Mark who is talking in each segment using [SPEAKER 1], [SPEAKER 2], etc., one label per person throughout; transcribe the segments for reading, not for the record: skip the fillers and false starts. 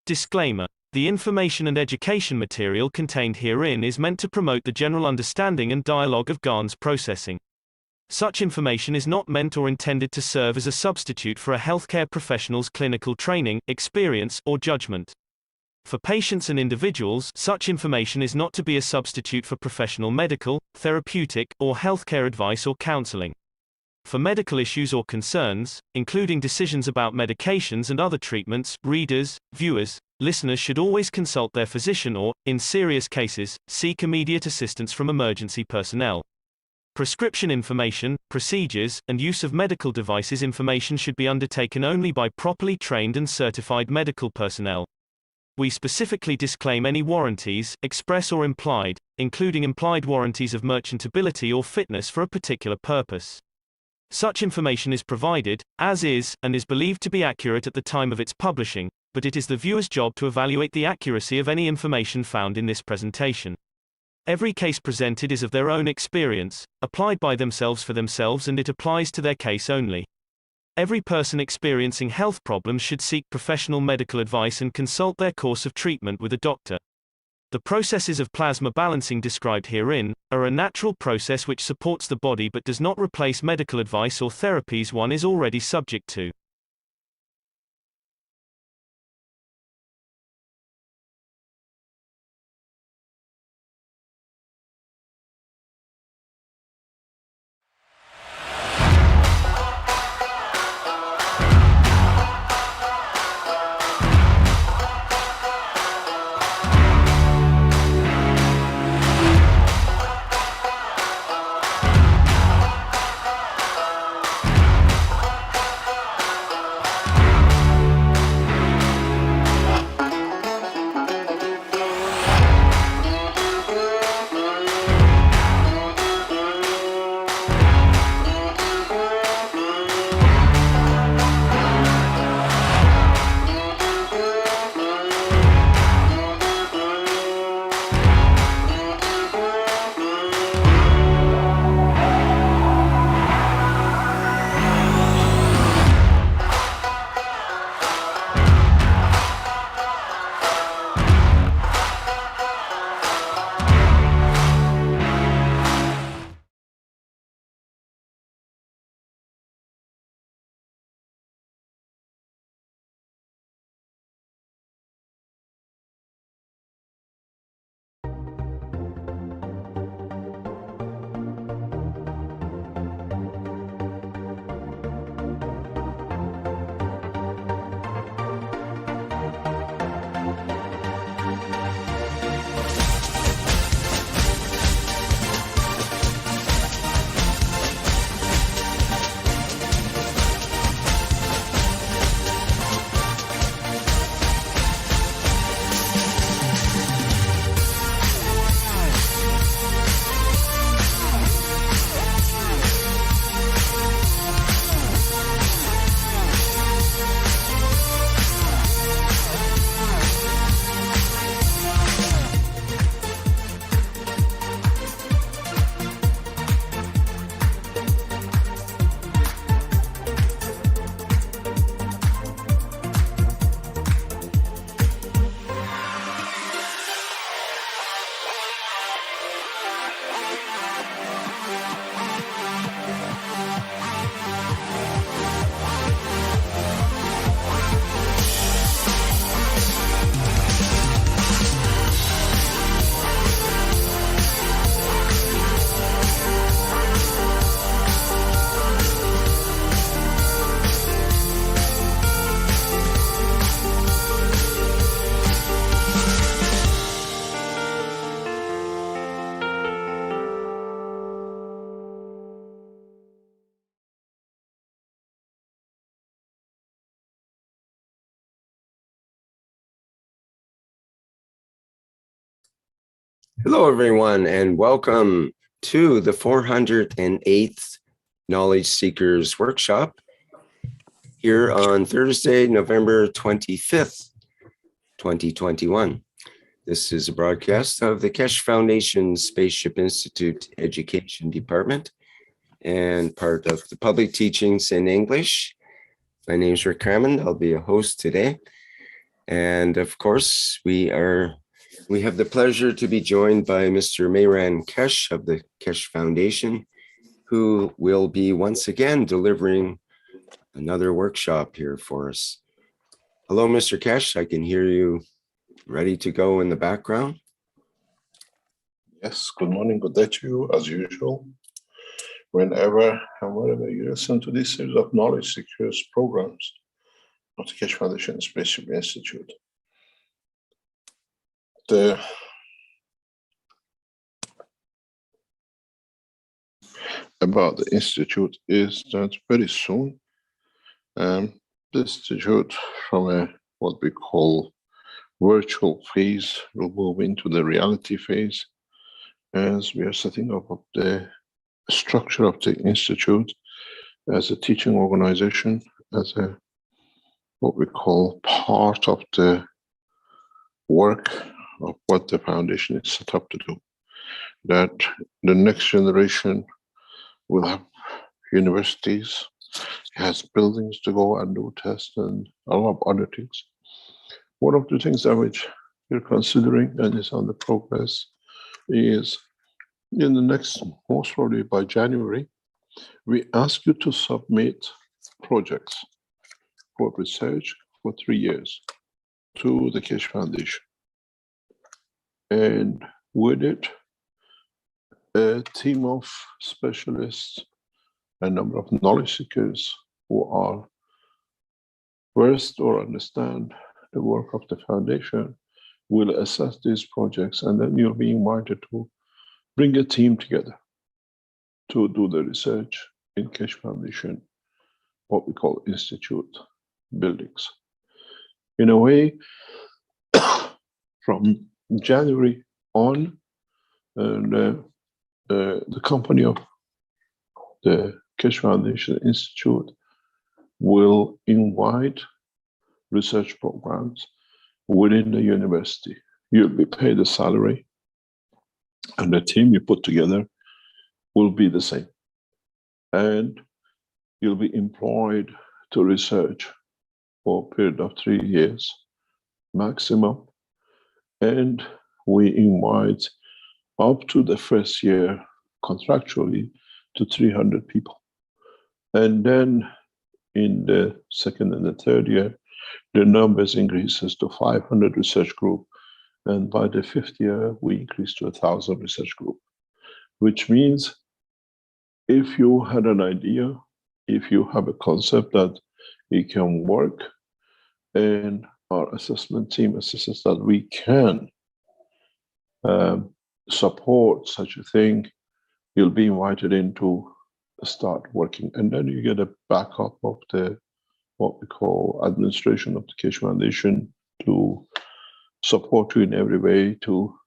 [SPEAKER 1] Disclaimer. The information and education material contained herein is meant to promote the general understanding and dialogue of GANs processing. Such information is not meant or intended to serve as a substitute for a healthcare professional's clinical training, experience, or judgment. For patients and individuals, such information is not to be a substitute for professional medical, therapeutic, or healthcare advice or counseling. For medical issues or concerns, including decisions about medications and other treatments, readers, viewers, listeners should always consult their physician or, in serious cases, seek immediate assistance from emergency personnel. Prescription information, procedures, and use of medical devices information should be undertaken only by properly trained and certified medical personnel. We specifically disclaim any warranties, express or implied, including implied warranties of merchantability or fitness for a particular purpose. Such information is provided, as is, and is believed to be accurate at the time of its publishing, but it is the viewer's job to evaluate the accuracy of any information found in this presentation. Every case presented is of their own experience, applied by themselves for themselves, and it applies to their case only. Every person experiencing health problems should seek professional medical advice and consult their course of treatment with a doctor. The processes of plasma balancing described herein are a natural process which supports the body but does not replace medical advice or therapies one is already subject to.
[SPEAKER 2] Hello, everyone, and welcome to the 408th Knowledge Seekers Workshop here on Thursday, November 25th, 2021. This is a broadcast of the Keshe Foundation Spaceship Institute Education Department and part of the Public Teachings in English. My name is Rick Hammond. I'll be a host today. And of course, we have the pleasure to be joined by Mr. Mehran Kesh of the Kesh Foundation, who will be once again delivering another workshop here for us. Hello, Mr. Kesh. I can hear you ready to go in the background.
[SPEAKER 3] Yes, good morning, good day to you, as usual. Whenever and wherever you listen to this series of knowledge seekers programs of the Kesh Foundation Space Institute. About the Institute is that very soon, the Institute from what we call virtual phase will move into the reality phase, as we are setting up the structure of the Institute as a teaching organization, as a what we call part of the work of what the foundation is set up to do. That the next generation will have universities, has buildings to go and do tests and a lot of other things. One of the things that which we're considering and is on the progress is in the next, most probably by January, we ask you to submit projects for research for 3 years to the Kesh Foundation. And with it, a team of specialists, a number of knowledge seekers who are versed or understand the work of the foundation will assess these projects, and then you'll be invited to bring a team together to do the research in Kesh Foundation, what we call institute buildings. In a way, from January on, the company of the Kesh Foundation Institute will invite research programs within the university. You'll be paid a salary, and the team you put together will be the same. And you'll be employed to research for a period of 3 years maximum. And we invite up to the first year contractually to 300 people. And then in the second and the third year, the numbers increases to 500 research group. And by the 5th year, we increase to 1,000 research group, which means if you had an idea, if you have a concept that it can work, and our assessment team assesses that we can support such a thing, you'll be invited in to start working. And then you get a backup of the, what we call administration of the Kesh Foundation to support you in every way to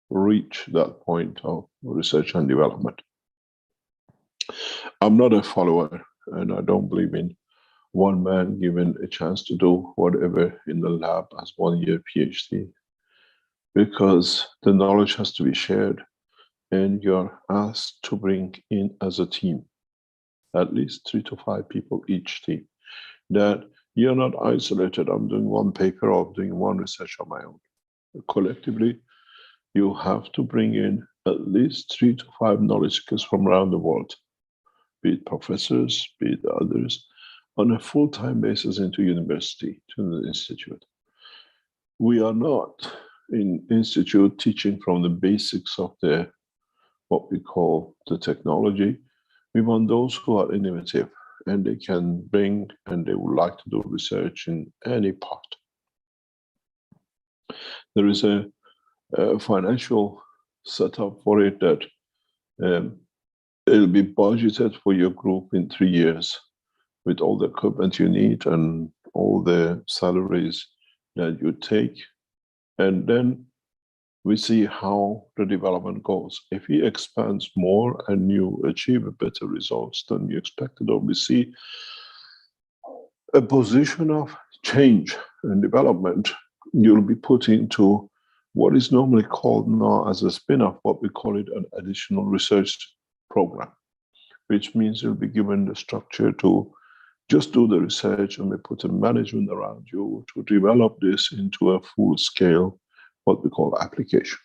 [SPEAKER 3] reach that point of research and development. I'm not a follower, and I don't believe in one man given a chance to do whatever in the lab as 1 year PhD, because the knowledge has to be shared, and you're asked to bring in as a team, at least 3 to 5 people each team, that you're not isolated. I'm doing one paper or doing one research on my own. Collectively, you have to bring in at least 3 to 5 knowledge seekers from around the world, be it professors, be it others, on a full-time basis into university, to the institute. We are not in institute teaching from the basics of the, what we call the technology. We want those who are innovative and they can bring, and they would like to do research in any part. There is a financial setup for it that it'll be budgeted for your group in 3 years with all the equipment you need and all the salaries that you take. And then we see how the development goes. If he expands more and you achieve better results than you expected, or we see a position of change and development, you'll be put into what is normally called now as a spin-off, what we call it an additional research program, which means you'll be given the structure to Just do the research and we put a management around you to develop this into a full scale, what we call application.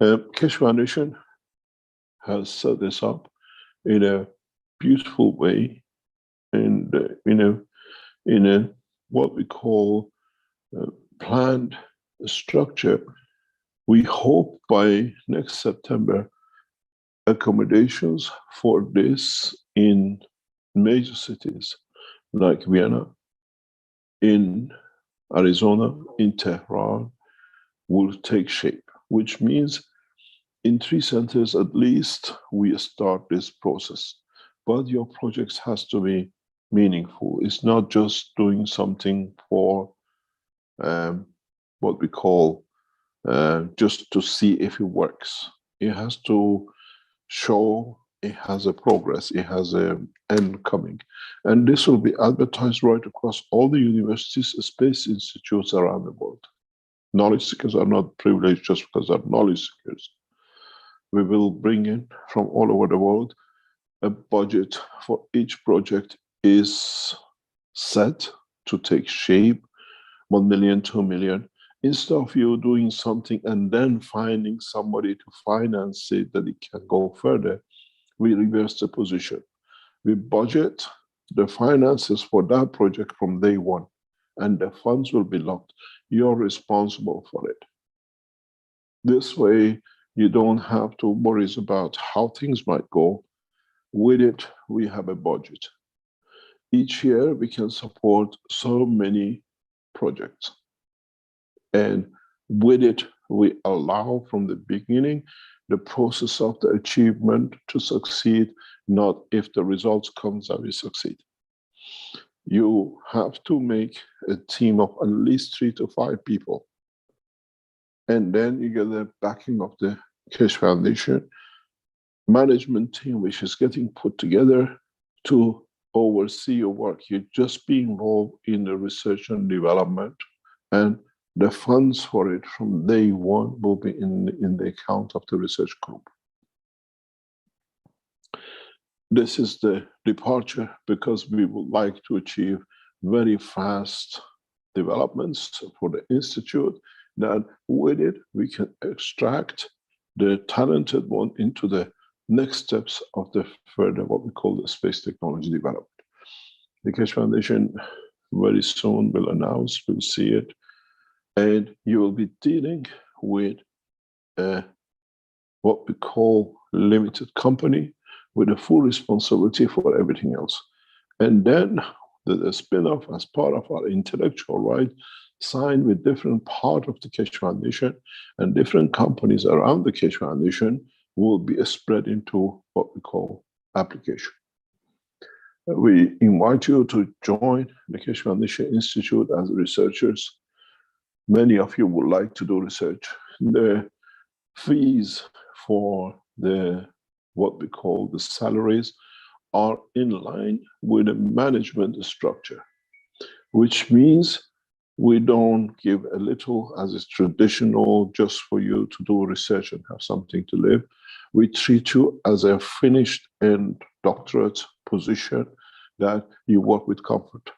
[SPEAKER 3] Keshe Foundation has set this up in a beautiful way and in a what we call planned structure. We hope by next September, accommodations for this in major cities like Vienna, in Arizona, in Tehran, will take shape, which means in 3 centers at least we start this process. But your projects has to be meaningful. It's not just doing something for what we call just to see if it works. It has to show it has a progress, it has an end coming. And this will be advertised right across all the universities, space institutes around the world. Knowledge seekers are not privileged just because they're knowledge seekers. We will bring in from all over the world. A budget for each project is set to take shape, 1 million, 2 million. Instead of you doing something and then finding somebody to finance it that it can go further, we reverse the position. We budget the finances for that project from day one, and the funds will be locked. You're responsible for it. This way, you don't have to worry about how things might go. With it, we have a budget. Each year, we can support so many projects. And with it, we allow from the beginning the process of the achievement to succeed, not if the results comes that we succeed. You have to make a team of at least 3 to 5 people. And then you get the backing of the Keshe Foundation management team, which is getting put together to oversee your work. You just be involved in the research and development, and the funds for it from day one will be in the account of the research group. This is the departure because we would like to achieve very fast developments for the institute, that with it we can extract the talented one into the next steps of the further what we call the space technology development. The Keshe Foundation very soon will announce, we'll see it, and you will be dealing with what we call limited company with a full responsibility for everything else. And then the spin-off as part of our intellectual right signed with different part of the Keshe Foundation, and different companies around the Keshe Foundation will be spread into what we call application. We invite you to join the Keshe Foundation Institute as researchers. Many of you would like to do research. The fees for the what we call the salaries are in line with the management structure, which means we don't give a little as is traditional just for you to do research and have something to live. We treat you as a finished end doctorate position that you work with comfort.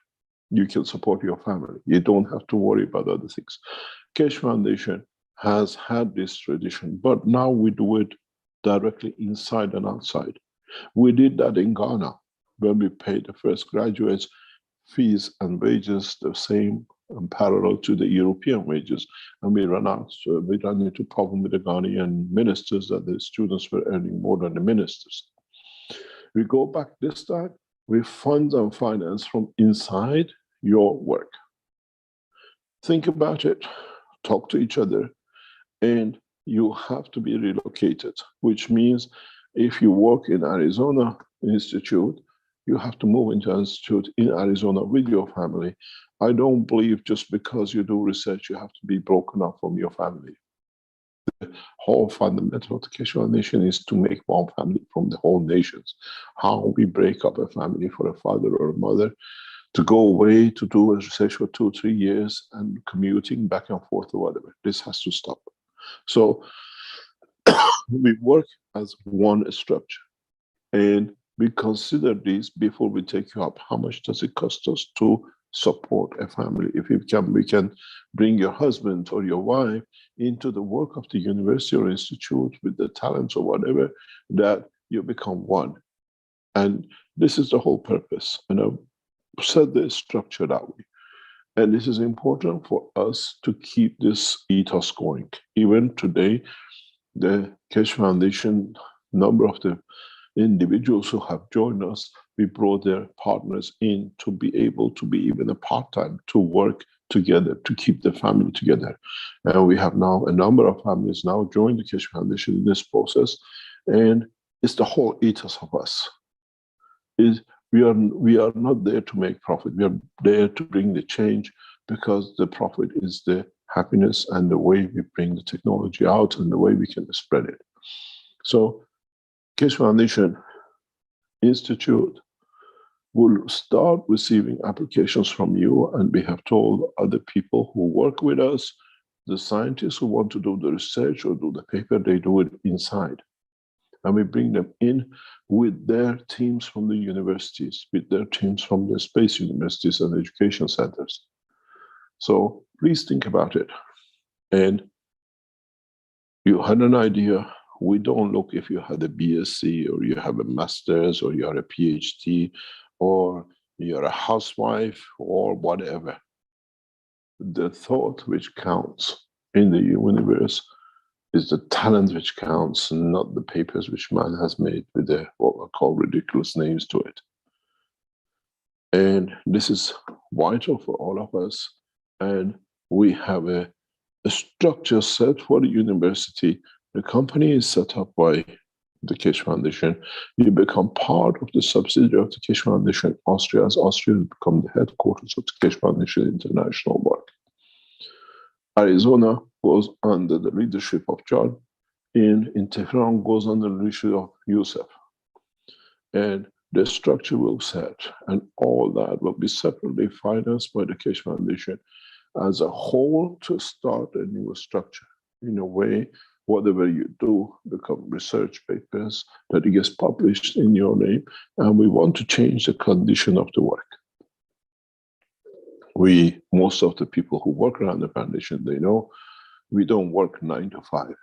[SPEAKER 3] You can support your family. You don't have to worry about other things. Keshe Foundation has had this tradition, but now we do it directly inside and outside. We did that in Ghana when we paid the first graduates fees and wages the same and parallel to the European wages, and we ran into problem with the Ghanaian ministers that the students were earning more than the ministers. We go back this time, we fund and finance from inside your work. Think about it, talk to each other, and you have to be relocated, which means if you work in Arizona Institute, you have to move into an institute in Arizona with your family. I don't believe just because you do research, you have to be broken up from your family. The whole fundamental of the Keshe Foundation is to make one family from the whole nations. How we break up a family for a father or a mother to go away to do research for 2 or 3 years and commuting back and forth or whatever. This has to stop. So we work as one structure, and we consider this before we take you up. How much does it cost us to support a family? If we can bring your husband or your wife into the work of the university or institute with the talents or whatever, that you become one. And this is the whole purpose. And I've set the structure that way. And this is important for us to keep this ethos going. Even today, the Keshe Foundation, number of the individuals who have joined us, we brought their partners in to be able to be even a part-time, to work together, to keep the family together. And we have now a number of families now join the Keshe Foundation in this process. And it's the whole ethos of us. We are not there to make profit. We are there to bring the change, because the profit is the happiness and the way we bring the technology out and the way we can spread it. So Keshe Foundation Institute will start receiving applications from you, and we have told other people who work with us, the scientists who want to do the research or do the paper, they do it inside. And we bring them in with their teams from the universities, with their teams from the space universities and education centers. So please think about it. And you had an idea. We don't look if you had a BSc or you have a master's or you are a PhD or you're a housewife or whatever. The thought which counts in the universe is the talent which counts, not the papers which man has made with the, what I call, ridiculous names to it. And this is vital for all of us. And we have a structure set for the university. The company is set up by the Keshe Foundation. You become part of the subsidiary of the Keshe Foundation Austria, as Austria has become the headquarters of the Keshe Foundation International work. Arizona goes under the leadership of John. In Tehran goes under the leadership of Yusuf. And the structure will set, and all that will be separately financed by the Keshe Foundation as a whole to start a new structure. In a way, whatever you do become research papers that it gets published in your name, and we want to change the condition of the work. Most of the people who work around the foundation, they know we don't work 9 to 5.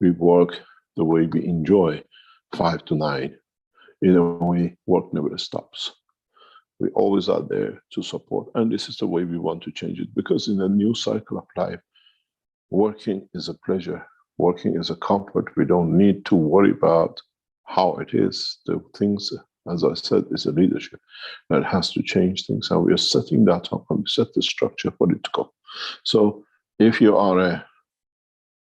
[SPEAKER 3] We work the way we enjoy, 5 to 9. In a way, work never stops. We always are there to support, and this is the way we want to change it, because in a new cycle of life, working is a pleasure, working is a comfort. We don't need to worry about how it is. The things, as I said, is a leadership that has to change things, and we are setting that up and we set the structure for it to go. So if you are a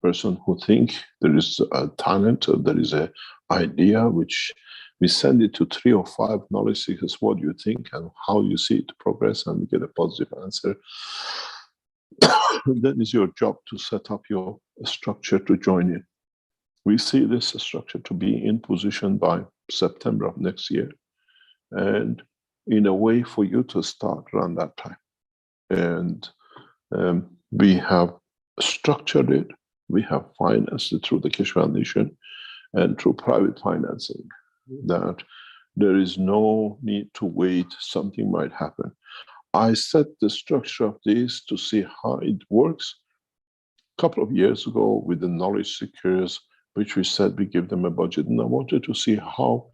[SPEAKER 3] person who think there is a talent, or there is an idea, which we send it to 3 or 5 knowledge seekers, what you think and how you see it progress, and we get a positive answer. Then it's your job to set up your structure to join in. We see this structure to be in position by September of next year, and in a way for you to start around that time. And we have structured it, we have financed it through the Keshe Foundation and through private financing, that there is no need to wait, something might happen. I set the structure of this to see how it works a couple of years ago with the knowledge seekers, which we said we give them a budget, and I wanted to see how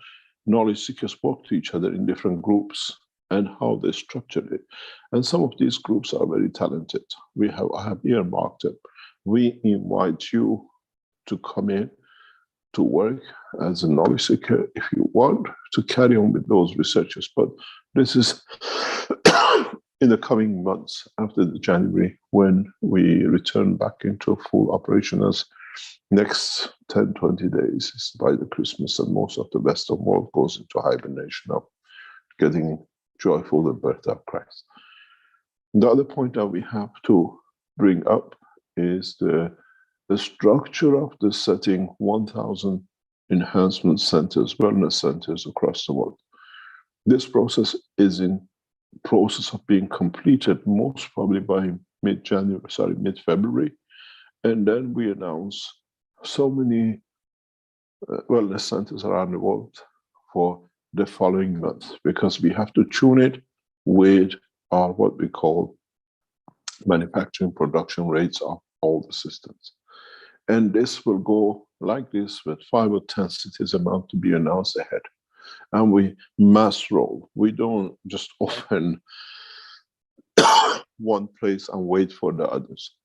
[SPEAKER 3] knowledge seekers work to each other in different groups and how they structured it. And some of these groups are very talented. I have earmarked them. We invite you to come in to work as a knowledge seeker if you want to carry on with those researchers. But this is in the coming months after the January, when we return back into full operation. As next 10, 20 days is by the Christmas, and most of the Western world goes into hibernation of getting joyful the birth of Christ. The other point that we have to bring up is the structure of the setting 1,000 enhancement centers, wellness centers across the world. This process is in process of being completed most probably by mid-February. And then we announce so many wellness centers around the world for the following month, because we have to tune it with our what we call manufacturing production rates of all the systems. And this will go like this with 5 or 10 cities about to be announced ahead. And we mass roll. We don't just open one place and wait for the others.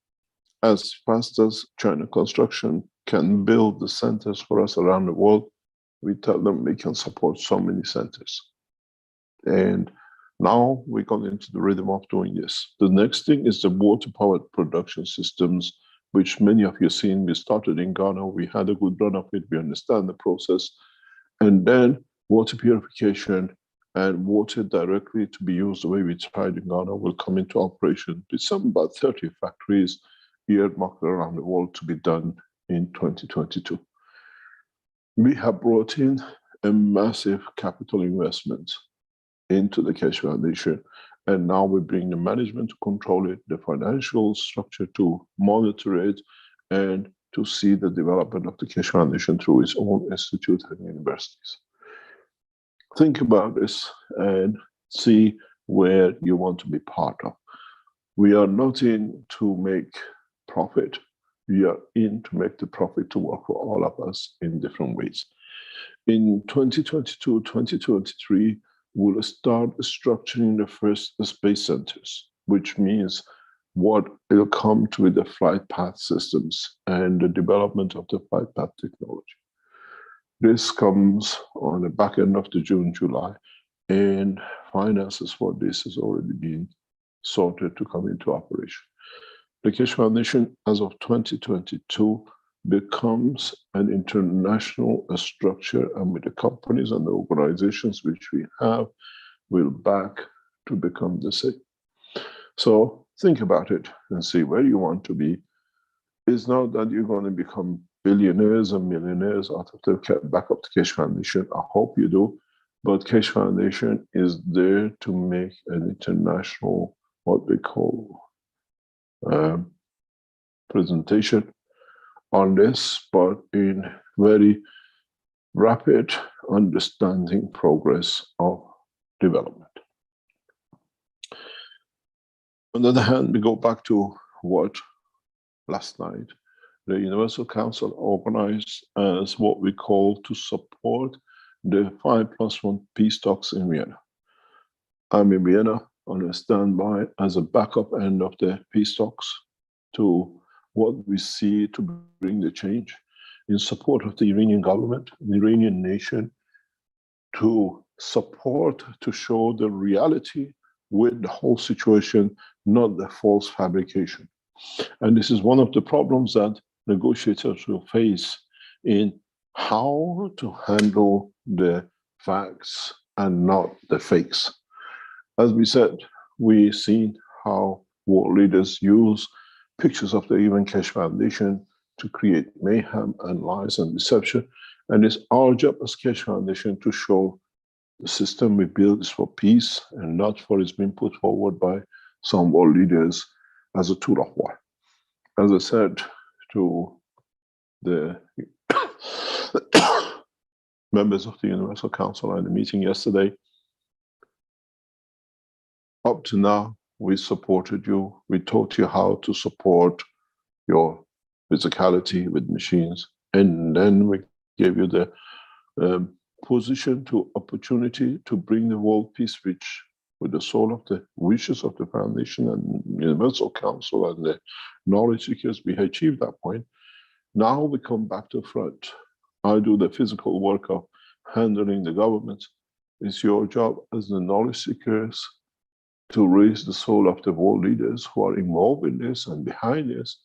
[SPEAKER 3] As fast as China Construction can build the centers for us around the world, we tell them we can support so many centers. And now we got into the rhythm of doing this. The next thing is the water-powered production systems, which many of you seen. We started in Ghana. We had a good run of it. We understand the process. And then water purification and water directly to be used the way we tried in Ghana will come into operation. It's some about 30 factories earmarked around the world to be done in 2022. We have brought in a massive capital investment into the Keshe Foundation, and now we bring the management to control it, the financial structure to monitor it, and to see the development of the Keshe Foundation through its own institute and universities. Think about this and see where you want to be part of. We are not in to make profit. We are in to make the profit to work for all of us in different ways. In 2022, 2023, we'll start structuring the first space centers, which means what will come to with the flight path systems and the development of the flight path technology. This comes on the back end of the June, July, and finances for this has already been sorted to come into operation. The Keshe Foundation, as of 2022, becomes an international structure, and with the companies and the organizations which we have, will back to become the same. So think about it and see where you want to be. It's not that you're going to become billionaires and millionaires out of the back of the Keshe Foundation. I hope you do. But Keshe Foundation is there to make an international, what we call, presentation on this, but in very rapid understanding progress of development. On the other hand, we go back to what last night the Universal Council organized as what we call to support the 5+1 peace talks in Vienna. I'm in Vienna on a standby as a backup end of the peace talks to what we see to bring the change in support of the Iranian government, the Iranian nation, to support, to show the reality with the whole situation, not the false fabrication. And this is one of the problems that negotiators will face in how to handle the facts and not the fakes. As we said, we've seen how world leaders use pictures of the UN Keshe Foundation to create mayhem and lies and deception. And it's our job as Keshe Foundation to show the system we build is for peace and not for it's being put forward by some world leaders as a tool of war. As I said to the members of the Universal Council at the meeting yesterday, up to now, we supported you. We taught you how to support your physicality with machines. And then we gave you the position to opportunity to bring the world peace, which with the soul of the wishes of the Foundation and Universal Council and the knowledge seekers, we achieved that point. Now we come back to front. I do the physical work of handling the government. It's your job as the knowledge seekers to raise the soul of the world leaders who are involved in this and behind this,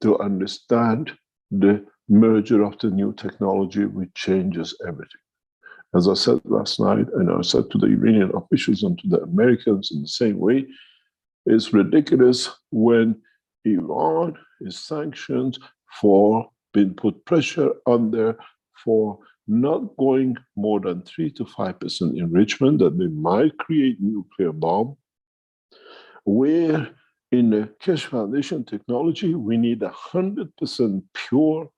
[SPEAKER 3] to understand the merger of the new technology which changes everything. As I said last night, and I said to the Iranian officials and to the Americans in the same way, it's ridiculous when Iran is sanctioned for being put pressure on there for not going more than 3 to 5% enrichment, that they might create nuclear bomb, where in the Keshe Foundation technology, we need 100% pure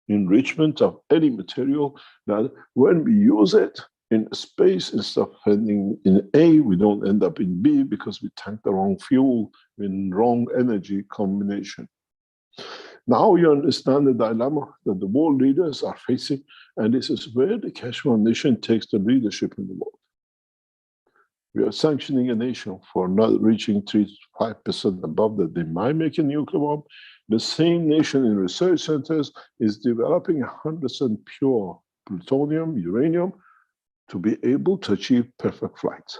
[SPEAKER 3] enrichment of any material that when we use it, in space, instead of heading in A, we don't end up in B because we tank the wrong fuel in wrong energy combination. Now you understand the dilemma that the world leaders are facing, and this is where the Keshe Foundation takes the leadership in the world. We are sanctioning a nation for not reaching 3 to 5% above that they might make a nuclear bomb. The same nation in research centers is developing 100% pure plutonium, uranium, to be able to achieve perfect flight.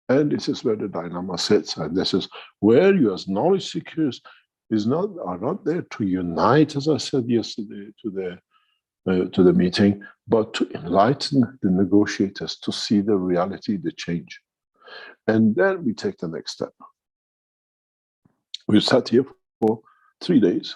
[SPEAKER 3] And this is where the dilemma sits, and this is where you as knowledge seekers are not there to unite, as I said yesterday to the meeting, but to enlighten the negotiators to see the reality, the change. And then we take the next step. We've sat here for 3 days.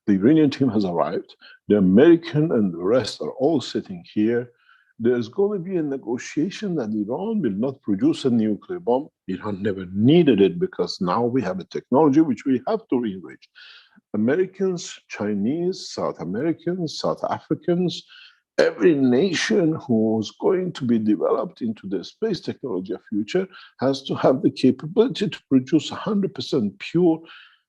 [SPEAKER 3] The Iranian team has arrived. The American and the rest are all sitting here. There's going to be a negotiation that Iran will not produce a nuclear bomb. Iran never needed it because now we have a technology which we have to re-enrich. Americans, Chinese, South Americans, South Africans, every nation who's going to be developed into the space technology of future has to have the capability to produce 100% pure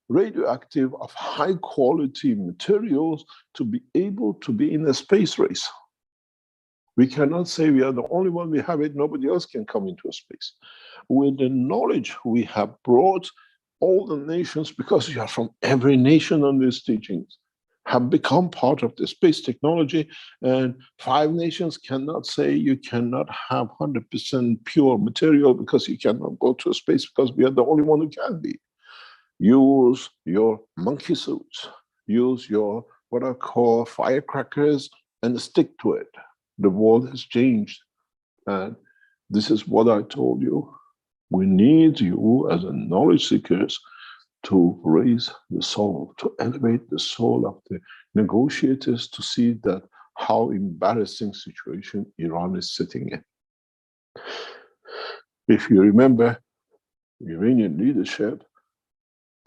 [SPEAKER 3] radioactive of high quality materials to be able to be in a space race. We cannot say we are the only one, we have it, nobody else can come into a space. With the knowledge we have brought, all the nations, because we are from every nation on these teachings, have become part of the space technology, and 5 nations cannot say you cannot have 100% pure material because you cannot go to space because we are the only one who can be. Use your monkey suits, use your what I call firecrackers, and stick to it. The world has changed, and this is what I told you. We need you as a knowledge seekers to raise the soul, to elevate the soul of the negotiators to see that how embarrassing situation Iran is sitting in. If you remember, Iranian leadership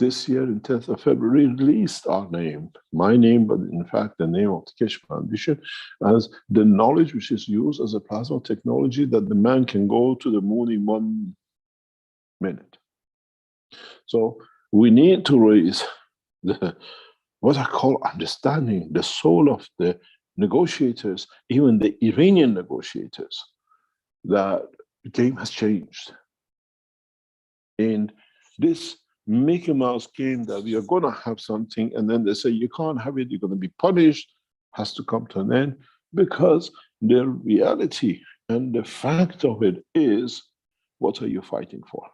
[SPEAKER 3] this year in 10th of February released our name, my name, but in fact the name of the Keshe Foundation, as the knowledge which is used as a plasma technology that the man can go to the moon in 1 minute. So we need to raise the, what I call understanding, the soul of the negotiators, even the Iranian negotiators, that the game has changed. And this Mickey Mouse game that we are going to have something and then they say you can't have it, you're going to be punished, has to come to an end, because the reality and the fact of it is, what are you fighting for?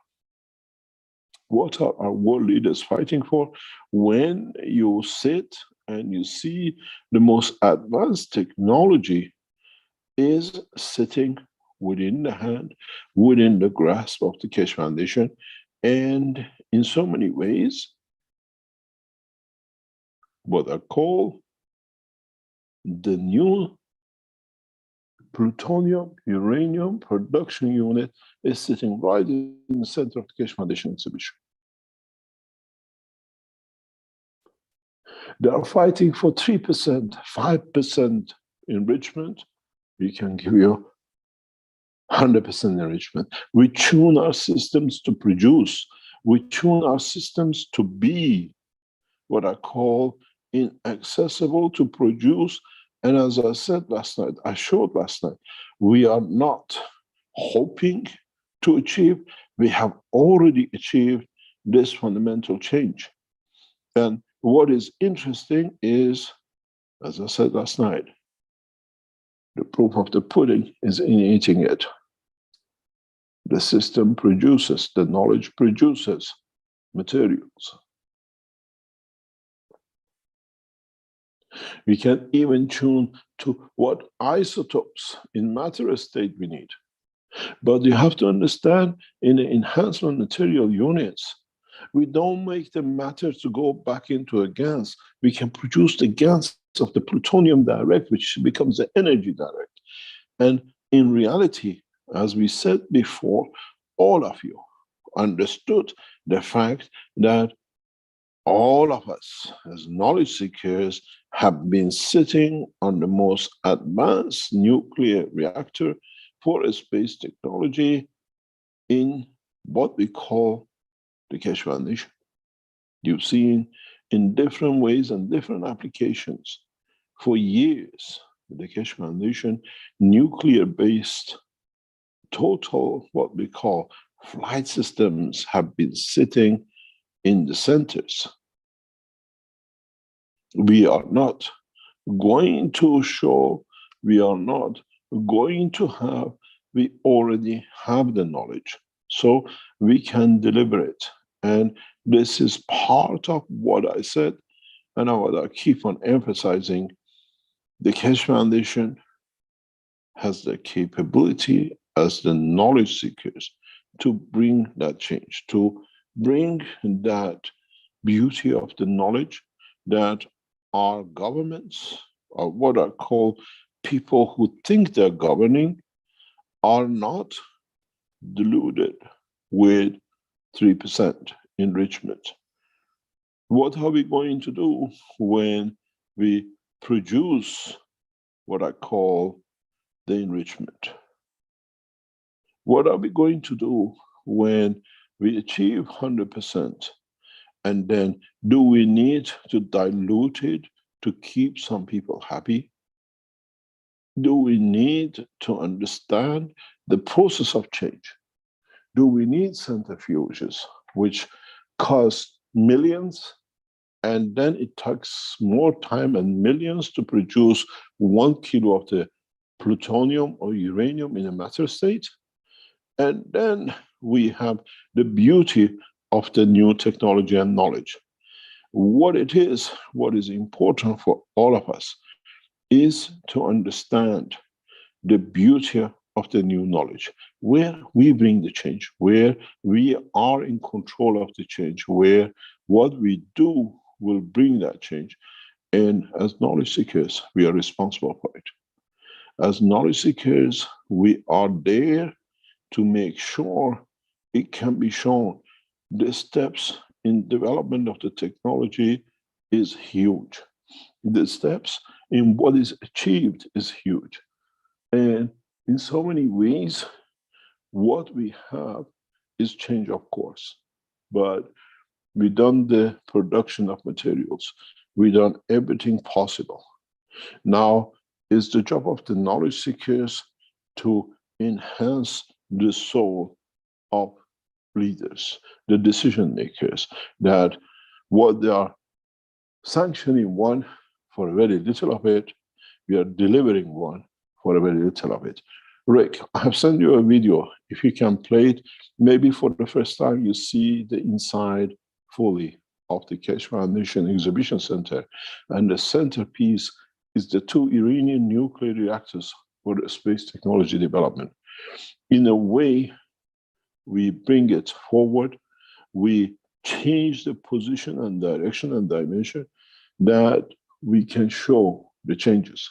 [SPEAKER 3] What are our world leaders fighting for? When you sit and you see the most advanced technology is sitting within the hand, within the grasp of the Keshe Foundation, and in so many ways, what I call the new plutonium, uranium production unit is sitting right in the center of the Keshe Foundation exhibition. They are fighting for 3%, 5% enrichment. We can give you 100% enrichment. We tune our systems to produce. We tune our systems to be what I call inaccessible to produce. And as I said last night, I showed last night, we are not hoping to achieve, we have already achieved this fundamental change. And what is interesting is, as I said last night, the proof of the pudding is in eating it. The system produces, the knowledge produces materials. We can even tune to what isotopes in matter state we need. But you have to understand, in the enhancement material units, we don't make the matter to go back into a gas. We can produce the gas of the plutonium direct, which becomes the energy direct. And in reality, as we said before, all of you understood the fact that all of us as knowledge seekers have been sitting on the most advanced nuclear reactor for a space technology in what we call the Keshe Foundation. You've seen in different ways and different applications for years, the Keshe Foundation, nuclear-based total, what we call flight systems, have been sitting in the centers. We are not going to show, we are not going to have, we already have the knowledge. So we can deliver it. And this is part of what I said, and what I keep on emphasizing. The Keshe Foundation has the capability as the knowledge seekers to bring that change, to bring that beauty of the knowledge that our governments, or what I call people who think they're governing, are not deluded with 3% enrichment. What are we going to do when we produce what I call the enrichment? What are we going to do when we achieve 100%? And then do we need to dilute it to keep some people happy? Do we need to understand the process of change? Do we need centrifuges, which cost millions, and then it takes more time and millions to produce 1 kilo of the plutonium or uranium in a matter state? And then we have the beauty of the new technology and knowledge. What it is, what is important for all of us, is to understand the beauty of the new knowledge, where we bring the change, where we are in control of the change, where what we do will bring that change. And as knowledge seekers, we are responsible for it. As knowledge seekers, we are there to make sure it can be shown. The steps in development of the technology is huge. The steps in what is achieved is huge. And in so many ways, what we have is change of course. But we've done the production of materials. We've done everything possible. Now, it's the job of the knowledge seekers to enhance the soul of leaders, the decision makers, that what they are sanctioning one for a very little of it, we are delivering one for a very little of it. Rick, I have sent you a video. If you can play it, maybe for the first time you see the inside fully of the Keshe Foundation Exhibition Center. And the centerpiece is the 2 Iranian nuclear reactors for the space technology development. In a way, we bring it forward, we change the position and direction and dimension that we can show the changes.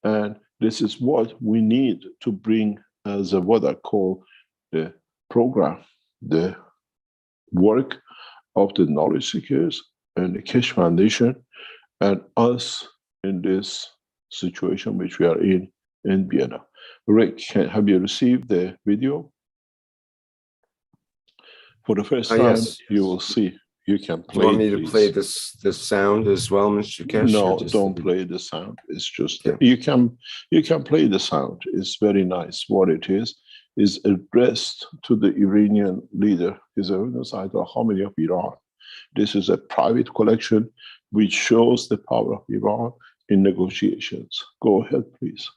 [SPEAKER 3] And this is what we need to bring as what I call the program, the work of the knowledge seekers and the Keshe Foundation and us in this situation which we are in Vienna. Rick, have you received the video? For the first time,
[SPEAKER 2] yes.
[SPEAKER 3] You will see. You can play.
[SPEAKER 2] You want me to
[SPEAKER 3] please.
[SPEAKER 2] play this sound as well, Mr. Keshe?
[SPEAKER 3] No, don't play the sound. It's just
[SPEAKER 2] okay.
[SPEAKER 3] you can play the sound. It's very nice. What it is addressed to the Iranian leader, His Holiness Ayatollah Khamenei of Iran. This is a private collection which shows the power of Iran in negotiations. Go ahead, please.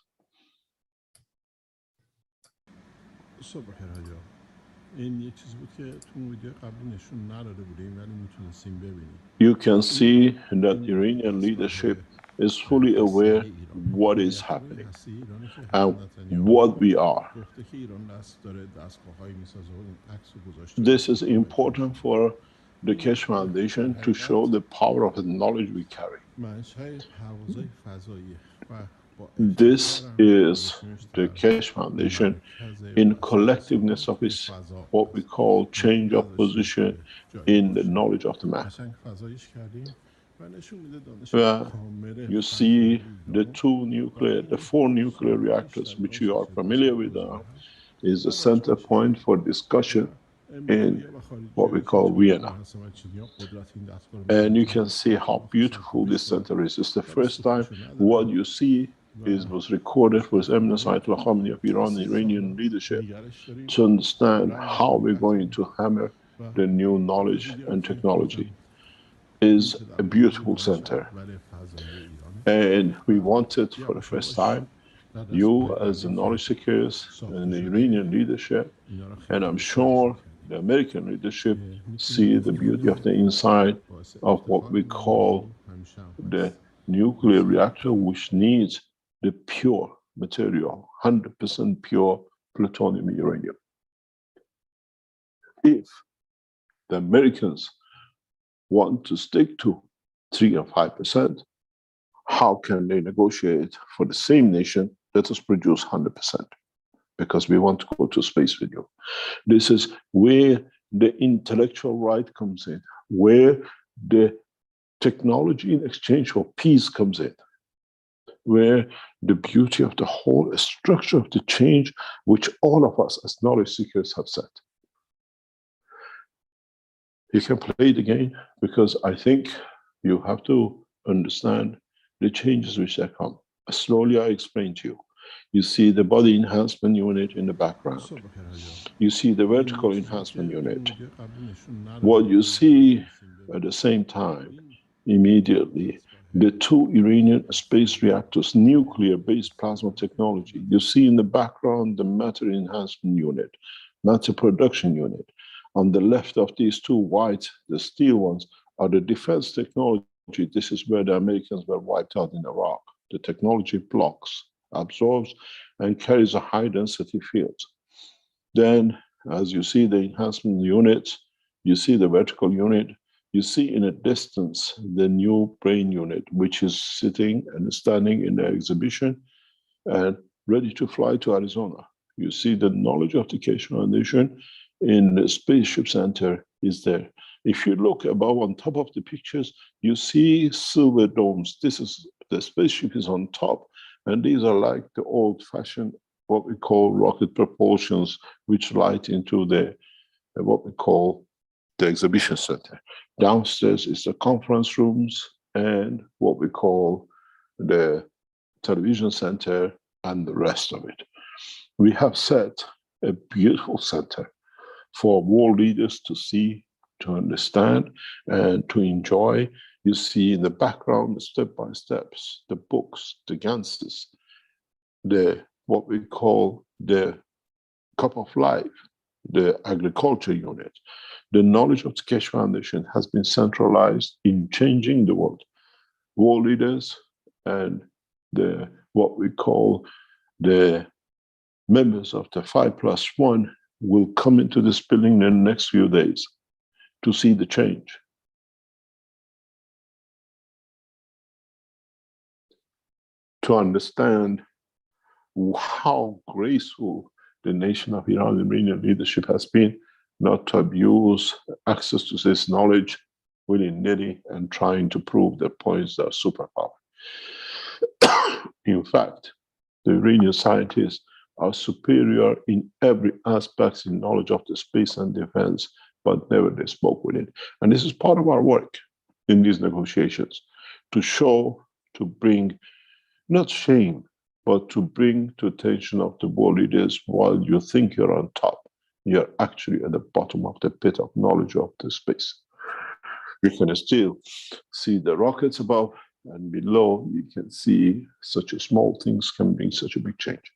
[SPEAKER 3] You can see that Iranian leadership is fully aware what is happening and what we are. This is important for the Keshe Foundation to show the power of the knowledge we carry. This is the Keshe Foundation in collectiveness of its what we call change of position in the knowledge of the man. where you see the four nuclear reactors, which you are familiar with now, is a center point for discussion in what we call Vienna. And you can see how beautiful this center is. It's the first time what you see was recorded for His Eminence Ayatollah Khamenei of Iran, Iranian leadership, to understand how we're going to hammer the new knowledge and technology. Is a beautiful center. And we wanted for the first time, you as the knowledge seekers and the Iranian leadership, and I'm sure the American leadership see the beauty of the inside of what we call the nuclear reactor, which needs the pure material, 100% pure plutonium uranium. If the Americans want to stick to 3 or 5%, how can they negotiate for the same nation? Let us produce 100%, because we want to go to space with you. This is where the intellectual right comes in, where the technology in exchange for peace comes in, where the beauty of the whole structure of the change, which all of us as knowledge seekers have set. You can play the game, because I think you have to understand the changes which have come. Slowly I explained to you. You see the body enhancement unit in the background. You see the vertical enhancement unit. What you see at the same time, immediately, the 2 Iranian space reactors, nuclear-based plasma technology. You see in the background the matter enhancement unit, matter production unit. On the left of these 2 white, the steel ones, are the defense technology. This is where the Americans were wiped out in Iraq. The technology blocks, absorbs, and carries a high density field. Then, as you see the enhancement units, you see the vertical unit, you see in a distance the new brain unit, which is sitting and standing in the exhibition and ready to fly to Arizona. You see the knowledge of the Keshe Foundation in the Spaceship Center is there. If you look above on top of the pictures, you see silver domes. This is the spaceship is on top, and these are like the old-fashioned, what we call rocket propulsions, which light into the what we call the exhibition center. Downstairs is the conference rooms and what we call the television center and the rest of it. We have set a beautiful center for world leaders to see, to understand, and to enjoy. You see in the background the step-by-steps, the books, the Ganses, the what we call the cup of life, the agriculture unit. The knowledge of the Keshe Foundation has been centralized in changing the world. World leaders and the what we call the members of the 5+1 will come into this building in the next few days to see the change. To understand how graceful the nation of Iran and Iranian leadership has been, not to abuse access to this knowledge willy-nilly and trying to prove their points are superpower. In fact, the Iranian scientists are superior in every aspect in knowledge of the space and defense, but never they spoke with it. And this is part of our work in these negotiations, to show, to bring, not shame, but to bring to attention of the world leaders, while you think you're on top, you're actually at the bottom of the pit of knowledge of the space. You can still see the rockets above, and below you can see such a small things can bring such a big change.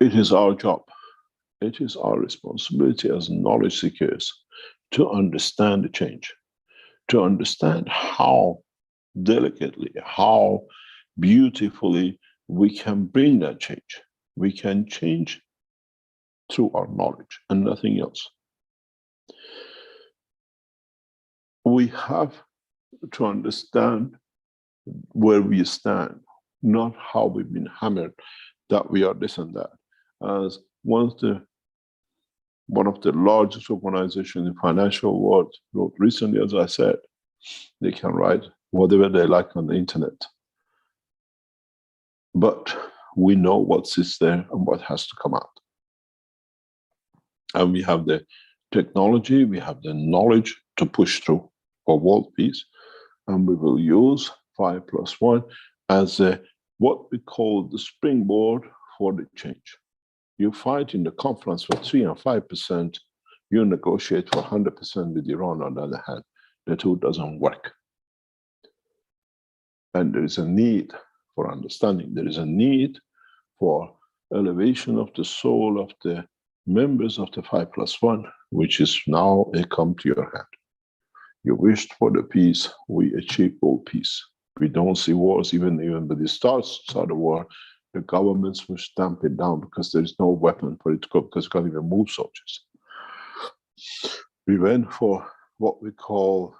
[SPEAKER 3] It is our job, it is our responsibility as knowledge seekers to understand the change, to understand how delicately, how beautifully we can bring that change. We can change through our knowledge and nothing else. We have to understand where we stand, not how we've been hammered that we are this and that. As one of the one of the largest organizations in the financial world, wrote recently, as I said, they can write whatever they like on the internet. But we know what sits there and what has to come out. And we have the technology, we have the knowledge to push through for world peace. And we will use 5+1 as what we call the springboard for the change. You fight in the conference for 3 and 5%, you negotiate for 100% with Iran on the other hand. The two doesn't work. And there is a need for understanding. There is a need for elevation of the soul of the members of the 5+1, which is now a come to your hand. You wished for the peace, we achieved world peace. We don't see wars even with the starts of the war. The governments will stamp it down because there is no weapon for it to go, because you can't even move soldiers. We went for what we call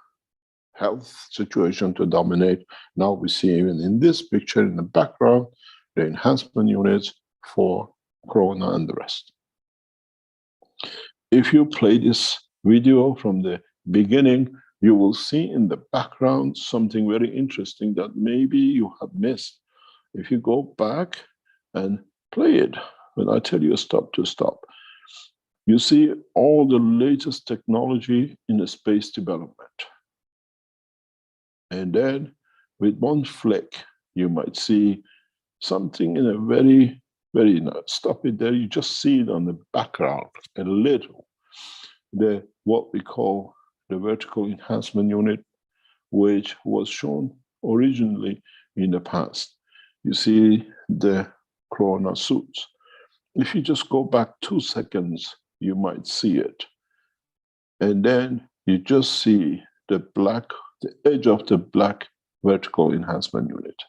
[SPEAKER 3] health situation to dominate. Now we see even in this picture in the background, the enhancement units for Corona and the rest. If you play this video from the beginning, you will see in the background something very interesting that maybe you have missed. If you go back and play it, when I tell you stop to stop, you see all the latest technology in the space development. And then with one flick, you might see something in a very, stop it there, you just see it on the background, a little. What we call the vertical enhancement unit, which was shown originally in the past. You see the Corona suits. If you just go back 2 seconds, you might see it. And then you just see the edge of the black vertical enhancement unit.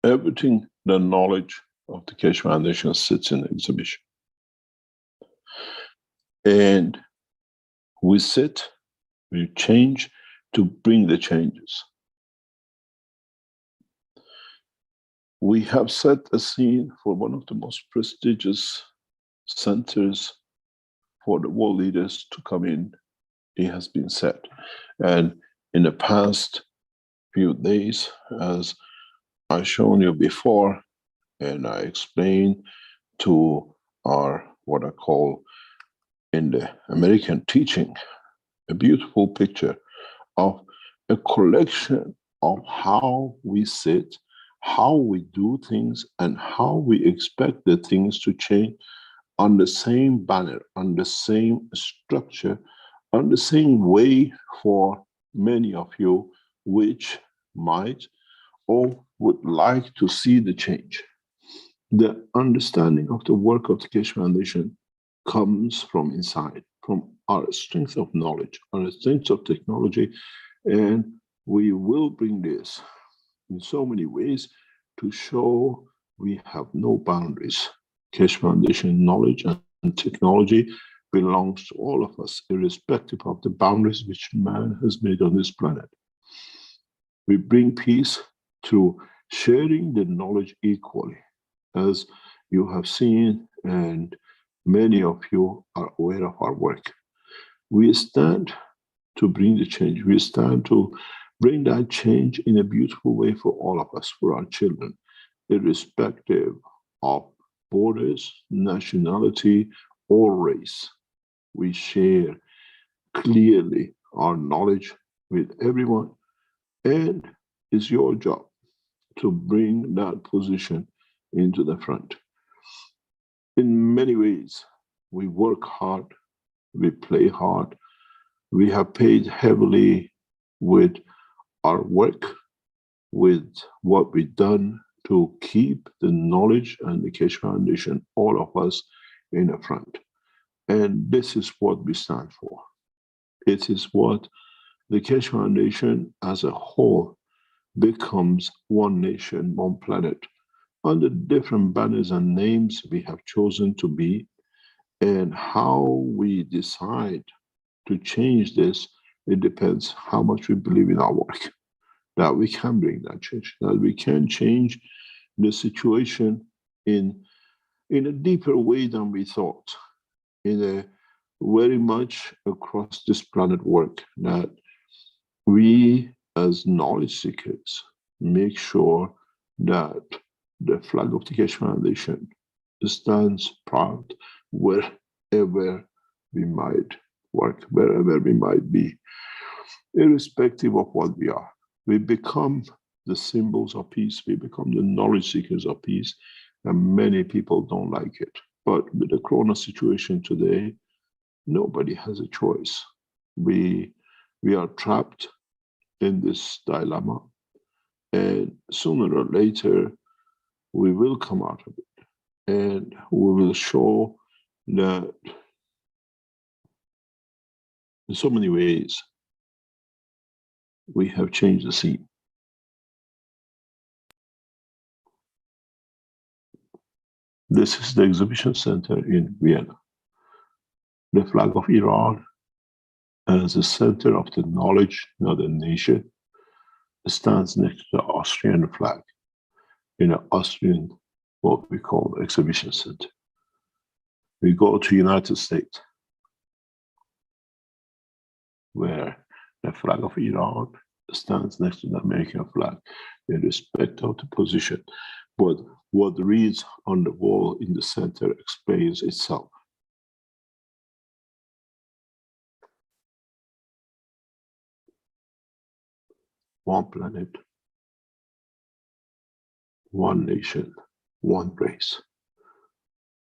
[SPEAKER 3] Everything, the knowledge of the Keshe Foundation sits in the exhibition. And we sit, we change to bring the changes. We have set a scene for one of the most prestigious centers for the world leaders to come in. It has been set. And in the past few days, as I've shown you before, and I explained to our, what I call in the American teaching, a beautiful picture of a collection of how we sit, how we do things, and how we expect the things to change on the same banner, on the same structure, on the same way for many of you, which might or would like to see the change. The understanding of the work of the Keshe Foundation comes from inside, from our strength of knowledge, our strength of technology, and we will bring this in so many ways to show we have no boundaries. Keshe Foundation knowledge and technology belongs to all of us, irrespective of the boundaries which man has made on this planet. We bring peace through sharing the knowledge equally, as you have seen, and many of you are aware of our work. We stand to bring the change. We stand to bring that change in a beautiful way for all of us, for our children, irrespective of borders, nationality, or race. We share clearly our knowledge with everyone, and it's your job to bring that position into the front. In many ways, we work hard, we play hard, we have paid heavily with our work, with what we've done to keep the knowledge and the Keshe Foundation, all of us, in the front. And this is what we stand for. It is what the Keshe Foundation as a whole becomes one nation, one planet, under different banners and names we have chosen to be, and how we decide to change this, it depends how much we believe in our work, that we can bring that change, that we can change the situation in in a deeper way than we thought, in a very much across this planet work, that we as knowledge seekers make sure that the flag of the Keshe Foundation stands proud wherever we might work, wherever we might be, irrespective of what we are. We become the symbols of peace, we become the knowledge seekers of peace, and many people don't like it. But with the Corona situation today, nobody has a choice. We are trapped in this dilemma, and sooner or later, we will come out of it, and we will show that in so many ways, we have changed the scene. This is the exhibition center in Vienna. The flag of Iran as the center of the knowledge, not the nation, stands next to the Austrian flag in an Austrian, what we call exhibition center. We go to United States, where the flag of Iran stands next to the American flag in respect of the position. But what reads on the wall in the center explains itself. One planet, one nation, one race,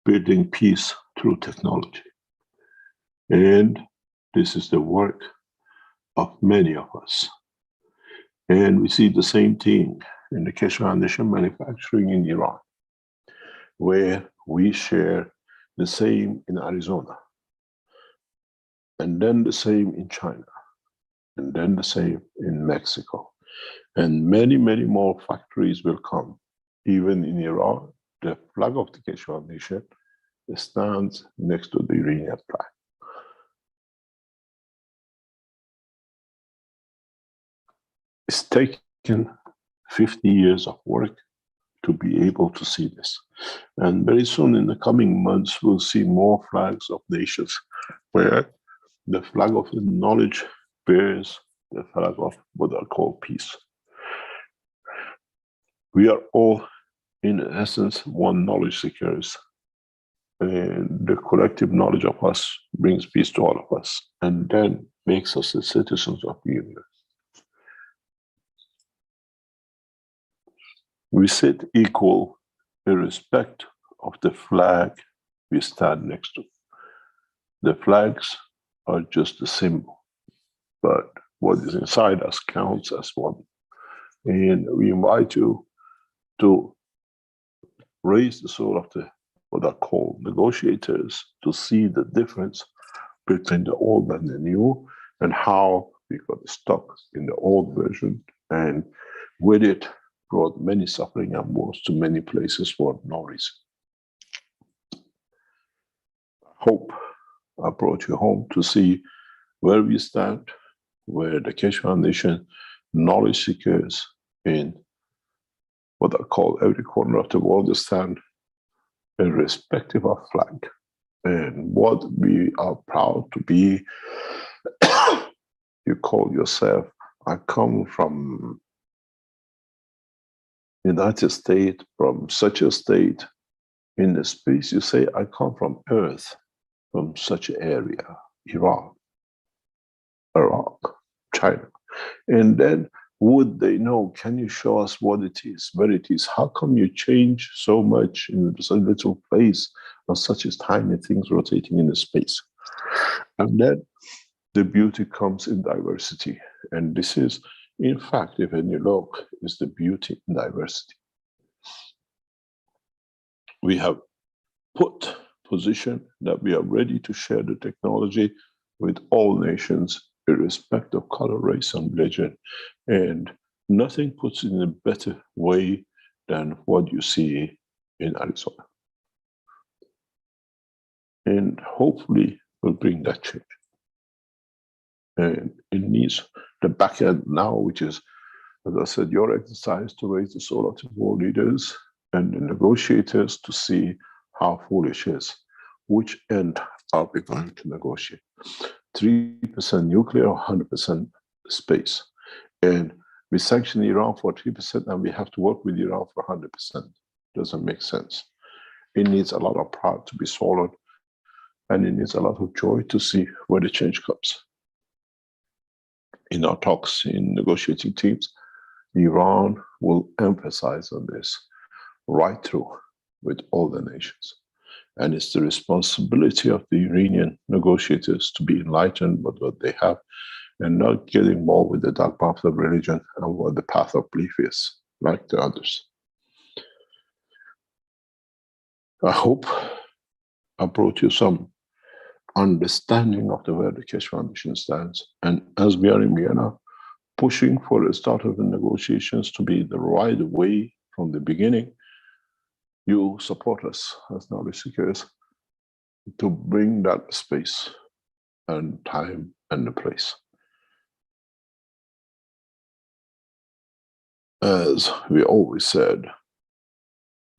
[SPEAKER 3] building peace through technology. And this is the work of many of us. And we see the same thing in the Keshe Foundation manufacturing in Iran, where we share the same in Arizona, and then the same in China, and then the same in Mexico. And many, many more factories will come. Even in Iran, the flag of the Keshe Foundation stands next to the Iranian flag. It's taken 50 years of work to be able to see this. And very soon in the coming months, we'll see more flags of nations where the flag of the knowledge bears the flag of what are called peace. We are all, in essence, one knowledge seekers. And the collective knowledge of us brings peace to all of us, and then makes us the citizens of the universe. We sit equal irrespective of the flag we stand next to. The flags are just a symbol, but what is inside us counts as one. And we invite you to raise the soul of the what are called negotiators, to see the difference between the old and the new, and how we got stuck in the old version, and with it brought many suffering and woes to many places for no reason. I hope I brought you home to see where we stand, where the Keshe Foundation knowledge seekers in what are called every corner of the world stand, irrespective of flag, and what we are proud to be. You call yourself, I come from United States, from such a state. In the space you say, I come from Earth, from such an area, Iran, Iraq, China. And then would they know, can you show us what it is, where it is? How come you change so much in such a little place on such as tiny things rotating in the space? And then the beauty comes in diversity. And this is, in fact, if you look, is the beauty in diversity. We have put position that we are ready to share the technology with all nations, irrespective of color, race, and religion. And nothing puts it in a better way than what you see in Arizona. And hopefully we'll bring that change. And it needs the back end now, which is, as I said, your exercise to raise the soul of the world leaders and the negotiators to see how foolish is. Which end are we going to negotiate? 3% nuclear or 100% space? And we sanction Iran for 3% and we have to work with Iran for 100%. Doesn't make sense. It needs a lot of pride to be swallowed, and it needs a lot of joy to see where the change comes. In our talks in negotiating teams, Iran will emphasize on this right through with all the nations. And it's the responsibility of the Iranian negotiators to be enlightened with what they have and not get involved with the dark path of religion and what the path of belief is, like the others. I hope I brought you some understanding of where the Keshe Foundation stands. And as we are in Vienna, pushing for the start of the negotiations to be the right way from the beginning, you support us as knowledge seekers to bring that space and time and the place. As we always said,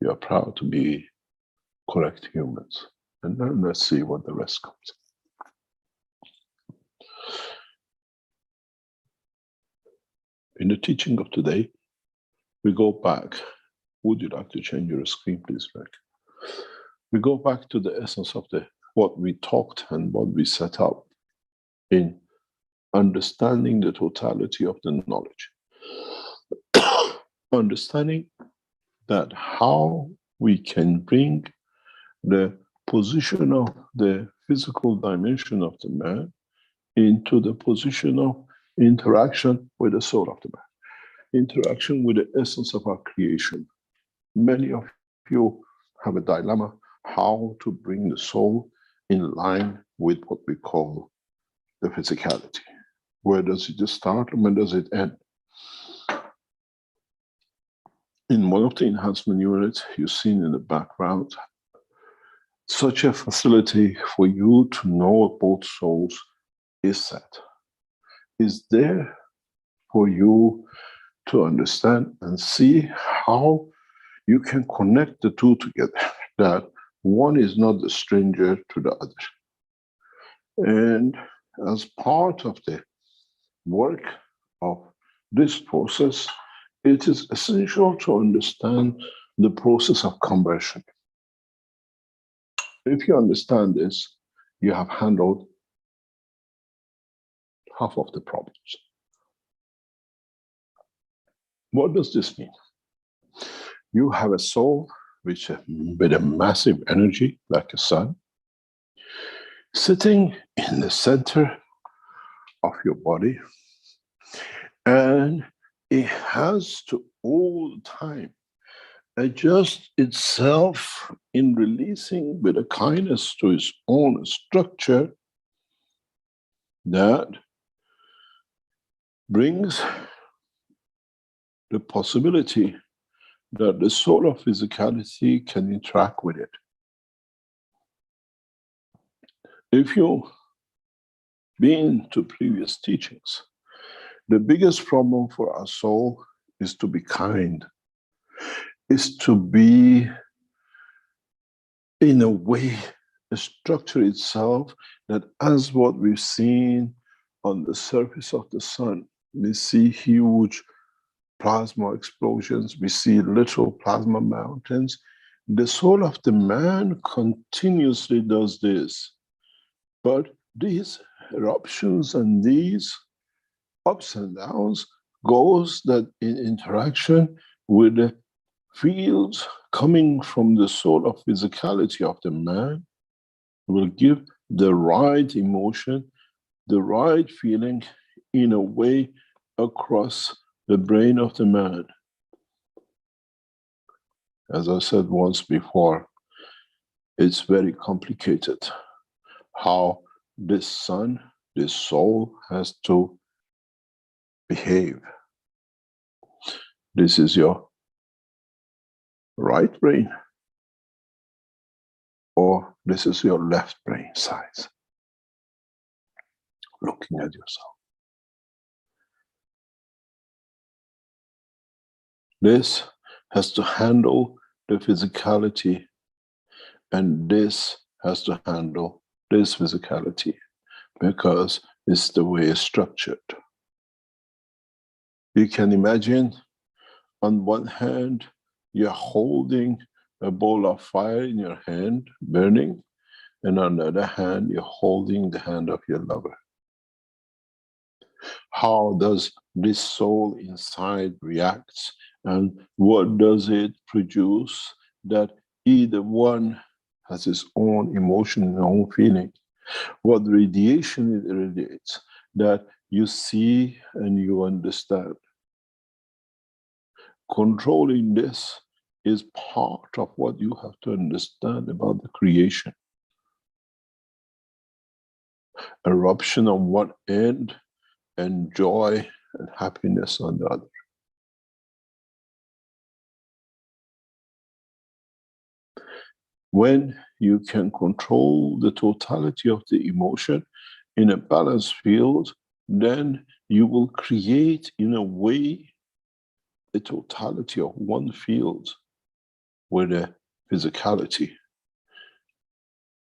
[SPEAKER 3] we are proud to be correct humans. And then let's see what the rest comes. In the teaching of today, we go back. Would you like to change your screen, please, Greg? We go back to the essence of what we talked and what we set up in understanding the totality of the knowledge. Understanding that how we can bring the position of the physical dimension of the man into the position of interaction with the soul of the man, interaction with the essence of our creation. Many of you have a dilemma how to bring the soul in line with what we call the physicality. Where does it start and when does it end? In one of the enhancement units you've seen in the background, such a facility for you to know both souls is set. Is there for you to understand and see how you can connect the two together, that one is not a stranger to the other. And as part of the work of this process, it is essential to understand the process of conversion. If you understand this, you have handled half of the problems. What does this mean? You have a soul with a massive energy, like a sun, sitting in the center of your body, and it has to all the time adjust itself in releasing with a kindness to its own structure that brings the possibility that the soul of physicality can interact with it. If you've been to previous teachings, the biggest problem for our soul is to be kind, is to be, in a way, structure itself that, as what we've seen on the surface of the sun, we see huge plasma explosions, we see little plasma mountains. The soul of the man continuously does this. But these eruptions and these ups and downs goes that in interaction with the fields coming from the soul of physicality of the man will give the right emotion, the right feeling in a way across the brain of the man. As I said once before, it's very complicated how this son, this soul has to behave. This is your right brain, or this is your left brain side. Looking at yourself. This has to handle the physicality And this has to handle this physicality because it's the way it's structured. You can imagine, on one hand, you're holding a bowl of fire in your hand, burning, and on the other hand, you're holding the hand of your lover. How does this soul inside react, and what does it produce that either one has its own emotion and own feeling? What radiation it radiates that you see and you understand. Controlling this is part of what you have to understand about the creation. Eruption on one end and joy and happiness on the other. When you can control the totality of the emotion in a balanced field, then you will create, in a way, the totality of one field with a physicality.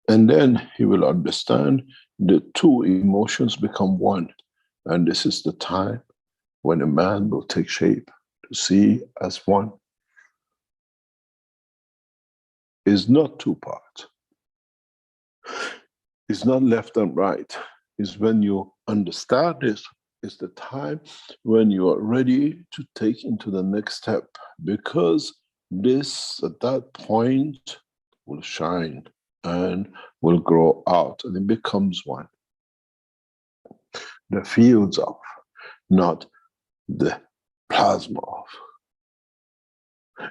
[SPEAKER 3] And then you will understand the two emotions become one. And this is the time when a man will take shape to see as one. Is not two parts. It's not left and right. It's when you understand this, it's the time when you are ready to take into the next step, because this, at that point, will shine and will grow out, and it becomes one. The fields of, not the plasma of.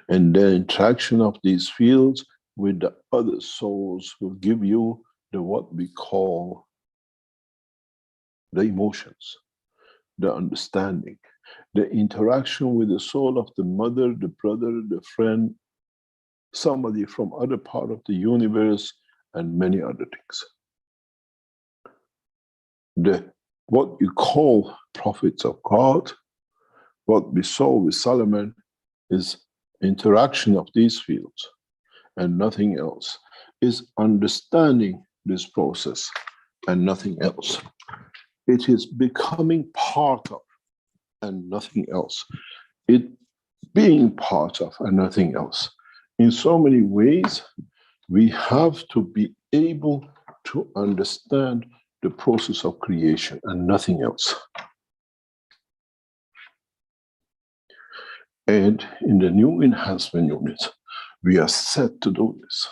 [SPEAKER 3] And the interaction of these fields with the other souls will give you the what we call the emotions, the understanding, the interaction with the soul of the mother, the brother, the friend, somebody from other part of the universe, and many other things. What you call prophets of God, what we saw with Solomon, is interaction of these fields and nothing else. Is understanding this process and nothing else. It is becoming part of and nothing else. It being part of and nothing else. In so many ways, we have to be able to understand the process of creation and nothing else. And in the new enhancement unit, we are set to do this.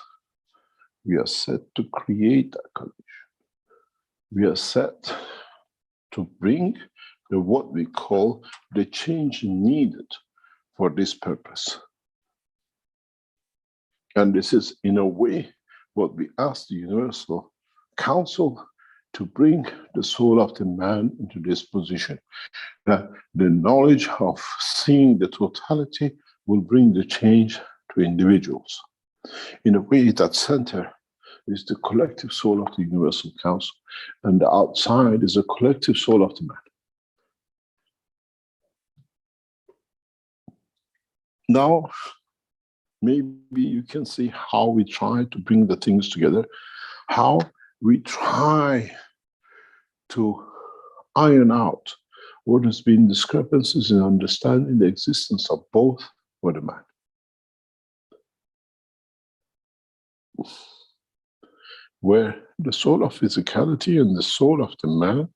[SPEAKER 3] We are set to create that condition. We are set to bring the what we call the change needed for this purpose. And this is, in a way, what we ask the Universal Council to bring the soul of the man into this position. That the knowledge of seeing the totality will bring the change to individuals. In a way, that center is the collective soul of the Universal Council, and the outside is the collective soul of the man. Now, maybe you can see how we try to bring the things together, how we try to iron out what has been discrepancies in understanding the existence of both for the man. Where the soul of physicality and the soul of the man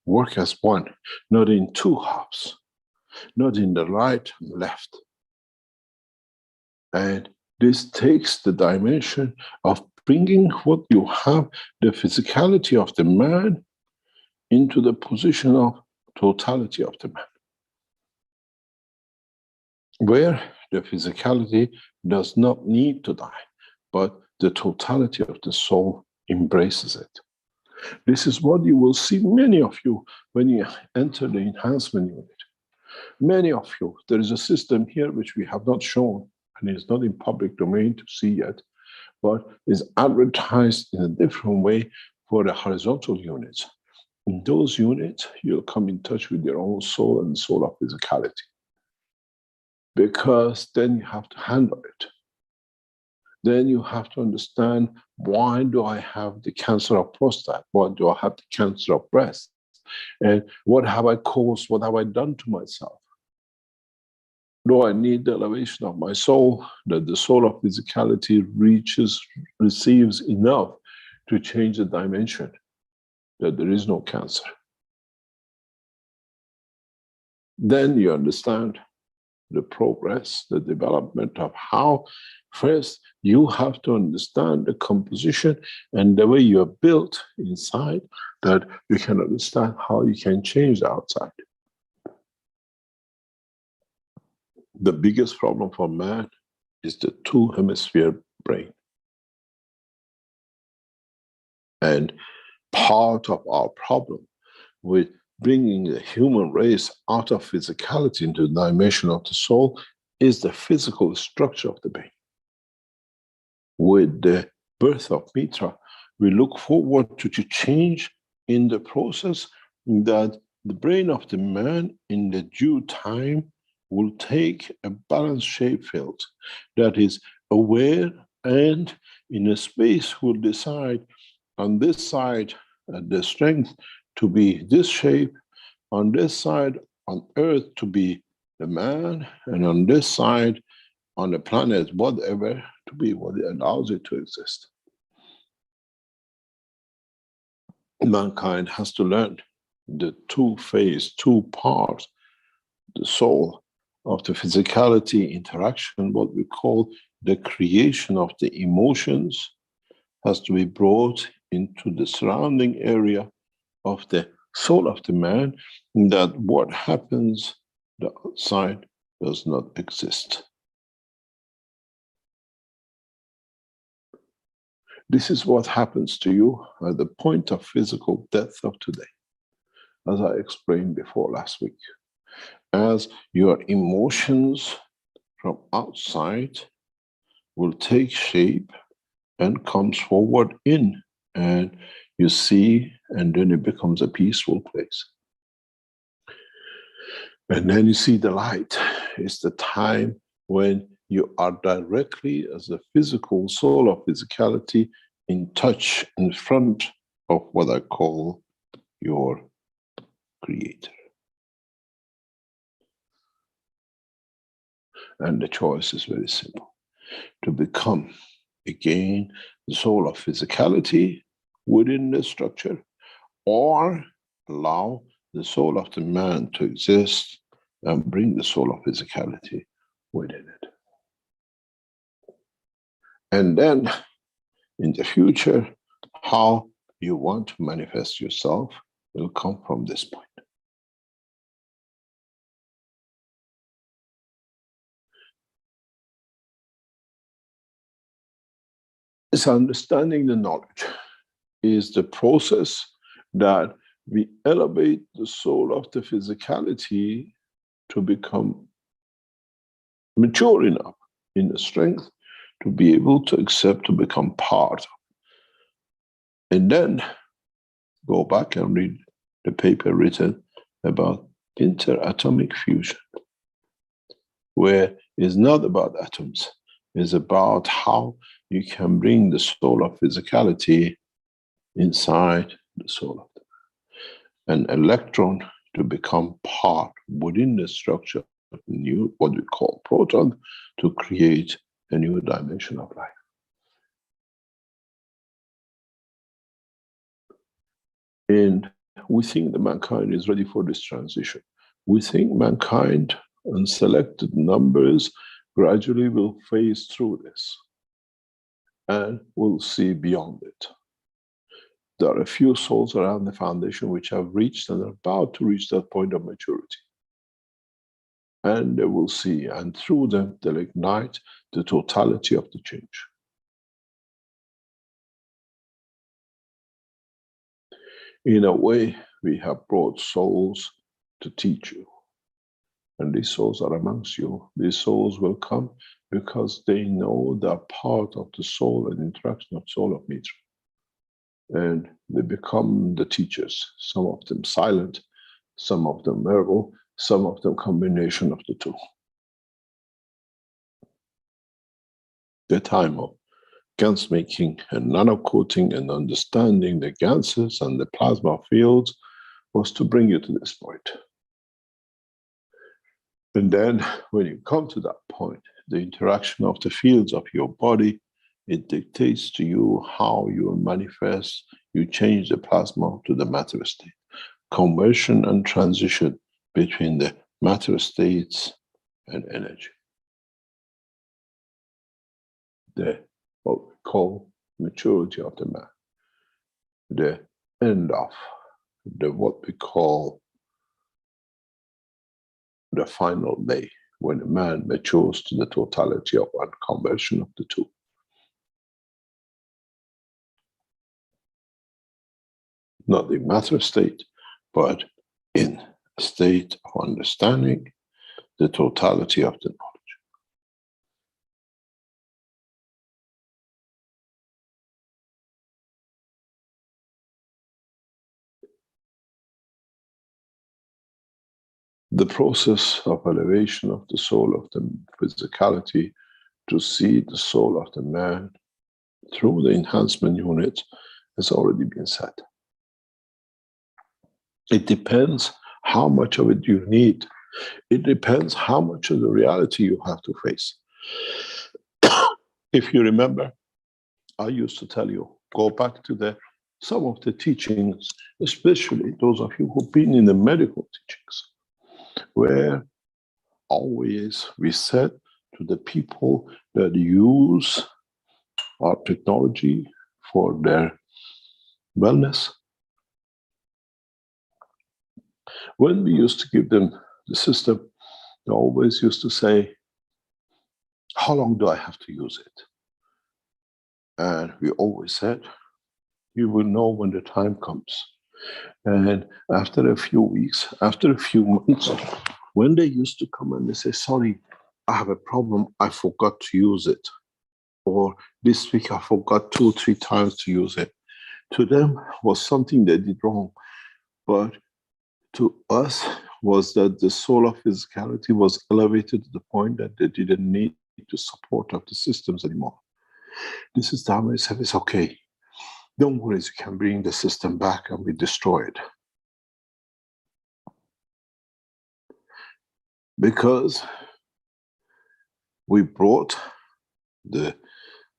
[SPEAKER 3] work as one, not in two halves, not in the right and left. And this takes the dimension of bringing what you have, the physicality of the man, into the position of totality of the man. Where the physicality does not need to die, but the totality of the soul embraces it. This is what you will see many of you when you enter the enhancement unit. Many of you, there is a system here which we have not shown, and it's not in public domain to see yet, but is advertised in a different way for the horizontal units. In those units, you'll come in touch with your own soul and soul of physicality. Because then you have to handle it. Then you have to understand, why do I have the cancer of prostate? Why do I have the cancer of breast? And what have I caused? What have I done to myself? Do I need the elevation of my soul, that the soul of physicality receives enough to change the dimension, that there is no cancer? Then you understand the progress, the development of how, first, you have to understand the composition and the way you're built inside, that you can understand how you can change the outside. The biggest problem for man is the two-hemisphere brain. And part of our problem with bringing the human race out of physicality into the dimension of the soul is the physical structure of the brain. With the birth of Mitra, we look forward to change in the process, that the brain of the man in the due time will take a balanced shape field that is aware, and in a space will decide on this side the strength to be this shape, on this side on earth to be the man, and on this side on the planet, whatever, to be what it allows it to exist. Mankind has to learn the two-phase, two-part, the soul of the physicality interaction, what we call the creation of the emotions, has to be brought into the surrounding area of the soul of the man, that what happens the outside does not exist. This is what happens to you at the point of physical death of today, as I explained before last week. As your emotions from outside will take shape and comes forward in, and you see, and then it becomes a peaceful place. And then you see the light. It's the time when you are directly, as the physical soul of physicality, in touch, in front of what I call your creator. And the choice is very simple: to become again the soul of physicality within the structure, or allow the soul of the man to exist and bring the soul of physicality within it. And then in the future, how you want to manifest yourself will come from this point. This understanding the knowledge is the process that we elevate the soul of the physicality to become mature enough in the strength to be able to accept, to become part. And then go back and read the paper written about interatomic fusion, where it's not about atoms, it's about how you can bring the soul of physicality inside the soul of an electron to become part within the structure of the new, what we call proton, to create a new dimension of life. And we think that mankind is ready for this transition. We think mankind and selected numbers gradually will phase through this, and we'll see beyond it. There are a few souls around the foundation which have reached and are about to reach that point of maturity. And they will see, and through them, they'll ignite the totality of the change. In a way, we have brought souls to teach you. And these souls are amongst you. These souls will come because they know they're part of the soul and interaction of soul of Mitra. And they become the teachers, some of them silent, some of them verbal, some of them combination of the two. The time of GANS making and nanocoating and understanding the GANSes and the plasma fields was to bring you to this point. And then when you come to that point, the interaction of the fields of your body, it dictates to you how you manifest, you change the plasma to the matter state. Conversion and transition between the matter states and energy. What we call maturity of the man. The end of what we call the final day, when a man matures to the totality of one, conversion of the two. Not in matter state, but in a state of understanding the totality of the knowledge. The process of elevation of the soul of the physicality to see the soul of the man through the enhancement unit has already been said. It depends how much of it you need. It depends how much of the reality you have to face. If you remember, I used to tell you, go back to some of the teachings, especially those of you who've been in the medical teachings, where always we said to the people that use our technology for their wellness, when we used to give them the system, they always used to say, how long do I have to use it? And we always said, you will know when the time comes. And after a few weeks, after a few months, when they used to come and they say, sorry, I have a problem, I forgot to use it. Or this week I forgot 2 or 3 times to use it. To them was something they did wrong. But to us was that the soul of physicality was elevated to the point that they didn't need the support of the systems anymore. This is the time I said, it's okay. Don't worry, you can bring the system back and we destroy it. Because we brought the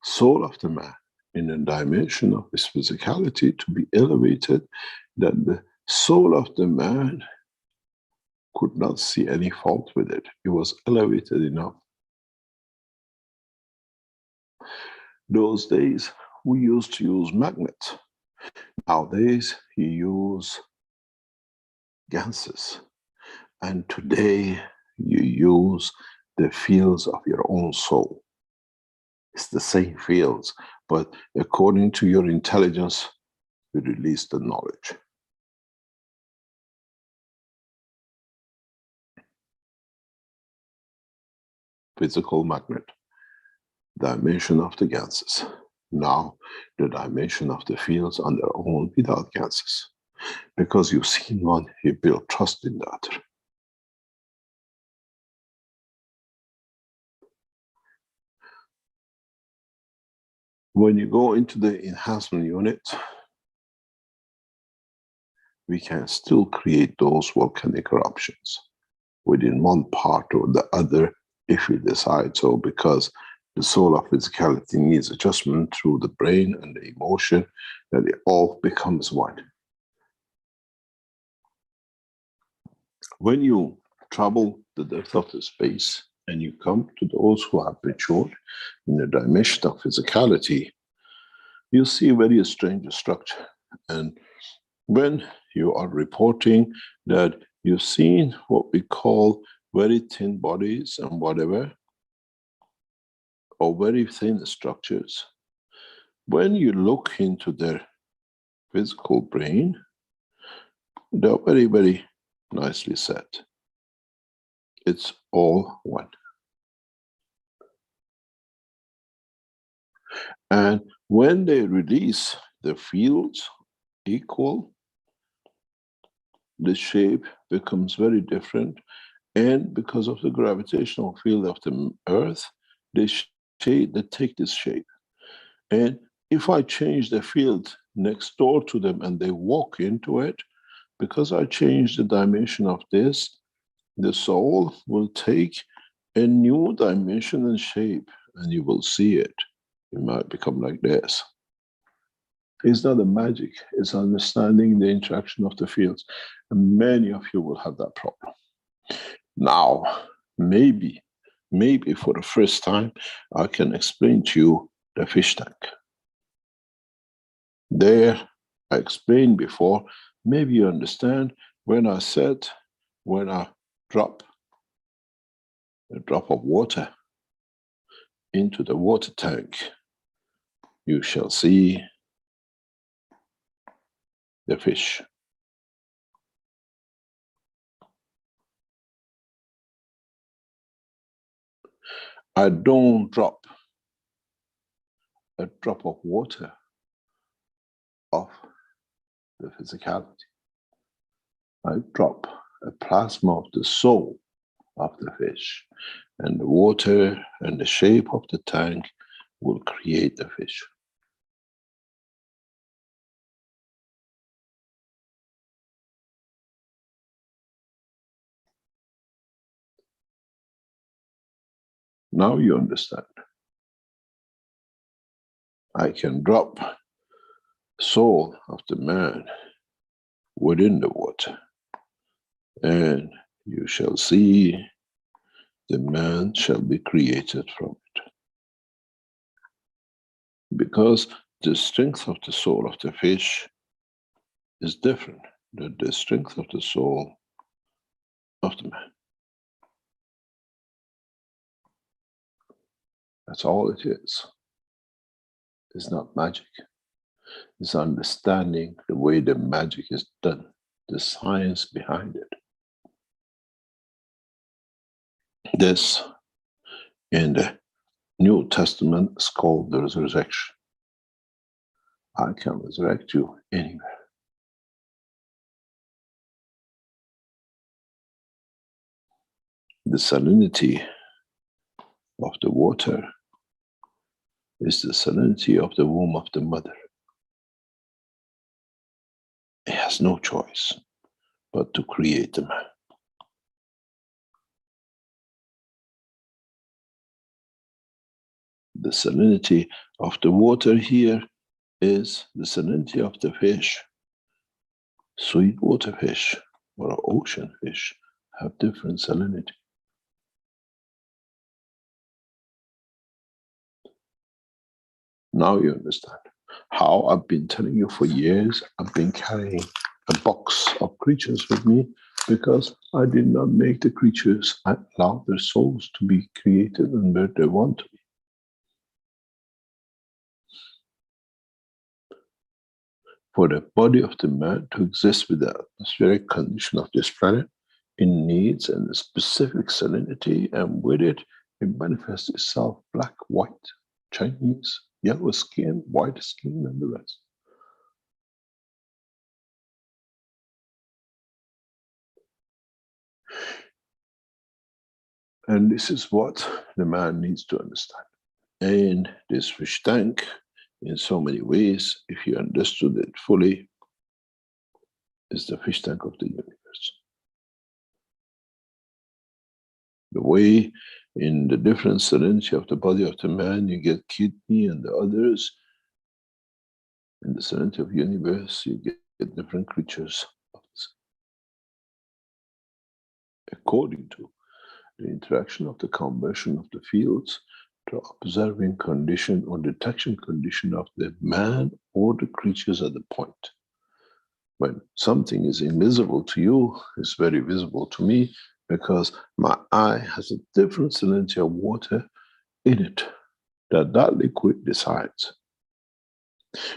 [SPEAKER 3] soul of the man in a dimension of his physicality to be elevated, that the soul of the man could not see any fault with it. It was elevated enough. Those days, we used to use magnets. Nowadays, you use GANSes. And today, you use the fields of your own soul. It's the same fields, but according to your intelligence, you release the knowledge. Physical magnet, dimension of the GANSes. Now, the dimension of the fields on their own without GANSes. Because you've seen one, you build trust in the other. When you go into the enhancement unit, we can still create those volcanic eruptions within one part or the other if we decide so, because the soul of physicality needs adjustment through the brain and the emotion, that it all becomes one. When you travel the depth of the space and you come to those who have matured in the dimension of physicality, you see a very strange structure. And when you are reporting that you've seen what we call very thin bodies and whatever, or very thin structures, when you look into their physical brain, they're very, very nicely set. It's all one. And when they release the fields equal, the shape becomes very different. And because of the gravitational field of the Earth, they take this shape. And if I change the field next door to them and they walk into it, because I changed the dimension of this, the soul will take a new dimension and shape, and you will see it. It might become like this. It's not a magic, it's understanding the interaction of the fields. And many of you will have that problem. Now, maybe for the first time, I can explain to you the fish tank. There, I explained before, maybe you understand when I said, when I drop a drop of water into the water tank, you shall see the fish. I don't drop a drop of water off the physicality. I drop a plasma of the soul of the fish, and the water and the shape of the tank will create the fish. Now you understand. I can drop soul of the man within the water, and you shall see the man shall be created from it. Because the strength of the soul of the fish is different than the strength of the soul of the man. That's all it is. It's not magic. It's understanding the way the magic is done, the science behind it. This, in the New Testament, is called the resurrection. I can resurrect you anywhere. The salinity of the water is the salinity of the womb of the mother. It has no choice but to create the man. The salinity of the water here is the salinity of the fish. Sweet water fish or ocean fish have different salinity. Now you understand how I've been telling you for years. I've been carrying a box of creatures with me because I did not make the creatures. I allowed their souls to be created and where they want to be. For the body of the man to exist with the atmospheric condition of this planet, it needs a specific salinity, and with it, it manifests itself black, white, Chinese, yellow skin, white skin, and the rest. And this is what the man needs to understand. And this fish tank, in so many ways, if you understood it fully, is the fish tank of the universe. The way in the different salinity of the body of the man, you get kidney and the others. In the salinity of the universe, you get different creatures according to the interaction of the conversion of the fields to observing condition or detection condition of the man or the creatures at the point. When something is invisible to you, it's very visible to me because my eye has a different salinity of water in it that liquid decides.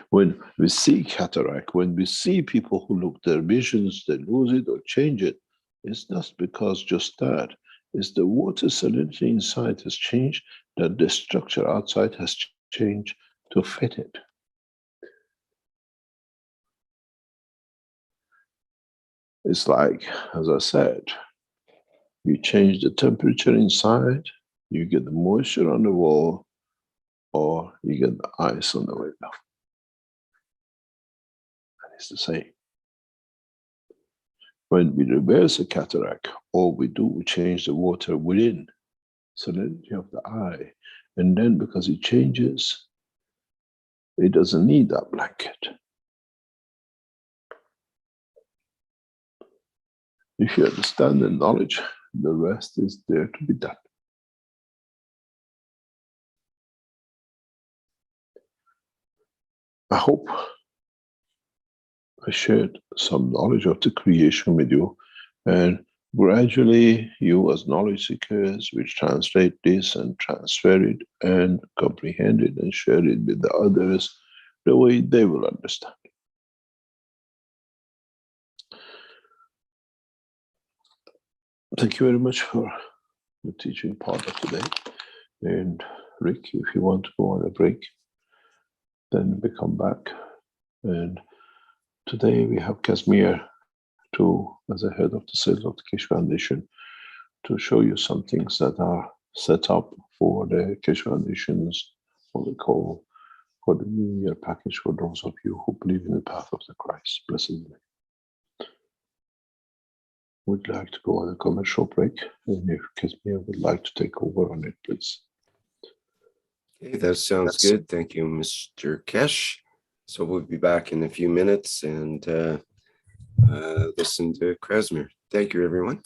[SPEAKER 3] When we see cataract, when we see people who look their visions, they lose it or change it, it's not because just that. It's the water salinity inside has changed, that the structure outside has changed to fit it. It's like, as I said, you change the temperature inside, you get the moisture on the wall, or you get the ice on the window. And it's the same. When we reverse a cataract, all we do, we change the water within. So then you have the eye. And then because it changes, it doesn't need that blanket. If you understand the knowledge, the rest is there to be done. I hope I shared some knowledge of the creation with you, and gradually you as knowledge seekers will translate this and transfer it and comprehend it and share it with the others the way they will understand. Thank you very much for the teaching part of today. And Rick, if you want to go on a break, then we come back. And today we have Casimir as the head of the Sales of the Keshe Foundation, to show you some things that are set up for the Keshe Foundation's, what we call, for the New Year package for those of you who believe in the path of the Christ. Blessed name. Would like to go on a commercial break, and if Casimir would like to take over on it, please.
[SPEAKER 2] Okay, that sounds good. Thank you, Mr. Keshe. So we'll be back in a few minutes and listen to Casimir. Thank you, everyone.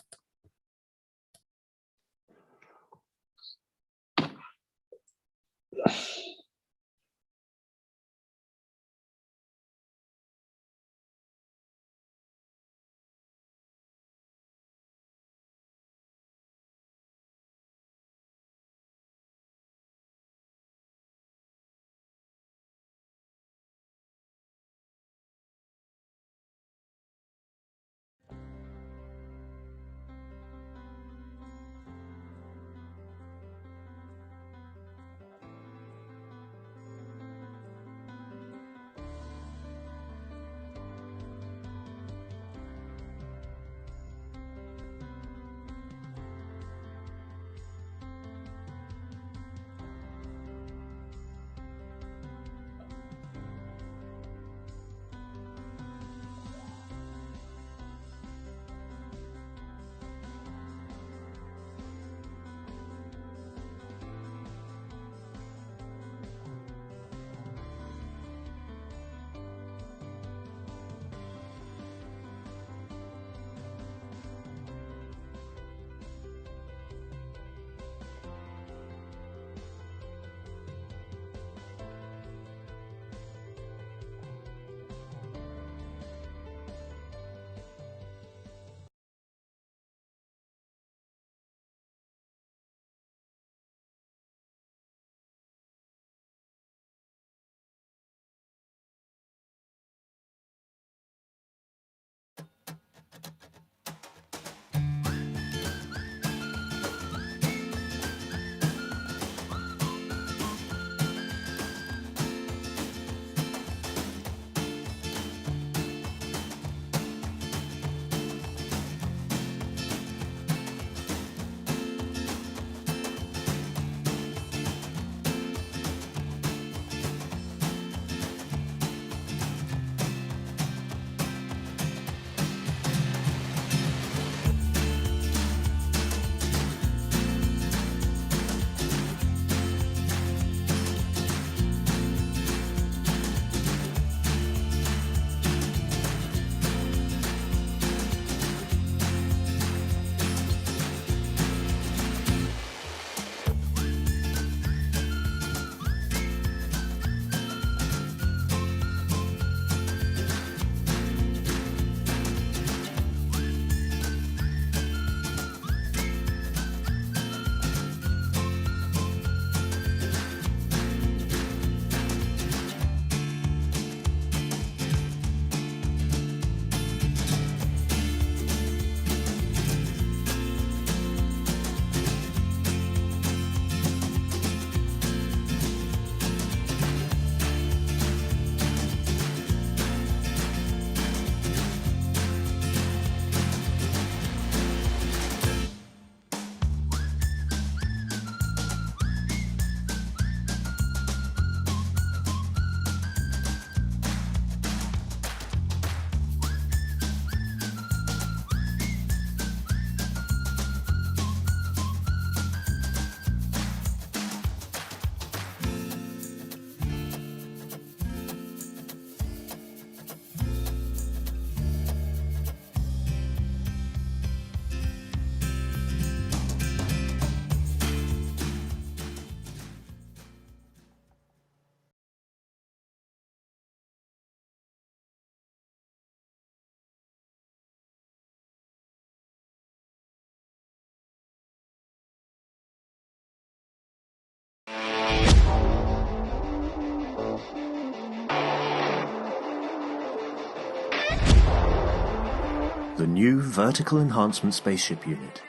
[SPEAKER 4] The new Vertical Enhancement Spaceship Unit.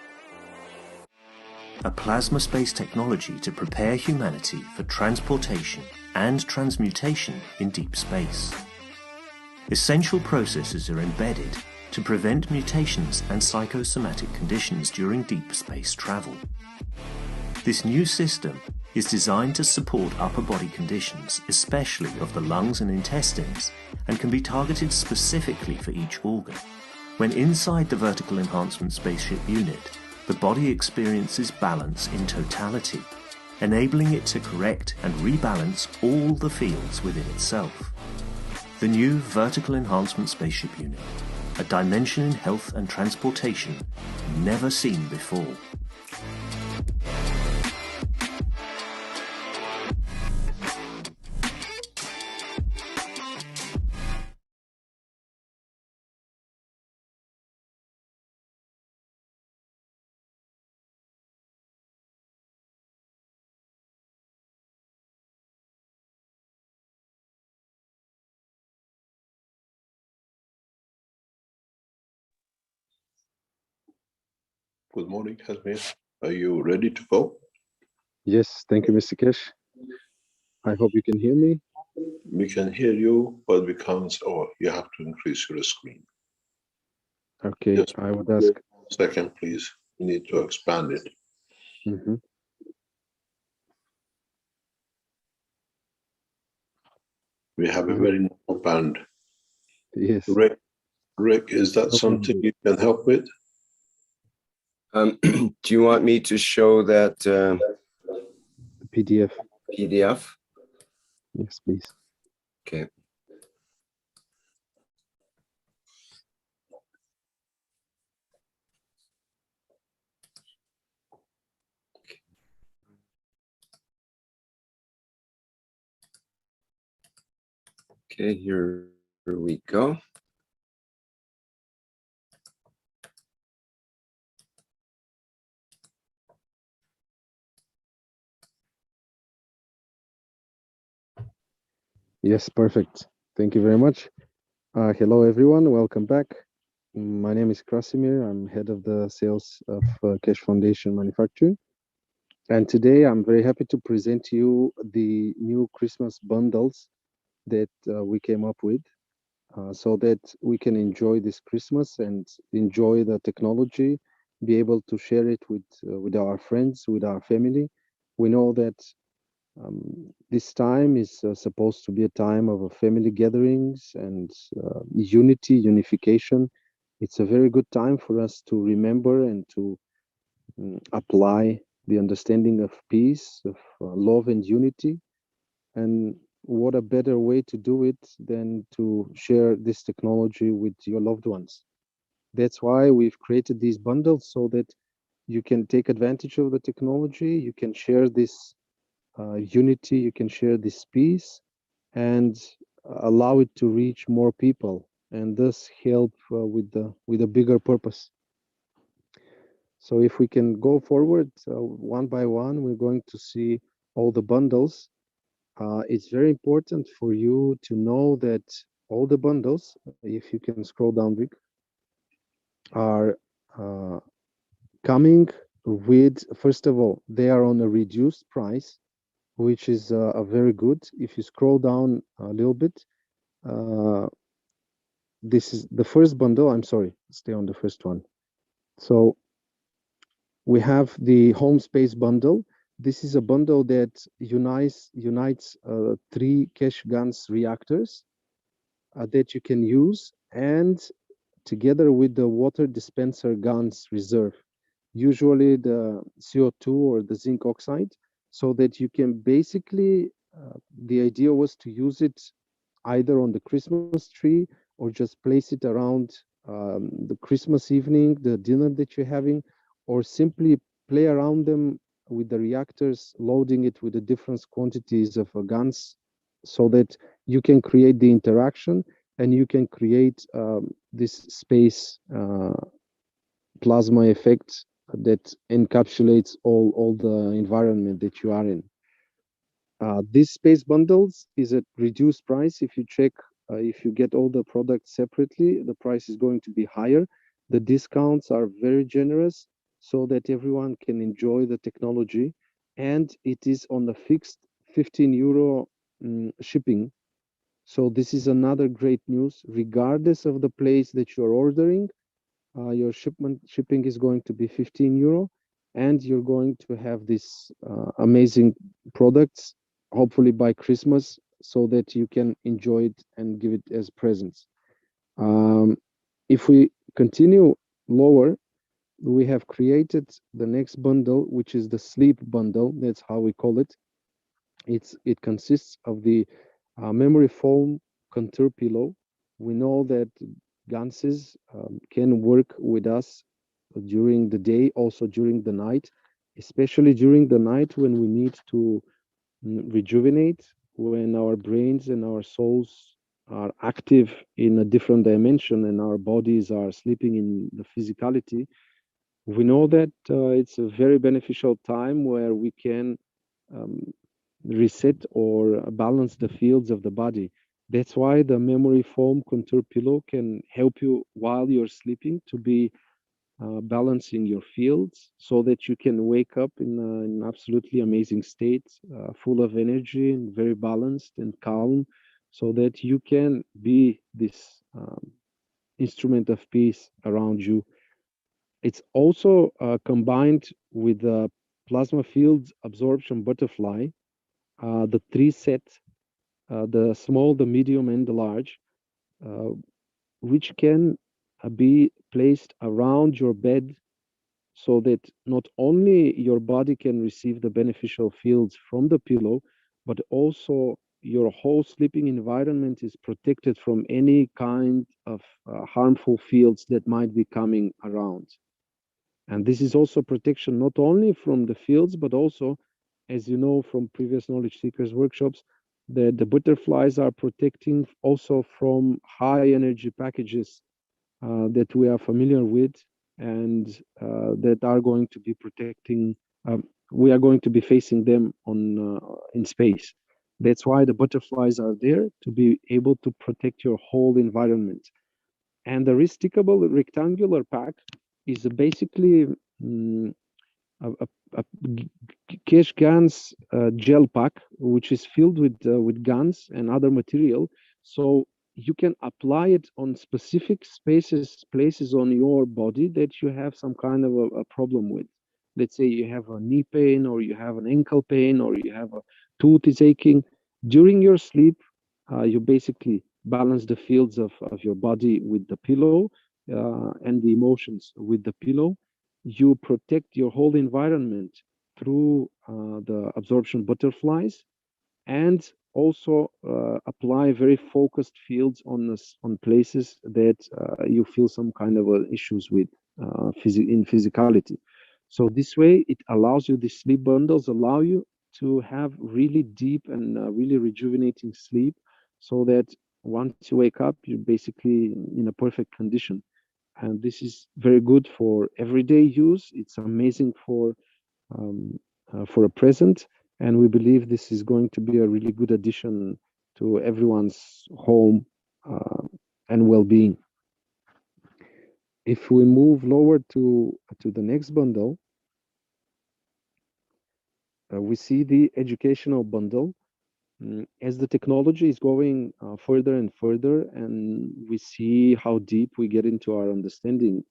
[SPEAKER 4] A plasma space technology to prepare humanity for transportation and transmutation in deep space. Essential processes are embedded to prevent mutations and psychosomatic conditions during deep space travel. This new system is designed to support upper body conditions, especially of the lungs and intestines, and can be targeted specifically for each organ. When inside the Vertical Enhancement Spaceship Unit, the body experiences balance in totality, enabling it to correct and rebalance all the fields within itself. The new Vertical Enhancement Spaceship Unit, a dimension in health and transportation never seen before.
[SPEAKER 3] Good morning, Hasmir. Are you ready to go?
[SPEAKER 5] Yes, thank you, Mr. Kesh. I hope you can hear me.
[SPEAKER 3] We can hear you, but we can't, or you have to increase your screen.
[SPEAKER 5] Okay,
[SPEAKER 3] Just
[SPEAKER 5] I would ask.
[SPEAKER 3] second, please. We need to expand it.
[SPEAKER 5] Mhm.
[SPEAKER 3] We have a very narrow band.
[SPEAKER 5] Yes.
[SPEAKER 3] Rick, is that
[SPEAKER 5] No
[SPEAKER 3] something
[SPEAKER 5] problem.
[SPEAKER 3] you can help with?
[SPEAKER 2] Do you want me to show that
[SPEAKER 5] The PDF.
[SPEAKER 2] PDF?
[SPEAKER 5] Yes, please.
[SPEAKER 2] Okay. Okay, here we go.
[SPEAKER 5] Yes, perfect. Thank you very much. Hello, everyone. Welcome back. My name is Krasimir. I'm head of the sales of Kesh Foundation Manufacturing. And today I'm very happy to present to you the new Christmas bundles that we came up with so that we can enjoy this Christmas and enjoy the technology, be able to share it with our friends, with our family. We know that this time is supposed to be a time of family gatherings and unity, unification. It's a very good time for us to remember and to apply the understanding of peace, of love and unity. And what a better way to do it than to share this technology with your loved ones. That's why we've created these bundles so that you can take advantage of the technology, you can share this unity, you can share this peace and allow it to reach more people and thus help with a bigger purpose. So if we can go forward one by one, we're going to see all the bundles. It's very important for you to know that all the bundles, if you can scroll down, Rick, are coming with, first of all, they are on a reduced price, which is a very good. If you scroll down a little bit, this is the first bundle. I'm sorry, stay on the first one. So we have the home space bundle. This is a bundle that unites 3 Kesh Gans reactors that you can use, and together with the water dispenser Gans reserve, usually the CO2 or the zinc oxide, so that you can basically, the idea was to use it either on the Christmas tree or just place it around the Christmas evening, the dinner that you're having, or simply play around them with the reactors, loading it with the different quantities of GANs so that you can create the interaction and you can create this space plasma effect that encapsulates all the environment that you are in. This space bundles is at reduced price. If you check, if you get all the products separately, the price is going to be higher. The discounts are very generous so that everyone can enjoy the technology, and it is on a fixed 15 euro shipping. So this is another great news. Regardless of the place that you're ordering, your shipping is going to be 15 euro, and you're going to have these amazing products, hopefully by Christmas, so that you can enjoy it and give it as presents. If we continue lower, we have created the next bundle, which is the sleep bundle. That's how we call it. It consists of the memory foam contour pillow. We know that Ganses can work with us during the day, also during the night, especially during the night when we need to rejuvenate, when our brains and our souls are active in a different dimension and our bodies are sleeping in the physicality. We know that it's a very beneficial time where we can um, reset or balance the fields of the body. That's why the memory foam contour pillow can help you while you're sleeping to be balancing your fields so that you can wake up in an absolutely amazing state, full of energy and very balanced and calm, so that you can be this instrument of peace around you. It's also combined with the plasma fields absorption butterfly, the three set, the small, the medium, and the large, uh, which can be placed around your bed so that not only your body can receive the beneficial fields from the pillow, but also your whole sleeping environment is protected from any kind of harmful fields that might be coming around. And this is also protection not only from the fields, but also, as you know from previous knowledge seekers workshops, the butterflies are protecting also from high energy packages that we are familiar with, and that are going to be protecting. We are going to be facing them on in space. That's why the butterflies are there to be able to protect your whole environment. And the restickable rectangular pack is basically a, a, a Kesh Gans gel pack, which is filled with guns and other material. So you can apply it on specific places on your body that you have some kind of a problem with. Let's say you have a knee pain, or you have an ankle pain, or you have a tooth is aching. During your sleep, you basically balance the fields of your body with the pillow, and the emotions with the pillow. You protect your whole environment through the absorption butterflies, and also apply very focused fields on places that you feel some kind of issues with in physicality. So this way, it allows you, the sleep bundles allow you to have really deep and really rejuvenating sleep, so that once you wake up, you're basically in a perfect condition. And this is very good for everyday use. It's amazing for a present, and we believe this is going to be a really good addition to everyone's home and well-being. If we move lower to the next bundle, we see the educational bundle. As the technology is going further and further, and we see how deep we get into our understanding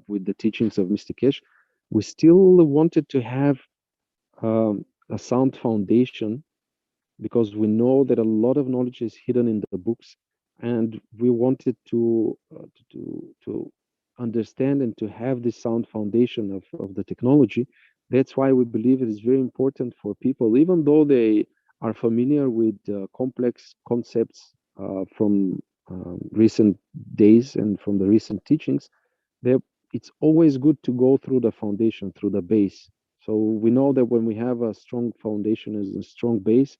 [SPEAKER 5] with the teachings of Mr. Kesh, we still wanted to have a sound foundation, because we know that a lot of knowledge is hidden in the books, and we wanted to understand and to have this sound foundation of the technology. That's why we believe it is very important for people, even though they are familiar with complex concepts from recent days and from the recent teachings. It's always good to go through the foundation, through the base. So we know that when we have a strong foundation as a strong base,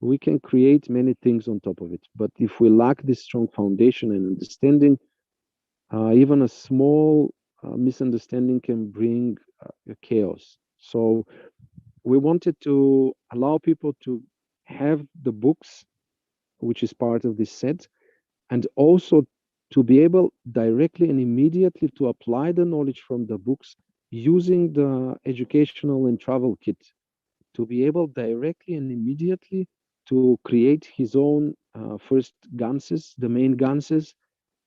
[SPEAKER 5] we can create many things on top of it. But if we lack this strong foundation and understanding, even a small misunderstanding can bring chaos. So we wanted to allow people to have the books, which is part of this set, and also to be able directly and immediately to apply the knowledge from the books using the educational and travel kit, to be able directly and immediately to create his own first ganses, the main ganses,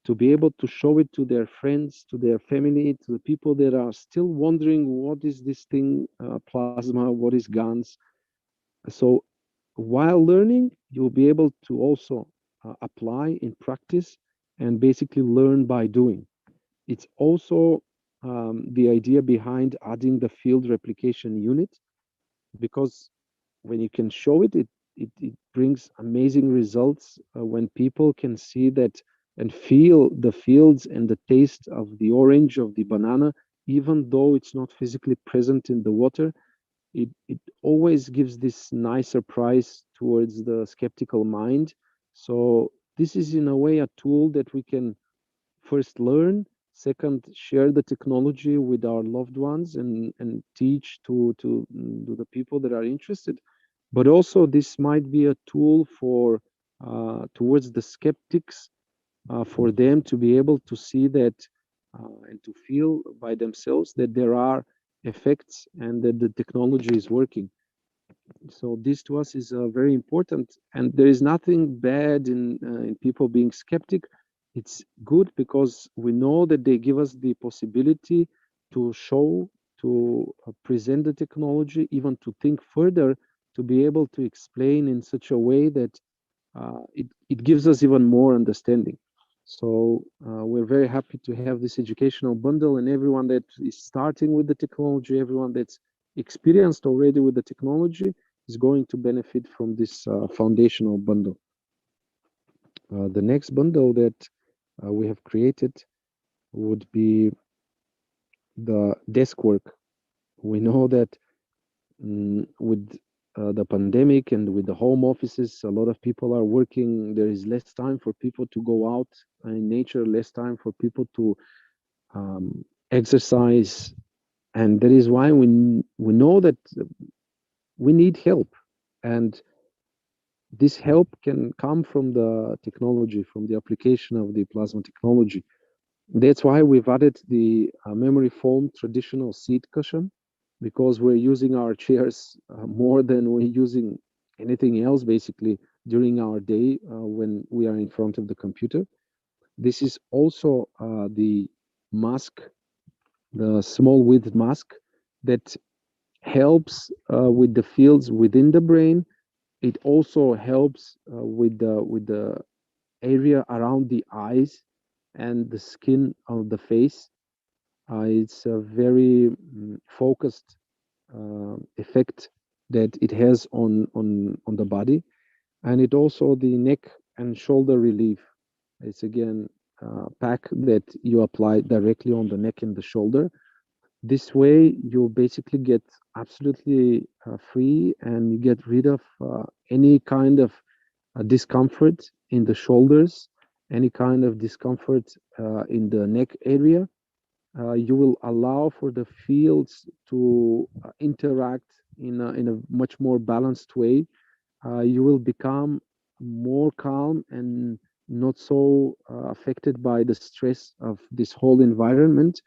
[SPEAKER 5] to be able to show it to their friends, to their family, to the people that are still wondering what is this thing, plasma, what is GANs. So while learning, you'll be able to also apply in practice and basically learn by doing. It's also the idea behind adding the field replication unit, because when you can show it, it brings amazing results when people can see that and feel the fields and the taste of the orange, of the banana, even though it's not physically present in the water. It always gives this nice surprise towards the skeptical mind. So this is in a way a tool that we can first learn, second share the technology with our loved ones and teach to the people that are interested. But also this might be a tool for towards the skeptics, for them to be able to see that and to feel by themselves that there are effects and that the technology is working. So this to us is very important, and there is nothing bad in people being skeptic. It's good because we know that they give us the possibility to show, to present the technology, even to think further, to be able to explain in such a way that it gives us even more understanding. So we're very happy to have this educational bundle, and everyone that is starting with the technology, everyone that's experienced already with the technology, is going to benefit from this foundational bundle. The next bundle that we have created would be the desk work. We know that with the pandemic and with the home offices, a lot of people are working. There is less time for people to go out in nature, less time for people to exercise, and that is why we know that we need help, and this help can come from the technology, from the application of the plasma technology. That's why we've added the memory foam traditional seat cushion, because we're using our chairs more than we're using anything else basically during our day when we are in front of the computer. This is also the mask, the small width mask that helps with the fields within the brain. It also helps with the area around the eyes and the skin of the face. It's a very focused effect that it has on the body, and it also the neck and shoulder relief. It's again a pack that you apply directly on the neck and the shoulder. This way, you basically get absolutely free, and you get rid of any kind of discomfort in the shoulders, any kind of discomfort in the neck area. You will allow for the fields to interact in a much more balanced way. You will become more calm and not so affected by the stress of this whole environment,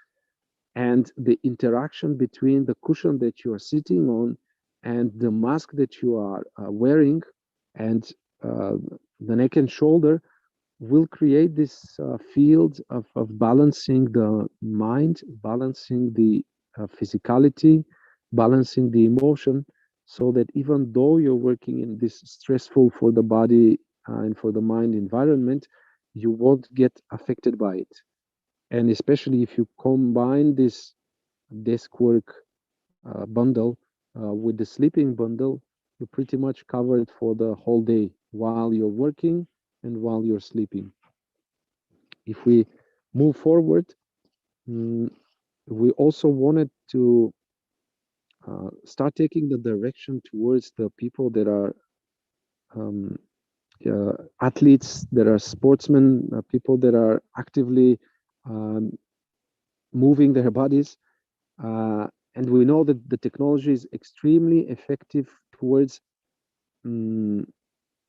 [SPEAKER 5] and the interaction between the cushion that you are sitting on and the mask that you are wearing and the neck and shoulder will create this field of balancing the mind, balancing the physicality, balancing the emotion, so that even though you're working in this stressful for the body and for the mind environment, you won't get affected by it. And especially if you combine this desk work bundle with the sleeping bundle, you're pretty much covered for the whole day while you're working and while you're sleeping. If we move forward, we also wanted to start taking the direction towards the people that are athletes, that are sportsmen, people that are actively moving their bodies. And we know that the technology is extremely effective towards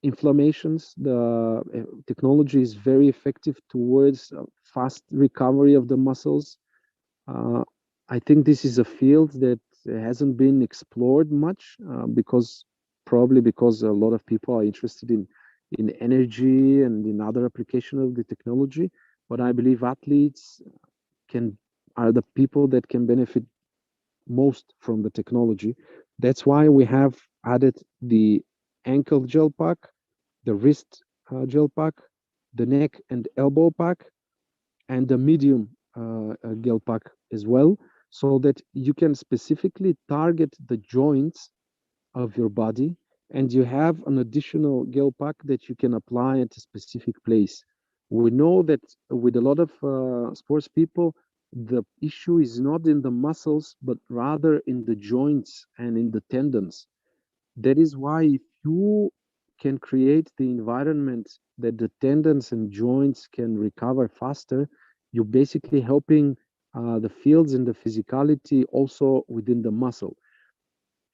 [SPEAKER 5] inflammations. The technology is very effective towards fast recovery of the muscles. I think this is a field that hasn't been explored much probably because a lot of people are interested in energy and in other application of the technology. But I believe athletes are the people that can benefit most from the technology. That's why we have added the ankle gel pack, the wrist gel pack, the neck and elbow pack, and the medium gel pack as well, so that you can specifically target the joints of your body, and you have an additional gel pack that you can apply at a specific place. We know that with a lot of sports people, the issue is not in the muscles, but rather in the joints and in the tendons. That is why if you can create the environment that the tendons and joints can recover faster, you're basically helping the fields and the physicality also within the muscle.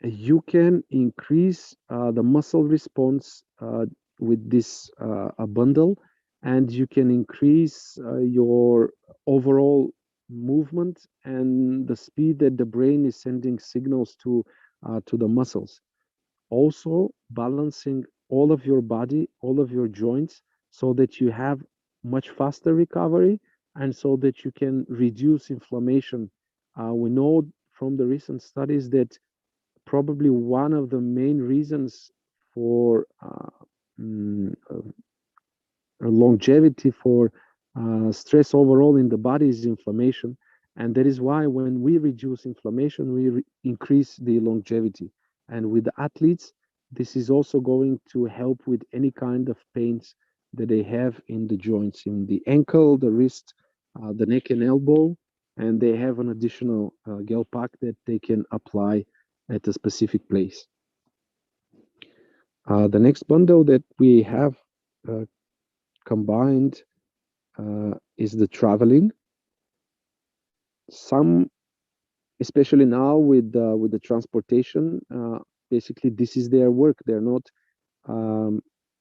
[SPEAKER 5] You can increase the muscle response with this bundle, and you can increase your overall movement and the speed that the brain is sending signals to the muscles. Also balancing all of your body, all of your joints, so that you have much faster recovery and so that you can reduce inflammation. We know from the recent studies that probably one of the main reasons for longevity, for stress overall in the body, is inflammation. And that is why when we reduce inflammation, we increase the longevity. And with the athletes, this is also going to help with any kind of pains that they have in the joints, in the ankle, the wrist, the neck and elbow. And they have an additional gel pack that they can apply at a specific place. The next bundle that we have combined is the traveling. Some, especially now with the transportation, basically this is their work. They're not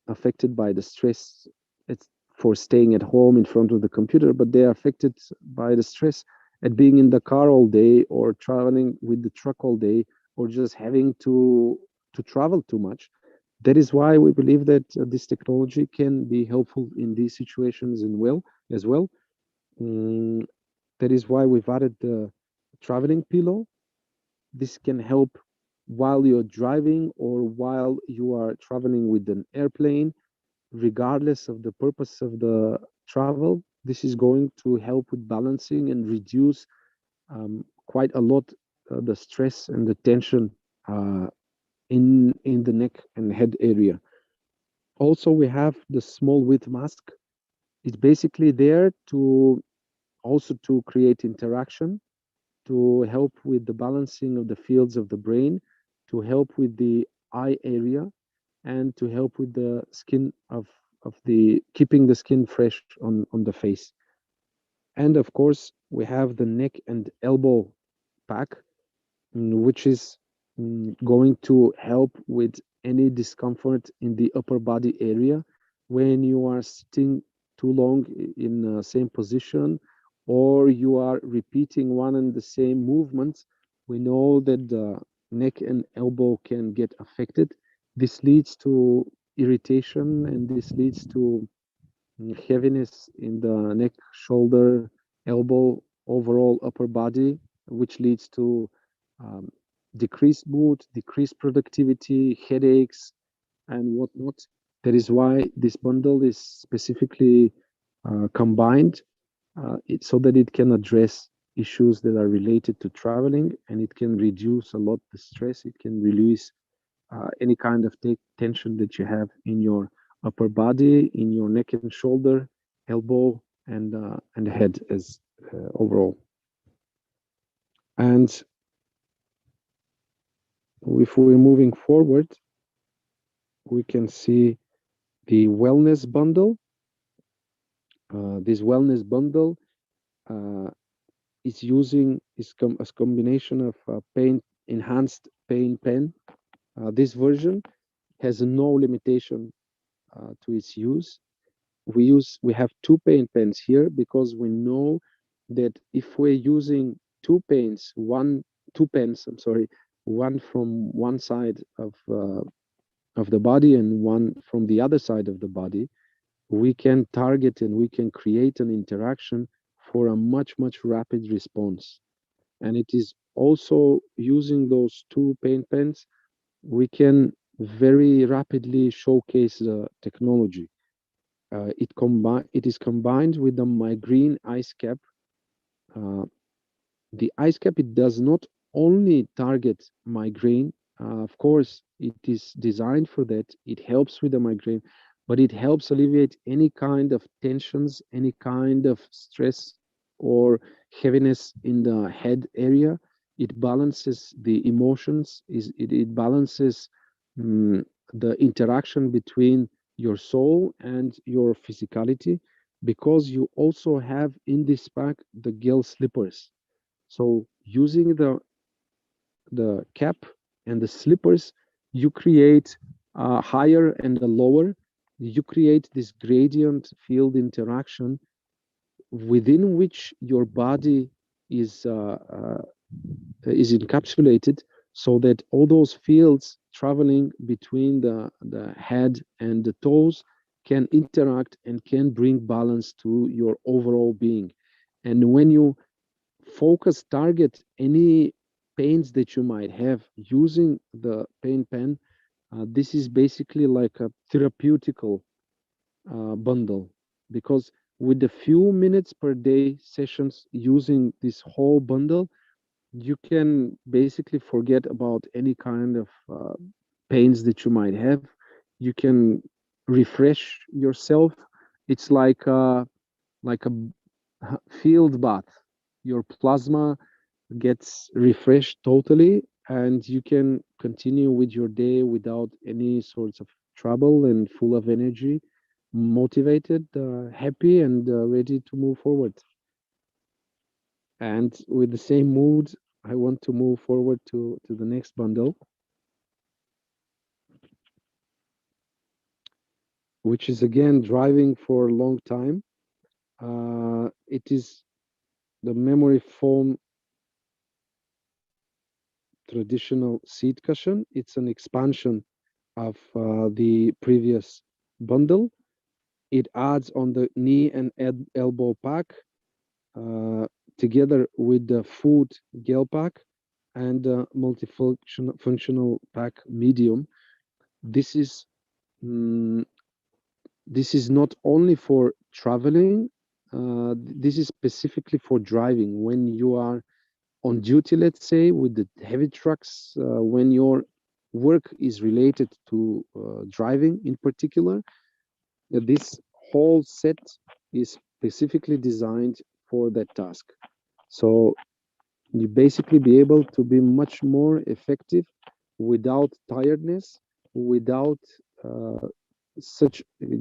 [SPEAKER 5] affected by the stress for staying at home in front of the computer, but they are affected by the stress at being in the car all day, or traveling with the truck all day, or just having to travel too much. That is why we believe that this technology can be helpful in these situations as well. That is why we've added the traveling pillow. This can help while you're driving or while you are traveling with an airplane, regardless of the purpose of the travel. This is going to help with balancing and reduce quite a lot the stress and the tension in the neck and head area. Also, we have the small width mask. It's basically there to create interaction, to help with the balancing of the fields of the brain, to help with the eye area, and to help with the skin of the keeping the skin fresh on the face. And of course, we have the neck and elbow pack, which is going to help with any discomfort in the upper body area when you are sitting too long in the same position, or you are repeating one and the same movements. We know that the neck and elbow can get affected. This leads to irritation, and this leads to heaviness in the neck, shoulder, elbow, overall upper body, which leads to decreased mood, decreased productivity, headaches, and whatnot. That is why this bundle is specifically combined so that it can address issues that are related to traveling, and it can reduce a lot the stress. It can release any kind of tension that you have in your upper body, in your neck and shoulder, elbow, and head as overall. And if we're moving forward, we can see the wellness bundle. This wellness bundle is using a combination of enhanced pain pen. This version has no limitation to its use. We have two paint pens here because we know that if we're using two pens, I'm sorry, one from one side of the body and one from the other side of the body, we can target and we can create an interaction for a much rapid response. And it is also using those two paint pens, we can very rapidly showcase the technology. It is combined with the migraine ice cap. The ice cap, it does not only target migraine. Of course, it is designed for that. It helps with the migraine, but it helps alleviate any kind of tensions, any kind of stress or heaviness in the head area. It balances the emotions. It balances the interaction between your soul and your physicality, because you also have in this pack the gel slippers. So using the cap and the slippers, you create a higher and a lower. You create this gradient field interaction within which your body is encapsulated, so that all those fields traveling between the head and the toes can interact and can bring balance to your overall being. And when you focus target any pains that you might have using the paint pen, this is basically like a therapeutical bundle, because with the few minutes per day sessions using this whole bundle, you can basically forget about any kind of pains that you might have. You can refresh yourself. It's like a field bath. Your plasma gets refreshed totally, and you can continue with your day without any sorts of trouble and full of energy, motivated, happy, and ready to move forward. And with the same mood, I want to move forward to the next bundle, which is again driving for a long time. It is the memory foam traditional seat cushion. It's an expansion of the previous bundle. It adds on the knee and elbow pack, together with the food gel pack and multifunctional pack medium. This is not only for traveling. This is specifically for driving. When you are on duty, let's say, with the heavy trucks, when your work is related to driving in particular, this whole set is specifically designed for that task. So you basically be able to be much more effective without tiredness, without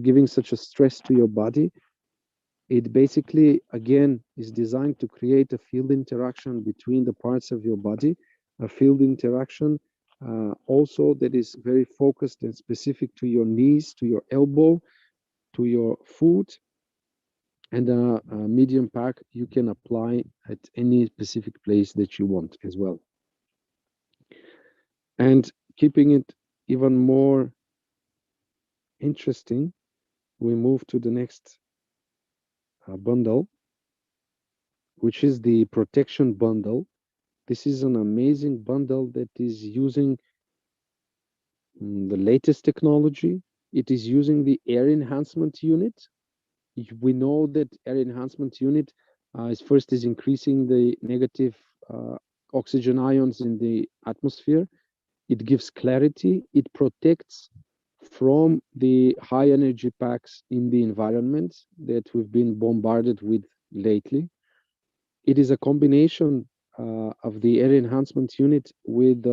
[SPEAKER 5] giving such a stress to your body. It basically, again, is designed to create a field interaction between the parts of your body, a field interaction also that is very focused and specific to your knees, to your elbow, to your foot. And a medium pack you can apply at any specific place that you want as well. And keeping it even more interesting, we move to the next bundle, which is the protection bundle. This is an amazing bundle that is using the latest technology. It is using the air enhancement unit. We know that air enhancement unit is increasing the negative oxygen ions in the atmosphere. It gives clarity. It protects from the high energy packs in the environment that we've been bombarded with lately. It is a combination of the air enhancement unit with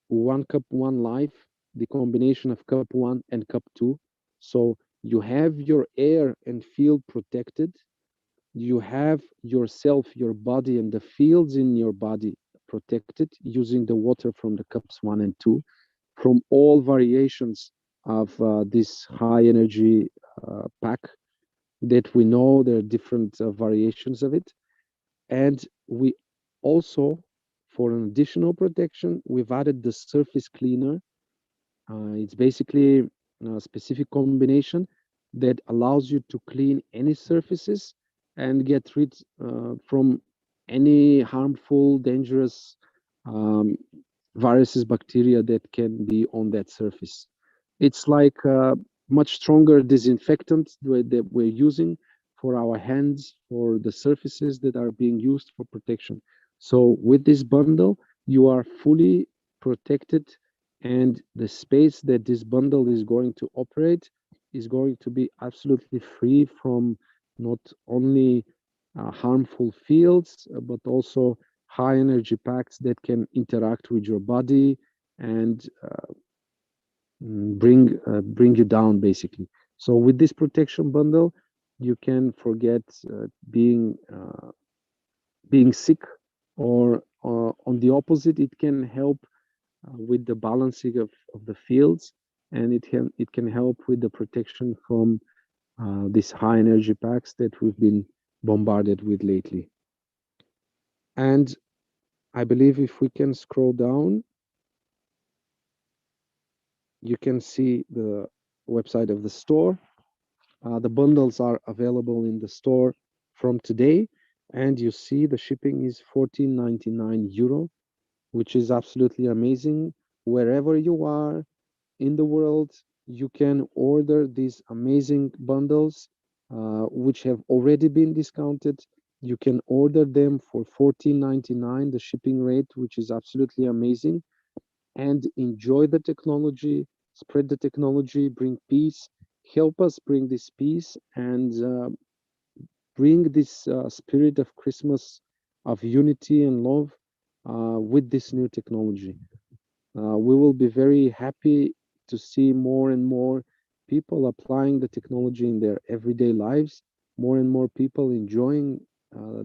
[SPEAKER 5] One Cup One Life, the combination of Cup 1 and Cup 2. So you have your air and field protected. You have yourself, your body, and the fields in your body protected using the water from the cups 1 and 2 from all variations of this high energy pack that we know there are different variations of it. And we also, for an additional protection, we've added the surface cleaner. It's basically a specific combination that allows you to clean any surfaces and get rid from any harmful, dangerous um, viruses, bacteria that can be on that surface. It's like a much stronger disinfectant that we're using for our hands, for the surfaces that are being used for protection. So with this bundle, you are fully protected, and the space that this bundle is going to operate is going to be absolutely free from not only harmful fields, but also high energy packs that can interact with your body and bring you down basically. So with this protection bundle, you can forget being sick, or on the opposite, it can help with the balancing of the fields, and it can help with the protection from these high energy packs that we've been bombarded with lately. And I believe if we can scroll down, you can see the website of the store. The bundles are available in the store from today, and you see the shipping is 14.99 euro, which is absolutely amazing. Wherever you are in the world, you can order these amazing bundles, which have already been discounted. You can order them for 14.99, the shipping rate, which is absolutely amazing, and enjoy the technology, spread the technology, bring peace, help us bring this peace, and bring this spirit of Christmas, of unity and love with this new technology. We will be very happy to see more and more people applying the technology in their everyday lives, more and more people enjoying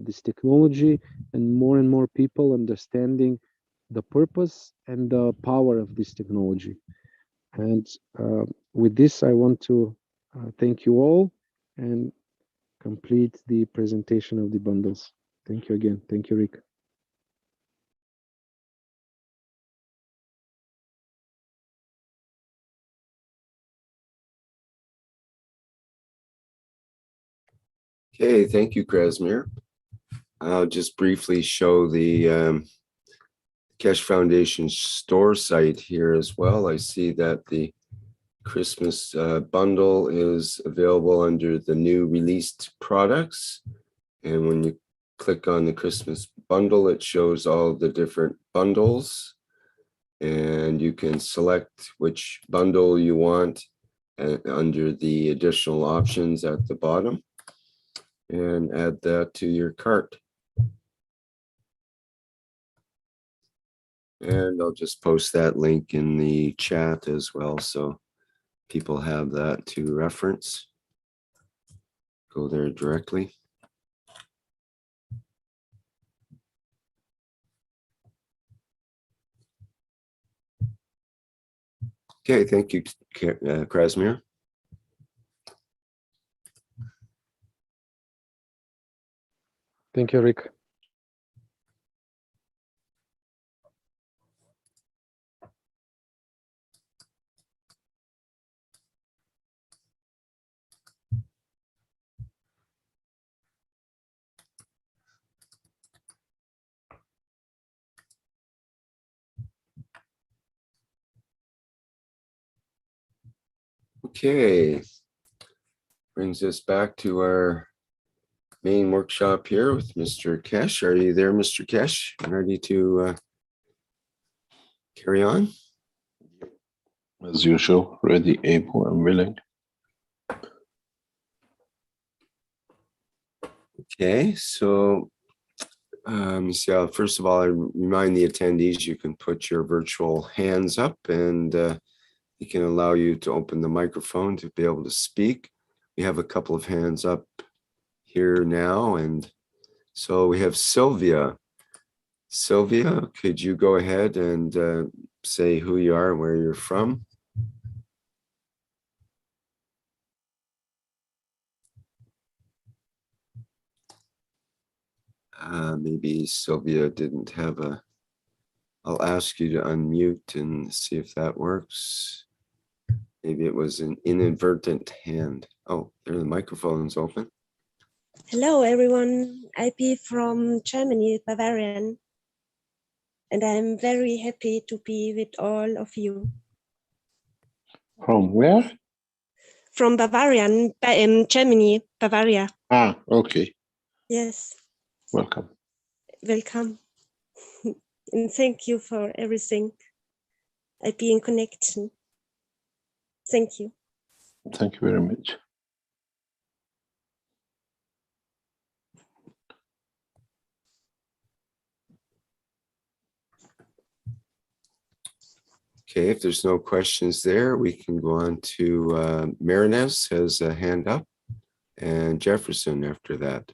[SPEAKER 5] this technology, and more people understanding the purpose and the power of this technology. And with this, I want to thank you all and complete the presentation of the bundles. Thank you again. Thank you, Rick.
[SPEAKER 2] Okay, thank you, Krasimir. I'll just briefly show the Keshe Foundation store site here as well. I see that the Christmas bundle is available under the new released products. And when you click on the Christmas bundle, it shows all the different bundles. And you can select which bundle you want under the additional options at the bottom and add that to your cart. And I'll just post that link in the chat as well, so people have that to reference. Go there directly. Okay, thank you, Krasimir.
[SPEAKER 5] Thank you, Rick.
[SPEAKER 2] Okay, brings us back to our main workshop here with Mr. Keshe. Are you there, Mr. Keshe? Ready to carry on?
[SPEAKER 3] As usual, ready, able, and willing.
[SPEAKER 2] Okay, so first of all, I remind the attendees you can put your virtual hands up, and it can allow you to open the microphone to be able to speak. We have a couple of hands up here now, and so we have Sylvia. Sylvia, could you go ahead and say who you are and where you're from? Maybe Sylvia didn't have a, I'll ask you to unmute and see if that works. Maybe it was an inadvertent hand. Oh, there the microphone's open.
[SPEAKER 6] Hello, everyone. IP from Germany, Bavarian. And I'm very happy to be with all of you.
[SPEAKER 3] From where?
[SPEAKER 6] From Bavarian, Germany, Bavaria.
[SPEAKER 3] Ah, okay.
[SPEAKER 6] Yes,
[SPEAKER 3] Welcome.
[SPEAKER 6] welcome. And thank you for everything. IP in connection. Thank you.
[SPEAKER 3] Thank you very much.
[SPEAKER 2] Okay, if there's no questions there, we can go on to Marinez has a hand up and Jefferson after that.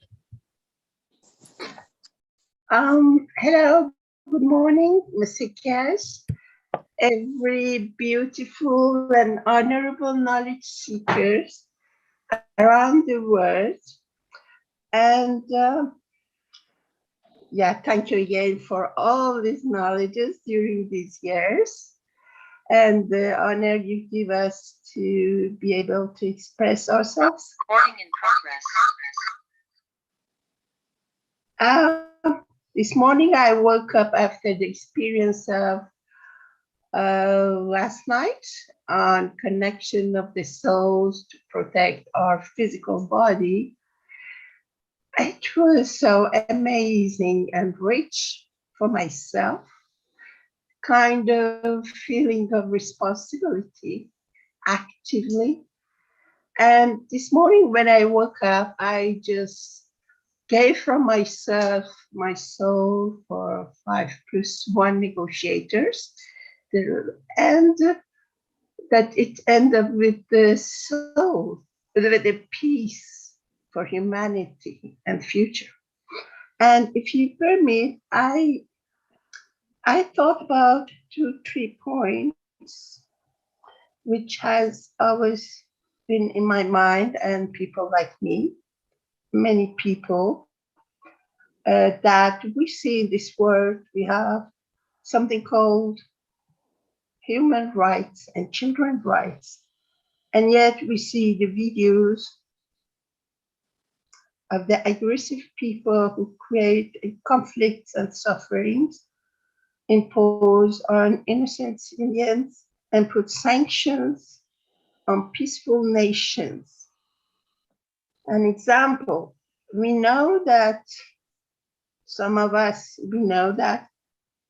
[SPEAKER 7] Hello, good morning, Mr. Cash. Every beautiful and honorable knowledge seekers around the world. And yeah, thank you again for all these knowledges during these years and the honor you give us to be able to express ourselves.
[SPEAKER 8] Recording in progress.
[SPEAKER 7] This morning I woke up after the experience of last night on connection of the souls to protect our physical body. It was so amazing and rich for myself, kind of feeling of responsibility actively. And this morning when I woke up, I just gave from myself, my soul for 5+1 negotiators. And that it ended with the soul, with the peace for humanity and future. And if you permit, I thought about 2-3 points, which has always been in my mind, and people like me, many people, that we see in this world, we have something called human rights and children's rights. And yet we see the videos of the aggressive people who create conflicts and sufferings, impose on innocent civilians, and put sanctions on peaceful nations. An example, we know that some of us, we know that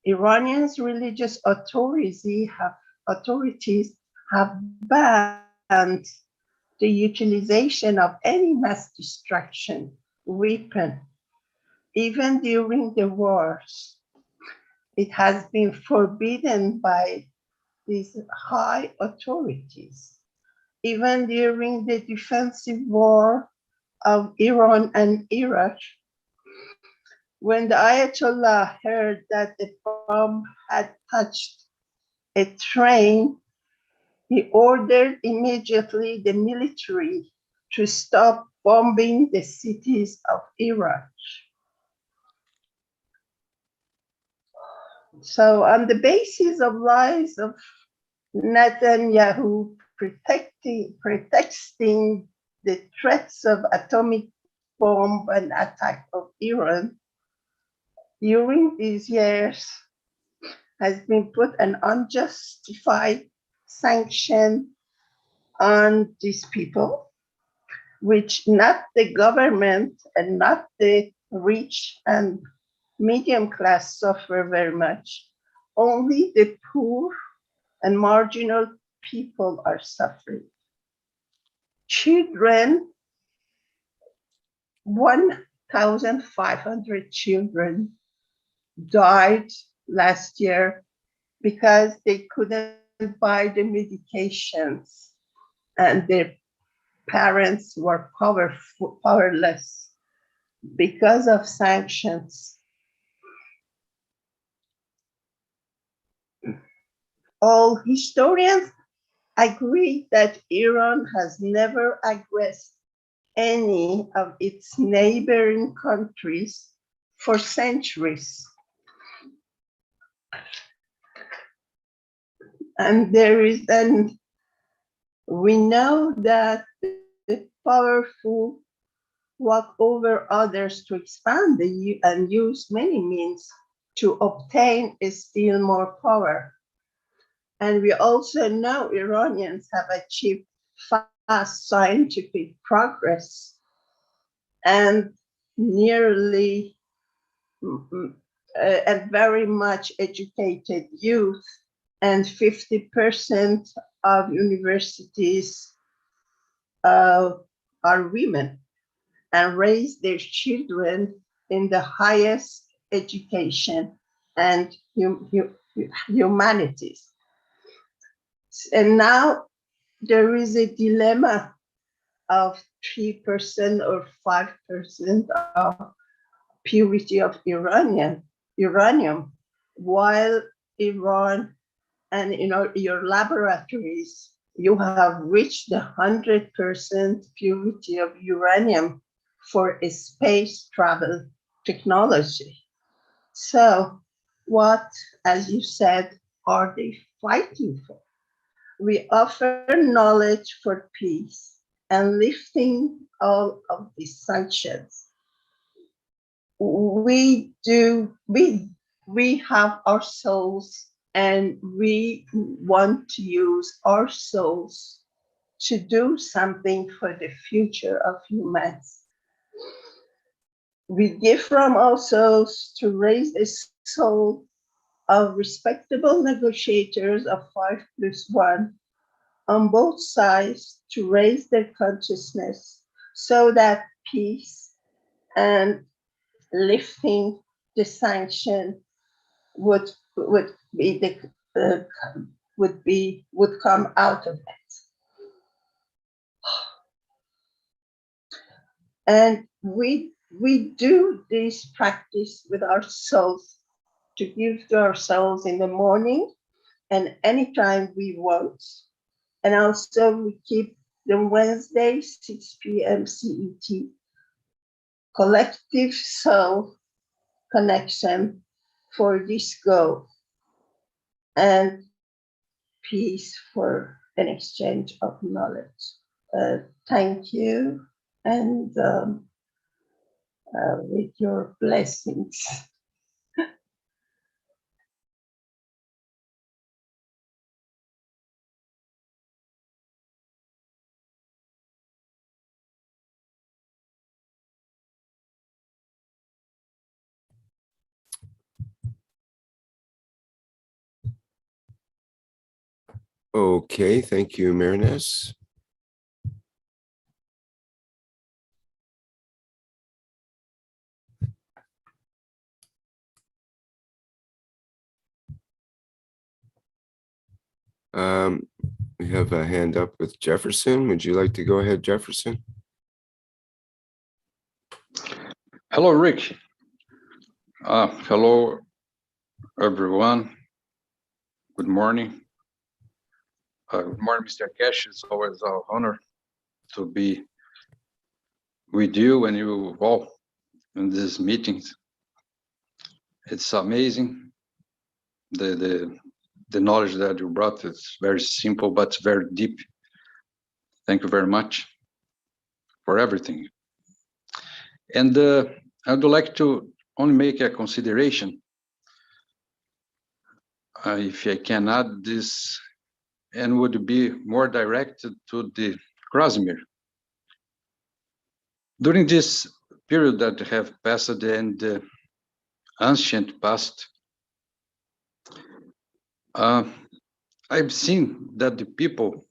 [SPEAKER 7] Iranians' religious authorities have banned the utilization of any mass destruction weapon, even during the wars. It has been forbidden by these high authorities, even during the defensive war of Iran and Iraq. When the Ayatollah heard that the bomb had touched a train, he ordered immediately the military to stop bombing the cities of Iraq. So on the basis of lies of Netanyahu pretexting the threats of atomic bomb and attack of Iran, during these years has been put an unjustified sanction on these people, which not the government and not the rich and medium class suffer very much. Only the poor and marginal people are suffering. Children, 1,500 children died last year because they couldn't buy the medications and their parents were powerless because of sanctions. All historians agree that Iran has never aggressed any of its neighboring countries for centuries. And we know that the powerful walk over others to expand and use many means to obtain still more power. And we also know Iranians have achieved fast scientific progress and nearly a very much educated youth, and 50% of universities are women, and raise their children in the highest education and humanities. And now there is a dilemma of 3% or 5% of purity of uranium, while Iran and your laboratories, you have reached the 100% purity of uranium for a space travel technology. So what, as you said, are they fighting for? We offer knowledge for peace and lifting all of these sanctions. We have our souls, and we want to use our souls to do something for the future of humanity. We give from our souls to raise a soul of respectable negotiators of 5+1 on both sides to raise their consciousness so that peace and lifting the sanction would come out of it. And we do this practice with ourselves, to give to ourselves in the morning and anytime we want. And also we keep the Wednesday, 6 p.m. CET, collective soul connection for this goal and peace for an exchange of knowledge. Thank you, and with your blessings.
[SPEAKER 2] Okay, thank you, Marinez. We have a hand up with Jefferson. Would you like to go ahead, Jefferson?
[SPEAKER 8] Hello, Rick. Hello, everyone. Good morning. Good morning, Mr. Keshe. It's always an honor to be with you and you all in these meetings. It's amazing. The knowledge that you brought is very simple, but very deep. Thank you very much for everything. And I would like to only make a consideration, if I can add this, and would be more directed to the Krasimir. During this period that have passed and the ancient past, I've seen that the people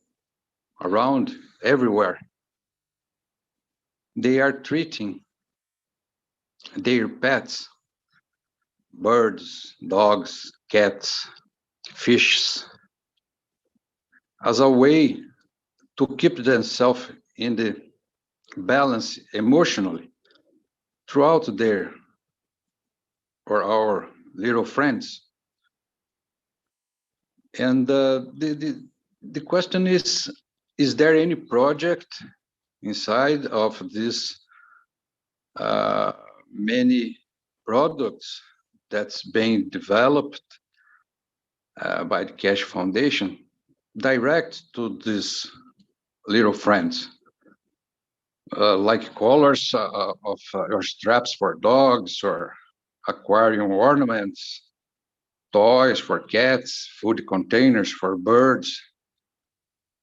[SPEAKER 8] around everywhere, they are treating their pets, birds, dogs, cats, fishes, as a way to keep themselves in the balance emotionally throughout their or our little friends. And the question is there any project inside of this many products that's being developed by the Keshe Foundation direct to these little friends, like collars or straps for dogs, or aquarium ornaments, toys for cats, food containers for birds,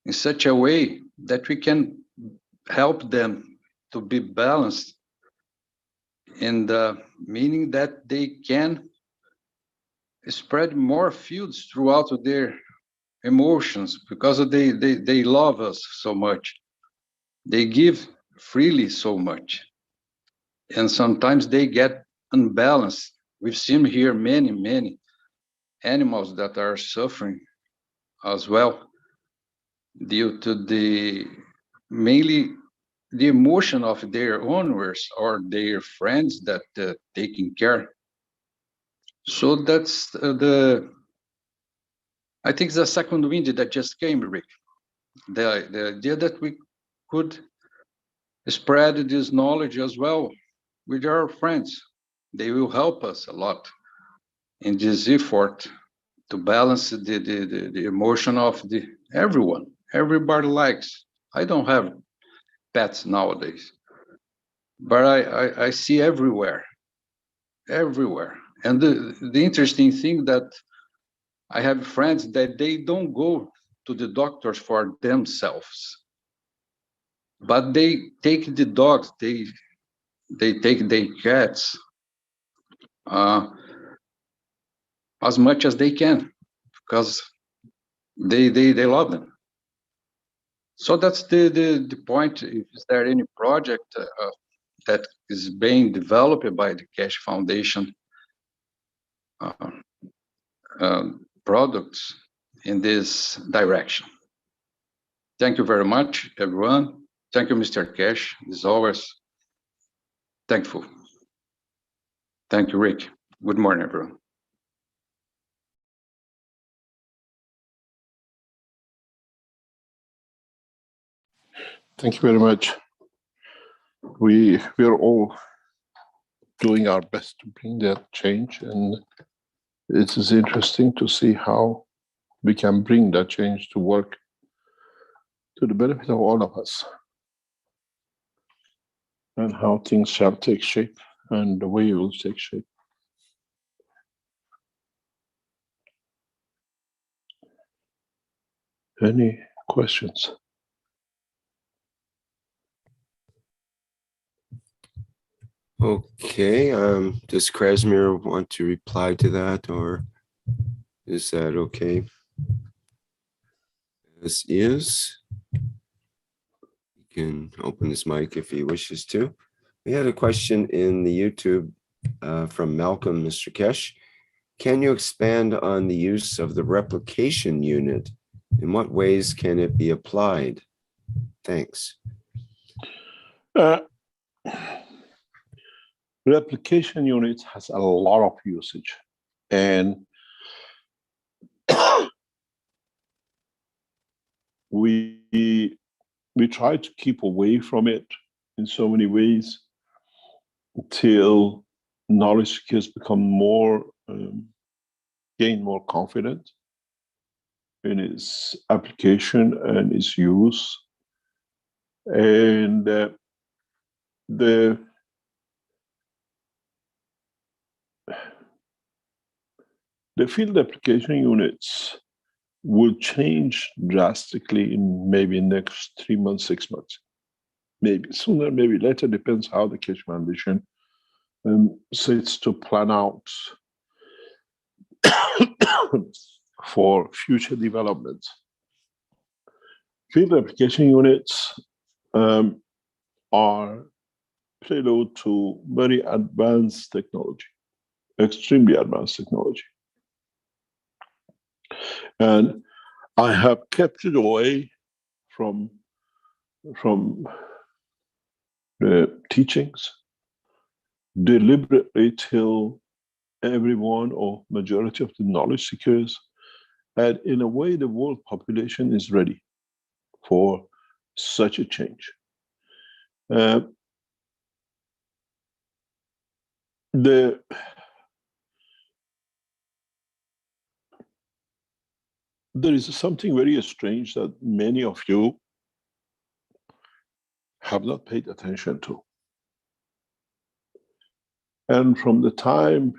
[SPEAKER 8] in such a way that we can help them to be balanced, in the meaning that they can spread more fields throughout their emotions, because they love us so much. They give freely so much. And sometimes they get unbalanced. We've seen here many animals that are suffering as well, due to mainly the emotion of their owners or their friends that taking care. So that's I think the second wind that just came, Rick. The idea that we could spread this knowledge as well with our friends. They will help us a lot in this effort to balance the emotion of everyone. Everybody likes. I don't have pets nowadays, but I see everywhere. And the interesting thing that I have friends that they don't go to the doctors for themselves, but they take the dogs, they take their cats as much as they can, because they love them. So that's the point. Is there any project that is being developed by the Keshe Foundation products in this direction? Thank you very much, everyone. Thank you, Mr. Keshe. As always, thankful. Thank you, Rick. Good morning, everyone.
[SPEAKER 3] Thank you very much. We are all doing our best to bring that change, and it is interesting to see how we can bring that change to work to the benefit of all of us, and how things shall take shape and the way it will take shape. Any questions?
[SPEAKER 2] Okay, does Krasimir want to reply to that, or is that okay? This is. He can open his mic if he wishes to. We had a question in the YouTube from Malcolm, Mr. Keshe. Can you expand on the use of the replication unit? In what ways can it be applied? Thanks.
[SPEAKER 3] Replication unit has a lot of usage, and we try to keep away from it in so many ways until knowledge seekers become more gain more confident in its application and its use. And the field application units will change drastically in maybe next 3 months, 6 months. Maybe sooner, maybe later, depends how the Keshe Foundation sets to plan out for future developments. Field application units are prelude to very advanced technology, extremely advanced technology. And I have kept it away from the teachings deliberately till everyone or majority of the knowledge seekers, and in a way the world population is ready for such a change. there is something very strange that many of you have not paid attention to. And from the time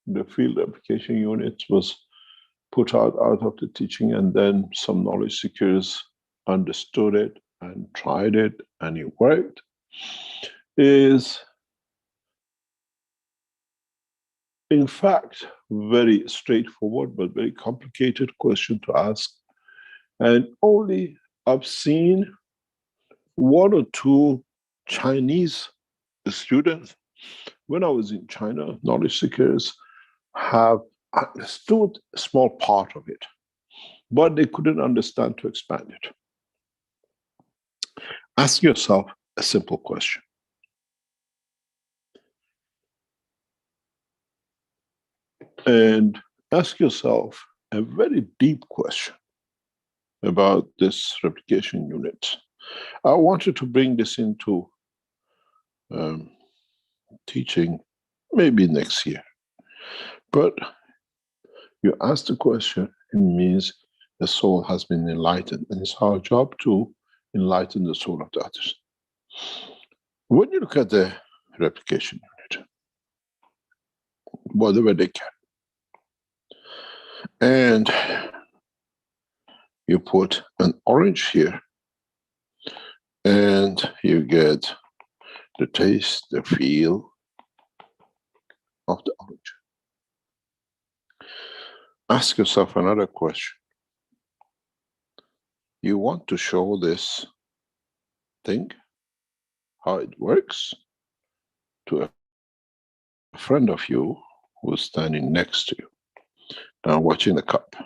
[SPEAKER 3] the field application unit was put out of the teaching, and then some knowledge seekers understood it and tried it and it worked, is in fact very straightforward but very complicated question to ask. And only I've seen one or two Chinese students when I was in China, knowledge seekers, have understood a small part of it, but they couldn't understand to expand it. Ask yourself a simple question. And ask yourself a very deep question about this replication unit. I wanted to bring this into teaching maybe next year. But you ask the question, it means the soul has been enlightened, and it's our job to enlighten the soul of the others. When you look at the replication unit, whatever they can, and you put an orange here, and you get the taste, the feel of the orange. Ask yourself another question. You want to show this thing, how it works, to a friend of you who's standing next to you, now watching the cup.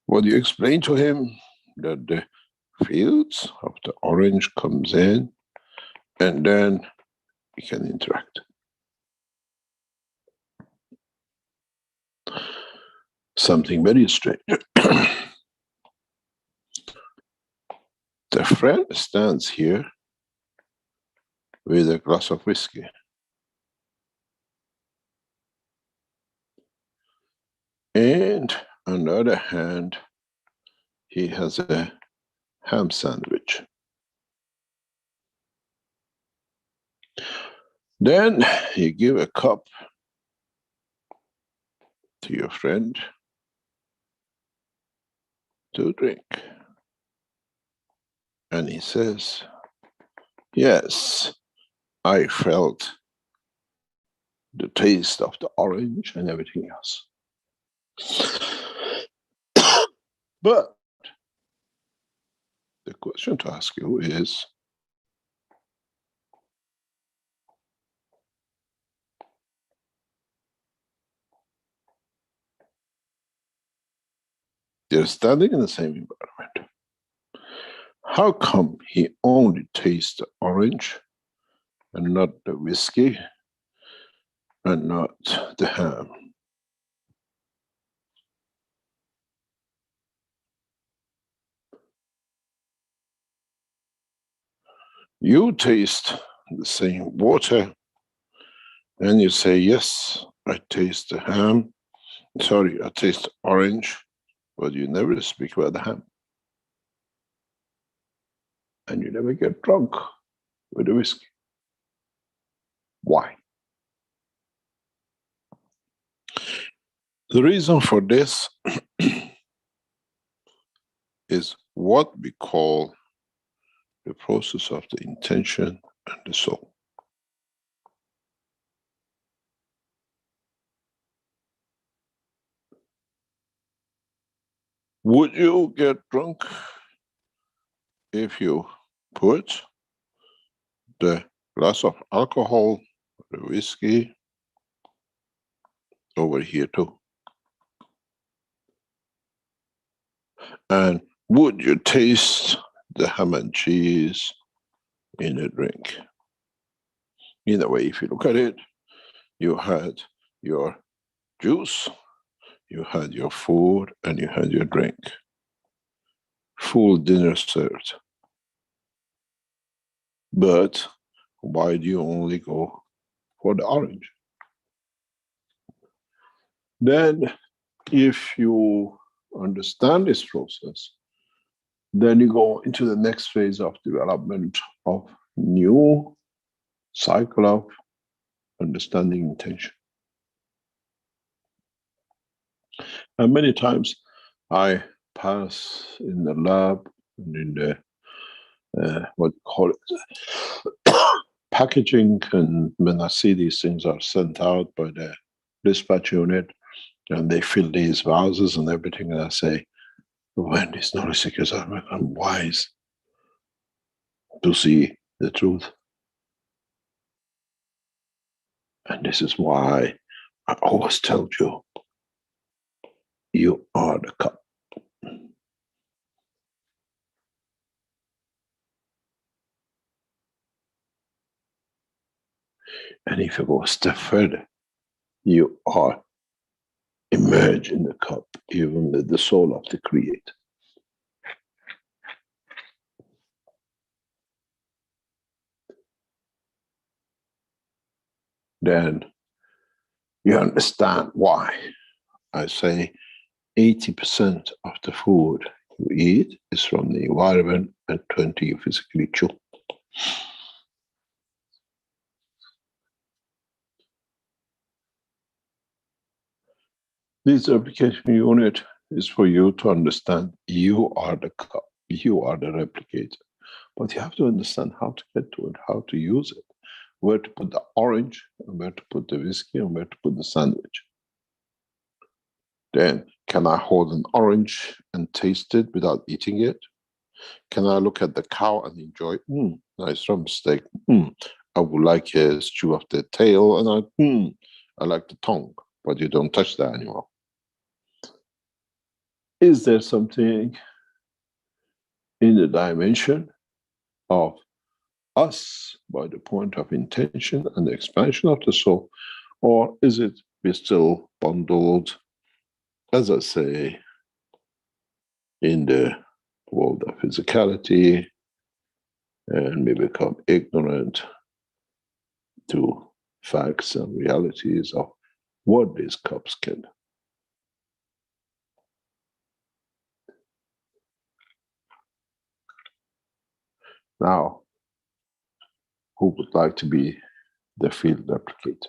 [SPEAKER 3] Well, you explain to him that the fields of the orange comes in, and then you can interact. Something very strange. The friend stands here with a glass of whiskey. And on the other hand, he has a ham sandwich. Then you give a cup to your friend to drink. And he says, yes, I felt the taste of the orange and everything else. But the question to ask you is, they're standing in the same environment. How come he only tastes the orange and not the whiskey and not the ham? You taste the same water and you say, yes, I taste the ham. Sorry, I taste orange, but you never speak about the ham. And you never get drunk with the whiskey. Why? The reason for this is what we call the process of the intention and the soul. Would you get drunk if you put the glass of alcohol, the whiskey, over here too? And would you taste the ham and cheese in the drink? In a way, if you look at it, you had your juice, you had your food, and you had your drink. Full dinner served. But why do you only go for the orange. Then, if you understand this process, then you go into the next phase of development of new cycle of understanding intention. And many times I pass in the lab and in the what you call it packaging, and when I see these things are sent out by the dispatch unit and they fill these vases and everything, and I say, when these knowledge seekers are become wise to see the truth. And this is why I always tell you, you are the cup. And if you go a step further, you are immersed in the cup, even with the soul of the Creator. Then you understand why I say 80% of the food you eat is from the environment and 20% you physically chew. This application unit is for you to understand you are the cup, you are the replicator. But you have to understand how to get to it, how to use it, where to put the orange, and where to put the whiskey, and where to put the sandwich. Then, can I hold an orange and taste it without eating it? Can I look at the cow and enjoy, nice drumstick, I would like a stew of the tail, and I like the tongue, but you don't touch the animal. Is there something in the dimension of us by the point of intention and the expansion of the soul, or is it we're still bundled, as I say, in the world of physicality, and we become ignorant to facts and realities of what these cups can do? Now, who would like to be the field replicator?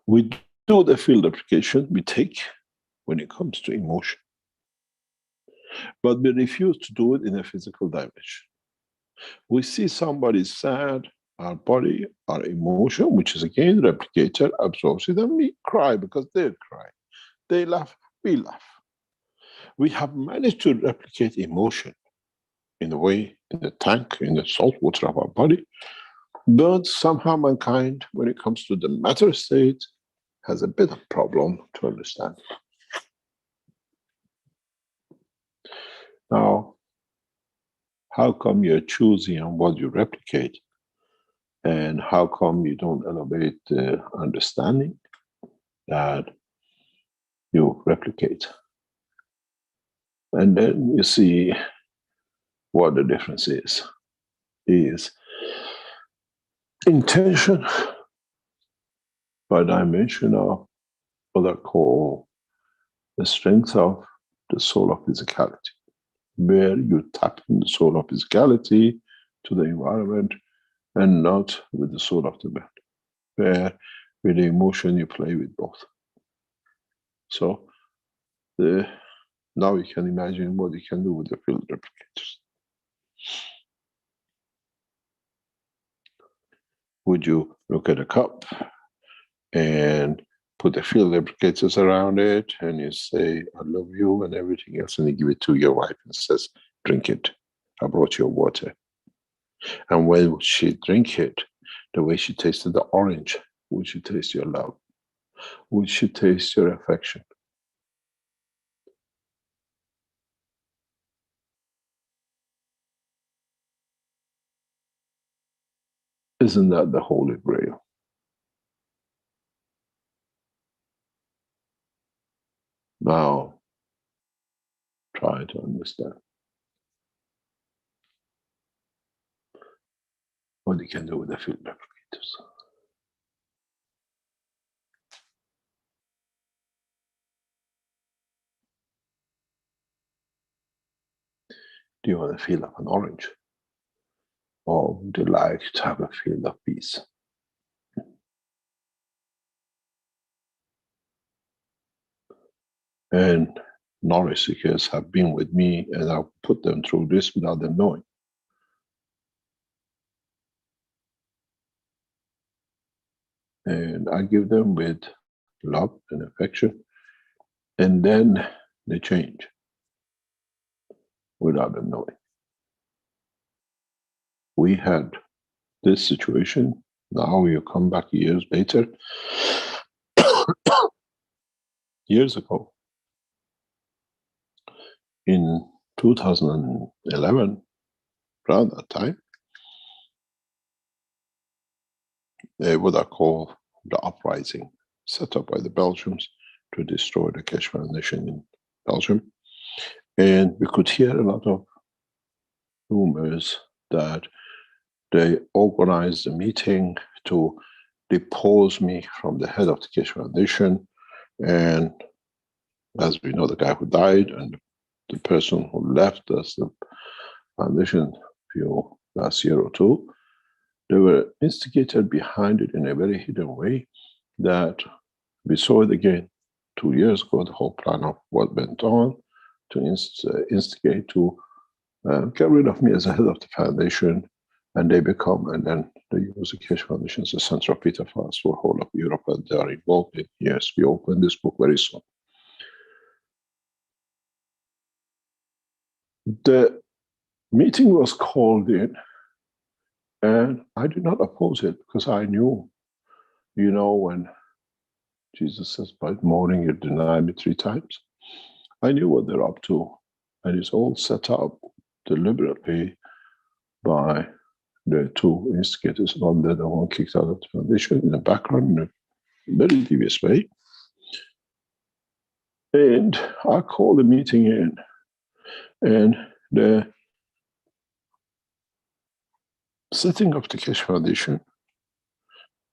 [SPEAKER 3] We do the field application we take when it comes to emotion, but we refuse to do it in a physical dimension. We see somebody sad, our body, our emotion, which is again replicator, absorbs it, and we cry because they cry. They laugh, we laugh. We have managed to replicate emotion in a way, in the tank, in the salt water of our body, but somehow mankind, when it comes to the matter state, has a bit of problem to understand. Now, how come you're choosing on what you replicate? And how come you don't elevate the understanding that you replicate? And then you see what the difference is intention by dimension of what I call the strength of the soul of physicality, where you tap in the soul of physicality to the environment and not with the soul of the man, where with the emotion you play with both. So now you can imagine what you can do with the field replicators. Would you look at a cup and put the field replicators around it and you say, I love you and everything else, and you give it to your wife and says, drink it, I brought you water. And when she drink it, the way she tasted the orange, would she taste your love? Would she taste your affection? Isn't that the Holy Grail? Now, try to understand. what they can do with the field replicators. Do you want a field of an orange? Or would you like to have a field of peace? And knowledge seekers have been with me, and I've put them through this without them knowing. And I give them with love and affection, and then they change without them knowing. We had this situation, now you come back years later, years ago, in 2011, around that time, what I call the uprising set up by the Belgians to destroy the Keshe Foundation in Belgium. And we could hear a lot of rumors that they organized a meeting to depose me from the head of the Keshe Foundation. And as we know, the guy who died and the person who left us the foundation last year or two, they were instigated behind it in a very hidden way that we saw it again 2 years ago, the whole plan of what went on to instigate to get rid of me as a head of the foundation, and then they use the Keshe Foundation as a center of Peter Fast for the whole of Europe, and they are involved in, yes, we open this book very soon. The meeting was called in, and I did not oppose it because I knew, when Jesus says, by the morning you deny me 3 times, I knew what they're up to. And it's all set up deliberately by the 2 instigators, one dead and one kicked out of the foundation, in the background in a very devious way. And I called the meeting in, and the setting of the Keshe Foundation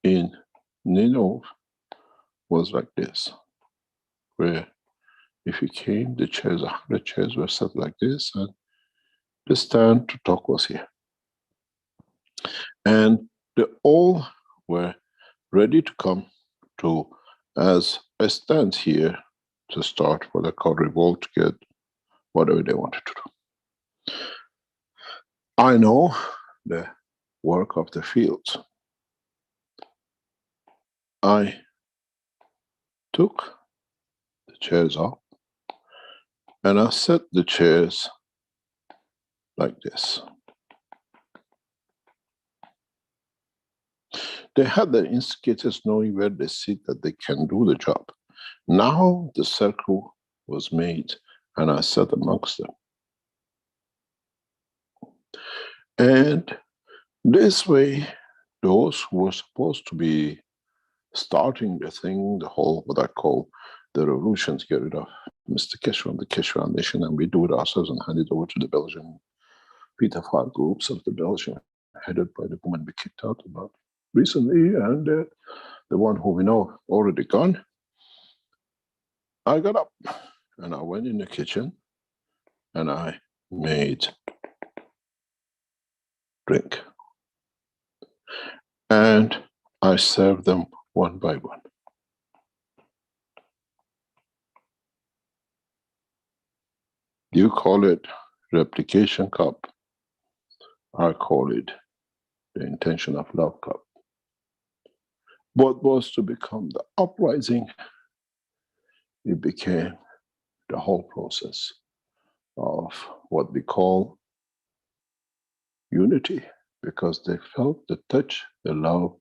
[SPEAKER 3] in Ninove was like this, where if you came, the chairs, 100 chairs were set like this, and the stand to talk was here. And they all were ready to come to, as a stand here, to start what I call revolt, to get whatever they wanted to do. I know the work of the fields. I took the chairs off and I set the chairs like this. They had the instigators knowing where they sit, that they can do the job. Now the circle was made and I sat amongst them. And this way, those who were supposed to be starting the thing, the whole, what I call the revolution, to get rid of Mr. Keshe from the Keshe Foundation, and we do it ourselves and hand it over to the Belgian Peter Fart groups of the Belgian, headed by the woman we kicked out about recently, and the one who we know already gone. I got up and I went in the kitchen and I made drink. And I served them one by one. You call it replication cup. I call it the intention of love cup. What was to become the uprising, it became the whole process of what we call unity, because they felt the touch, the love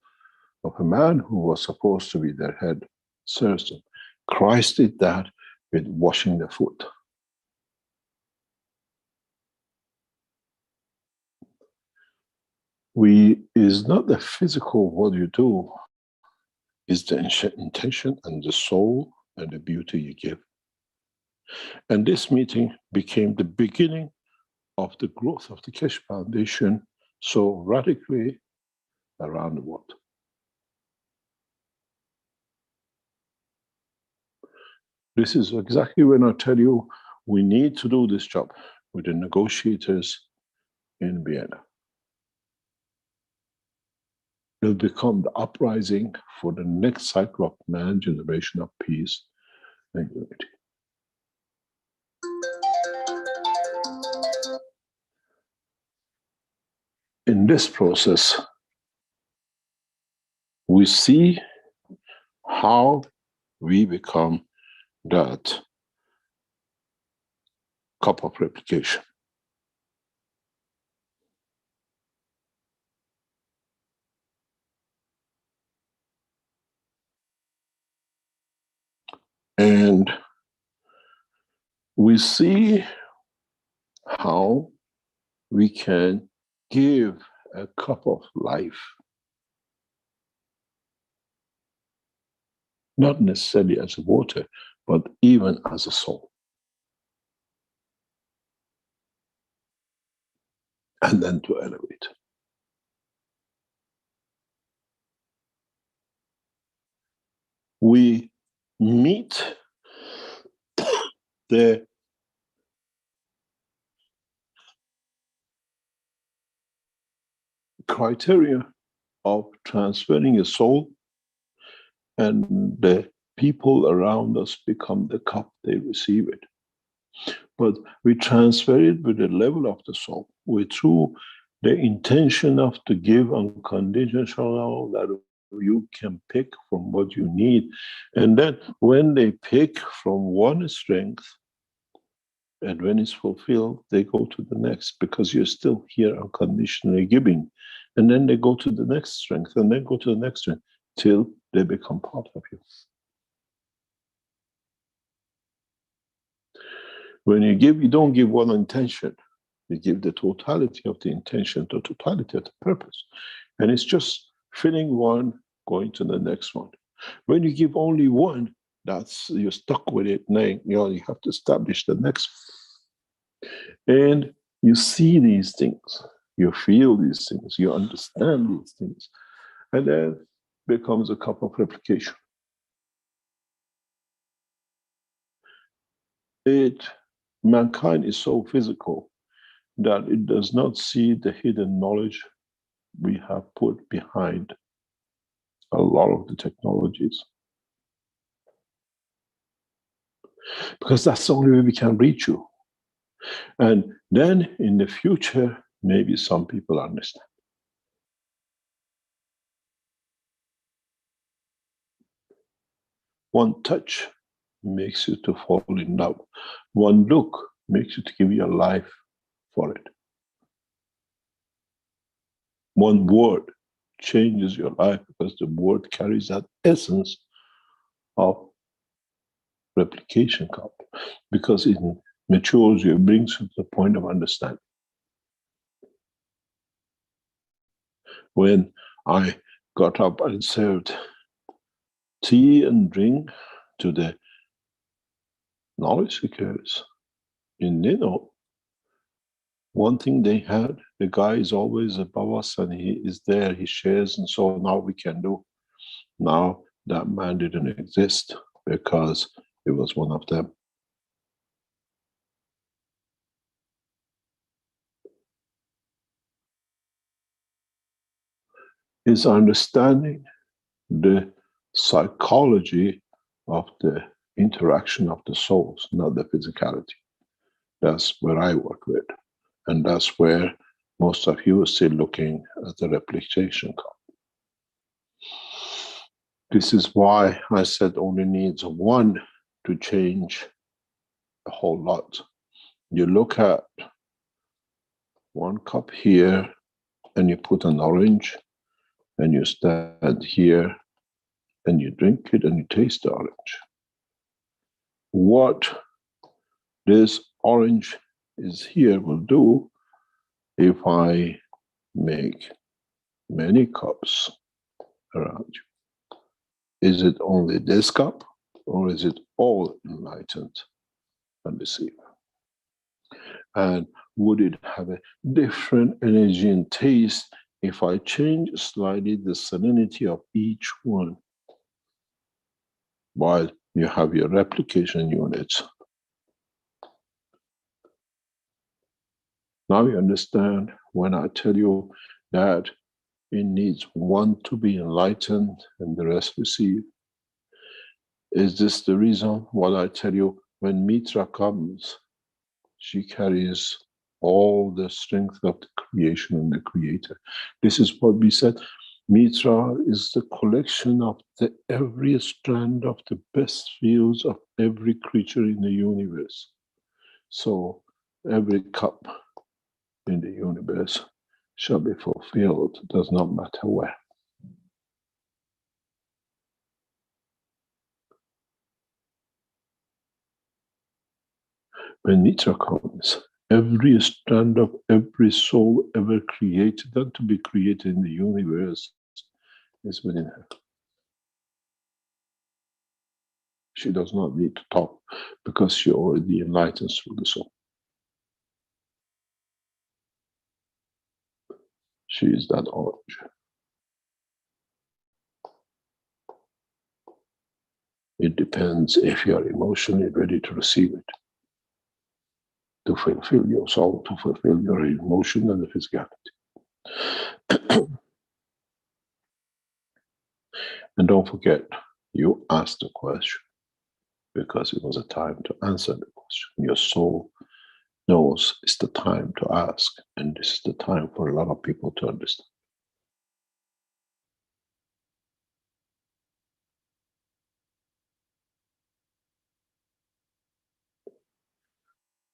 [SPEAKER 3] of a man who was supposed to be their head serves them. Christ did that with washing the foot. Is not the physical what you do, is the intention and the soul and the beauty you give. And this meeting became the beginning of the growth of the Keshe Foundation so radically around the world. This is exactly when I tell you we need to do this job with the negotiators in Vienna. It'll become the uprising for the next cycle of man generation of peace and unity. In this process, we see how we become that cup of replication. And we see how we can give a cup of life, not necessarily as water, but even as a soul. And then to elevate. We meet the criteria of transferring a soul, and the people around us become the cup they receive it. But we transfer it with the level of the soul, through the intention of to give unconditional, that you can pick from what you need. And then when they pick from one strength, and when it's fulfilled, they go to the next, because you're still here unconditionally giving. And then they go to the next strength, and then go to the next strength, till they become part of you. When you give, you don't give one intention. You give the totality of the intention, the totality of the purpose. And it's just filling one, going to the next one. When you give only one, you're stuck with it. Now, you have to establish the next one. And you see these things, you feel these things, you understand these things. And then becomes a cup of replication. Mankind is so physical that it does not see the hidden knowledge we have put behind a lot of the technologies. Because that's the only way we can reach you. And then in the future, maybe some people understand. One touch makes you to fall in love. One look makes you to give your life for it. One word changes your life, because the word carries that essence of replication cup, because it matures you, brings you to the point of understanding. When I got up and served tea and drink to the knowledge seekers in Nino, one thing they had, the guy is always above us and he is there, he shares, and so now we can do. Now that man didn't exist because it was one of them. Is understanding the psychology of the interaction of the souls, not the physicality. That's where I work with. And that's where most of you are still looking at the replication cup. This is why I said only needs one to change a whole lot. You look at one cup here, and you put an orange, and you stand here, and you drink it, and you taste the orange. What this orange is here will do, if I make many cups around you, is it only this cup, or is it all enlightened and received? And would it have a different energy and taste if I change slightly the salinity of each one, while you have your replication units, now you understand when I tell you that it needs one to be enlightened and the rest receive. Is this the reason why I tell you when Mitra comes, she carries all the strength of the creation and the creator? This is what we said. Mitra is the collection of every strand of the best fields of every creature in the universe. So every cup in the universe shall be fulfilled, does not matter where. When Mitra comes, every strand of every soul ever created and to be created in the universe is within her. She does not need to talk because she already enlightens through the soul. She is that orange. It depends if you are emotionally ready to receive it, to fulfill your soul, to fulfill your emotion and the physicality. And don't forget, you asked the question because it was a time to answer the question. Your soul knows it's the time to ask, and this is the time for a lot of people to understand.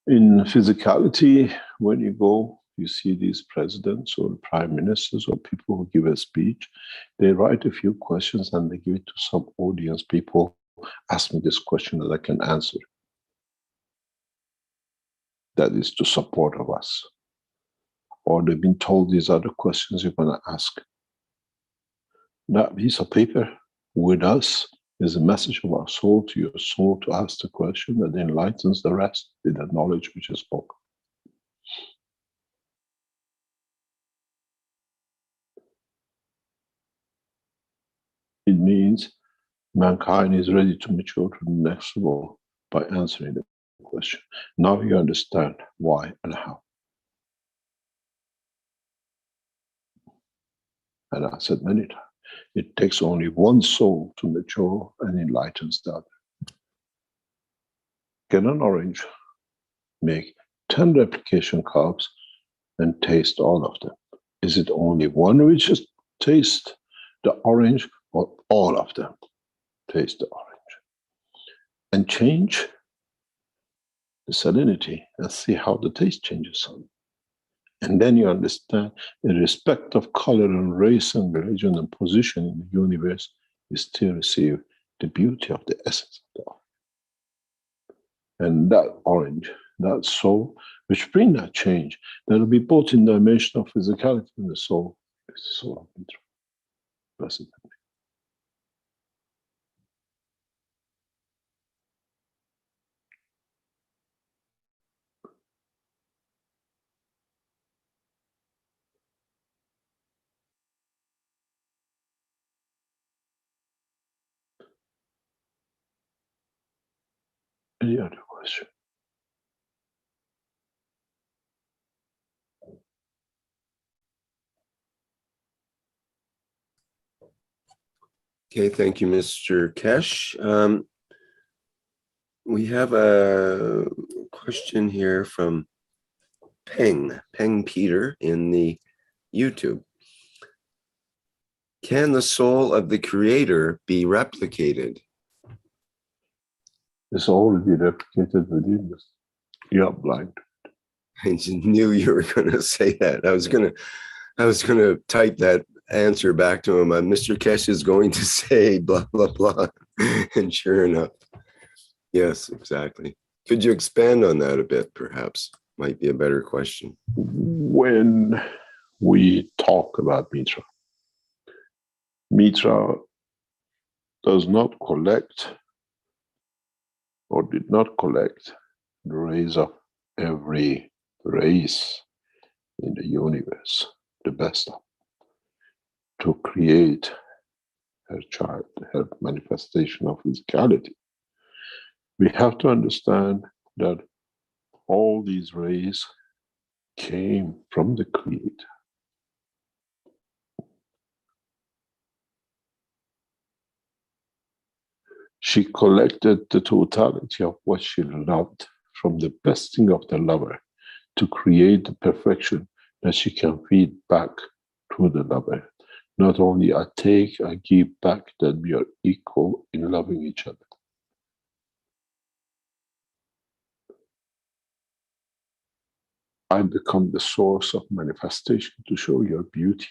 [SPEAKER 3] In physicality, when you go, you see these presidents or prime ministers or people who give a speech, they write a few questions and they give it to some audience. People ask me this question that I can answer. That is to support of us. Or they've been told these are the questions you're going to ask. That piece of paper with us is a message of our soul to your soul to ask the question that enlightens the rest with the knowledge which is spoken. It means mankind is ready to mature to the next level by answering the question. Now you understand why and how. And I said many times, it takes only one soul to mature and enlightens the other. Get an orange, make 10 replication cups and taste all of them. Is it only one which is taste the orange or all of them taste the orange? And change the salinity and see how the taste changes. And then you understand, irrespective of color and race and religion and position in the universe, you still receive the beauty of the essence of the orange. And that orange, that soul, which bring that change, that will be both in the dimension of physicality and the soul, is the soul of Mitra. Blessed be. Any other question?
[SPEAKER 2] Okay, thank you, Mr. Kesh. We have a question here from Peng Peter in the YouTube. Can the soul of the creator be replicated?
[SPEAKER 3] It's already replicated within us. You are blind.
[SPEAKER 2] I just knew you were going to say that. I was going to type that answer back to him. Mr. Kesh is going to say blah, blah, blah. And sure enough, yes, exactly. Could you expand on that a bit, perhaps? Might be a better question.
[SPEAKER 3] When we talk about Mitra, Mitra does not collect or did not collect the rays of every race in the universe, the best of. to create her child, her manifestation of physicality, we have to understand that all these rays came from the Creator. She collected the totality of what she loved from the best thing of the lover to create the perfection that she can feed back to the lover. Not only I take, I give back, that we are equal in loving each other. I become the source of manifestation to show your beauty.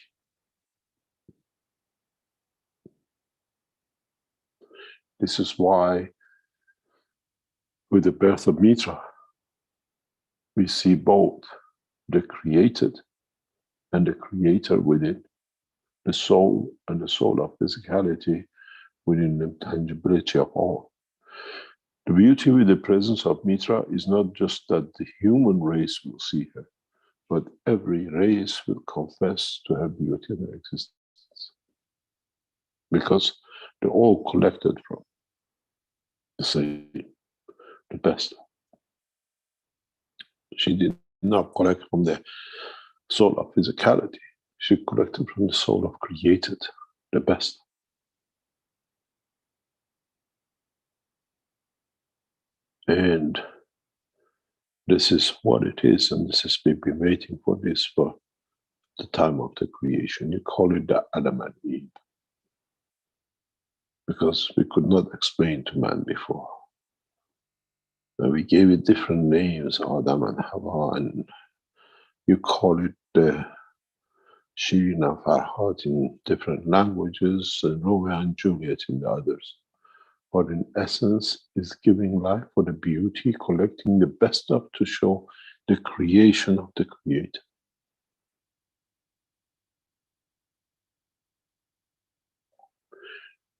[SPEAKER 3] This is why, with the birth of Mitra, we see both the created and the creator within, the soul and the soul of physicality within the tangibility of all. The beauty with the presence of Mitra is not just that the human race will see her, but every race will confess to her beauty and her existence. Because they're all collected from the same, the best. She did not collect from the soul of physicality. She collected from the soul of created, the best. And this is what it is, and this is, we've been waiting for this for the time of the creation. You call it the Adam and Eve, because we could not explain to man before. And we gave it different names, Adam and Hawa, and you call it the Shirin and Farhat in different languages, and Romeo and Juliet in the others. But in essence, is giving life for the beauty, collecting the best of to show the creation of the Creator.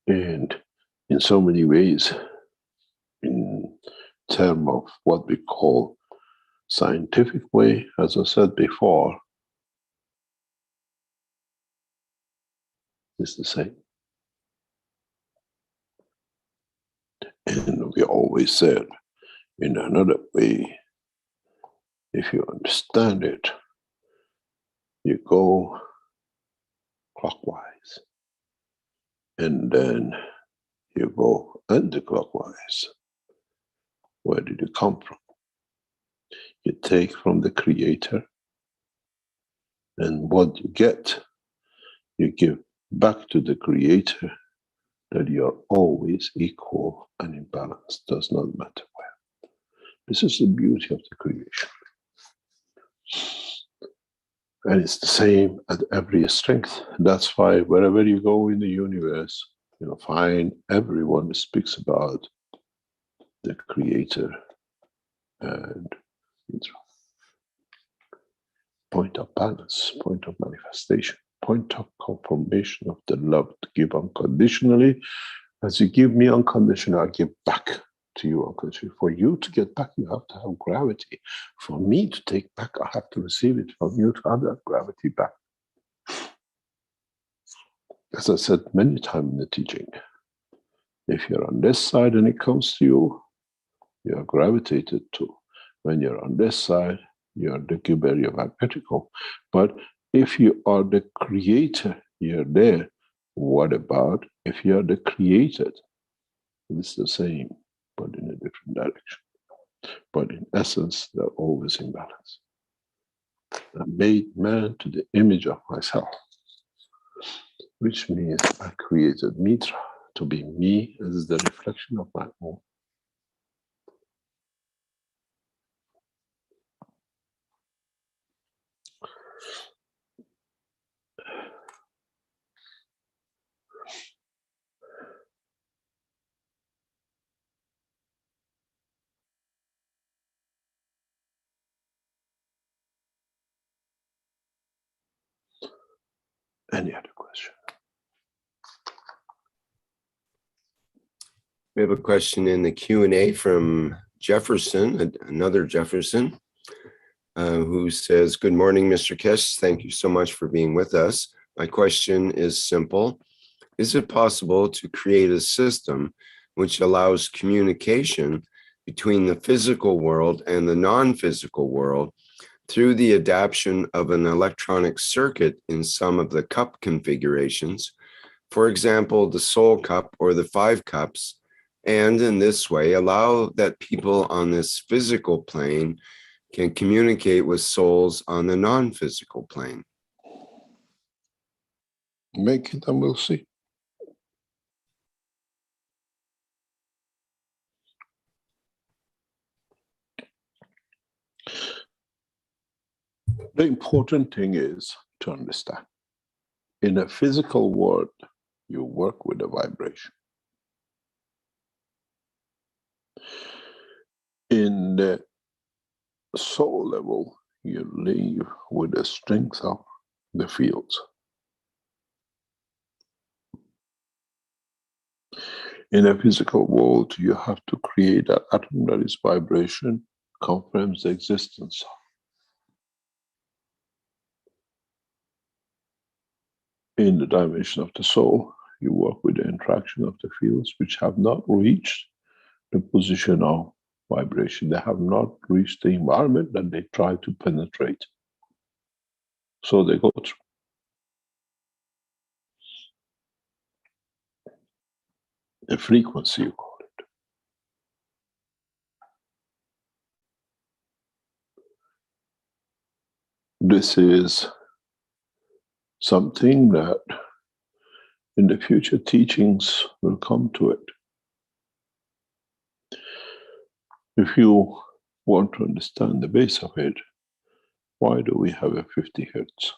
[SPEAKER 3] And in so many ways, in terms of what we call scientific way, as I said before, is the same. And we always said, in another way, if you understand it, you go clockwise, and then you go anti-clockwise. Where did you come from? You take from the Creator, and what you get, you give back to the Creator, that you are always equal and in balance, does not matter where. This is the beauty of the creation. And it's the same at every strength. That's why wherever you go in the universe, you'll find everyone speaks about the Creator and point of balance, point of manifestation, point of confirmation of the love to give unconditionally. As you give me unconditionally, I give back to you unconditionally. For you to get back, you have to have gravity. For me to take back, I have to receive it from you to have that gravity back. As I said many times in the teaching, if you're on this side and it comes to you, you are gravitated to. When you're on this side, you're the giver, you're magnetical. But if you are the creator, you're there. What about if you're the created? It's the same, but in a different direction. But in essence, they're always in balance. I made man to the image of myself, which means I created Mitra to be me as the reflection of my own. Any other question?
[SPEAKER 2] We have a question in the Q&A from Jefferson, another Jefferson, who says, "Good morning, Mr. Kesh. Thank you so much for being with us. My question is simple. Is it possible to create a system which allows communication between the physical world and the non-physical world through the adaptation of an electronic circuit in some of the cup configurations, for example, the soul cup or the 5 cups, and in this way allow that people on this physical plane can communicate with souls on the non-physical plane?
[SPEAKER 3] Make it and we'll see. The important thing is to understand. In a physical world, you work with a vibration. In the soul level, you live with the strength of the fields. In a physical world, you have to create an atom that is vibration, confirms the existence of. In the dimension of the soul, you work with the interaction of the fields which have not reached the position of vibration. They have not reached the environment that they try to penetrate. So they go through. The frequency, you call it. This is something that in the future teachings will come to it. If you want to understand the base of it, why do we have a 50 hertz?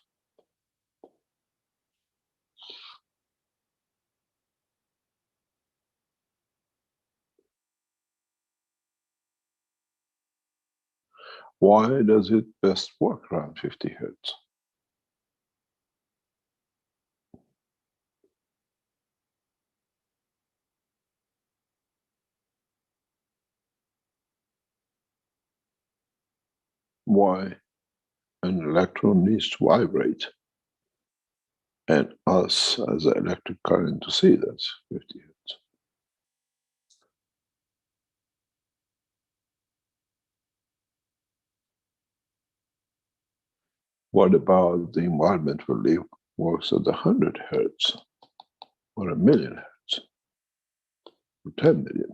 [SPEAKER 3] Why does it best work around 50 hertz? Why an electron needs to vibrate and us as an electric current to see that's 50 hertz. What about the environment we live works at 100 hertz or 1,000,000 hertz or 10 million?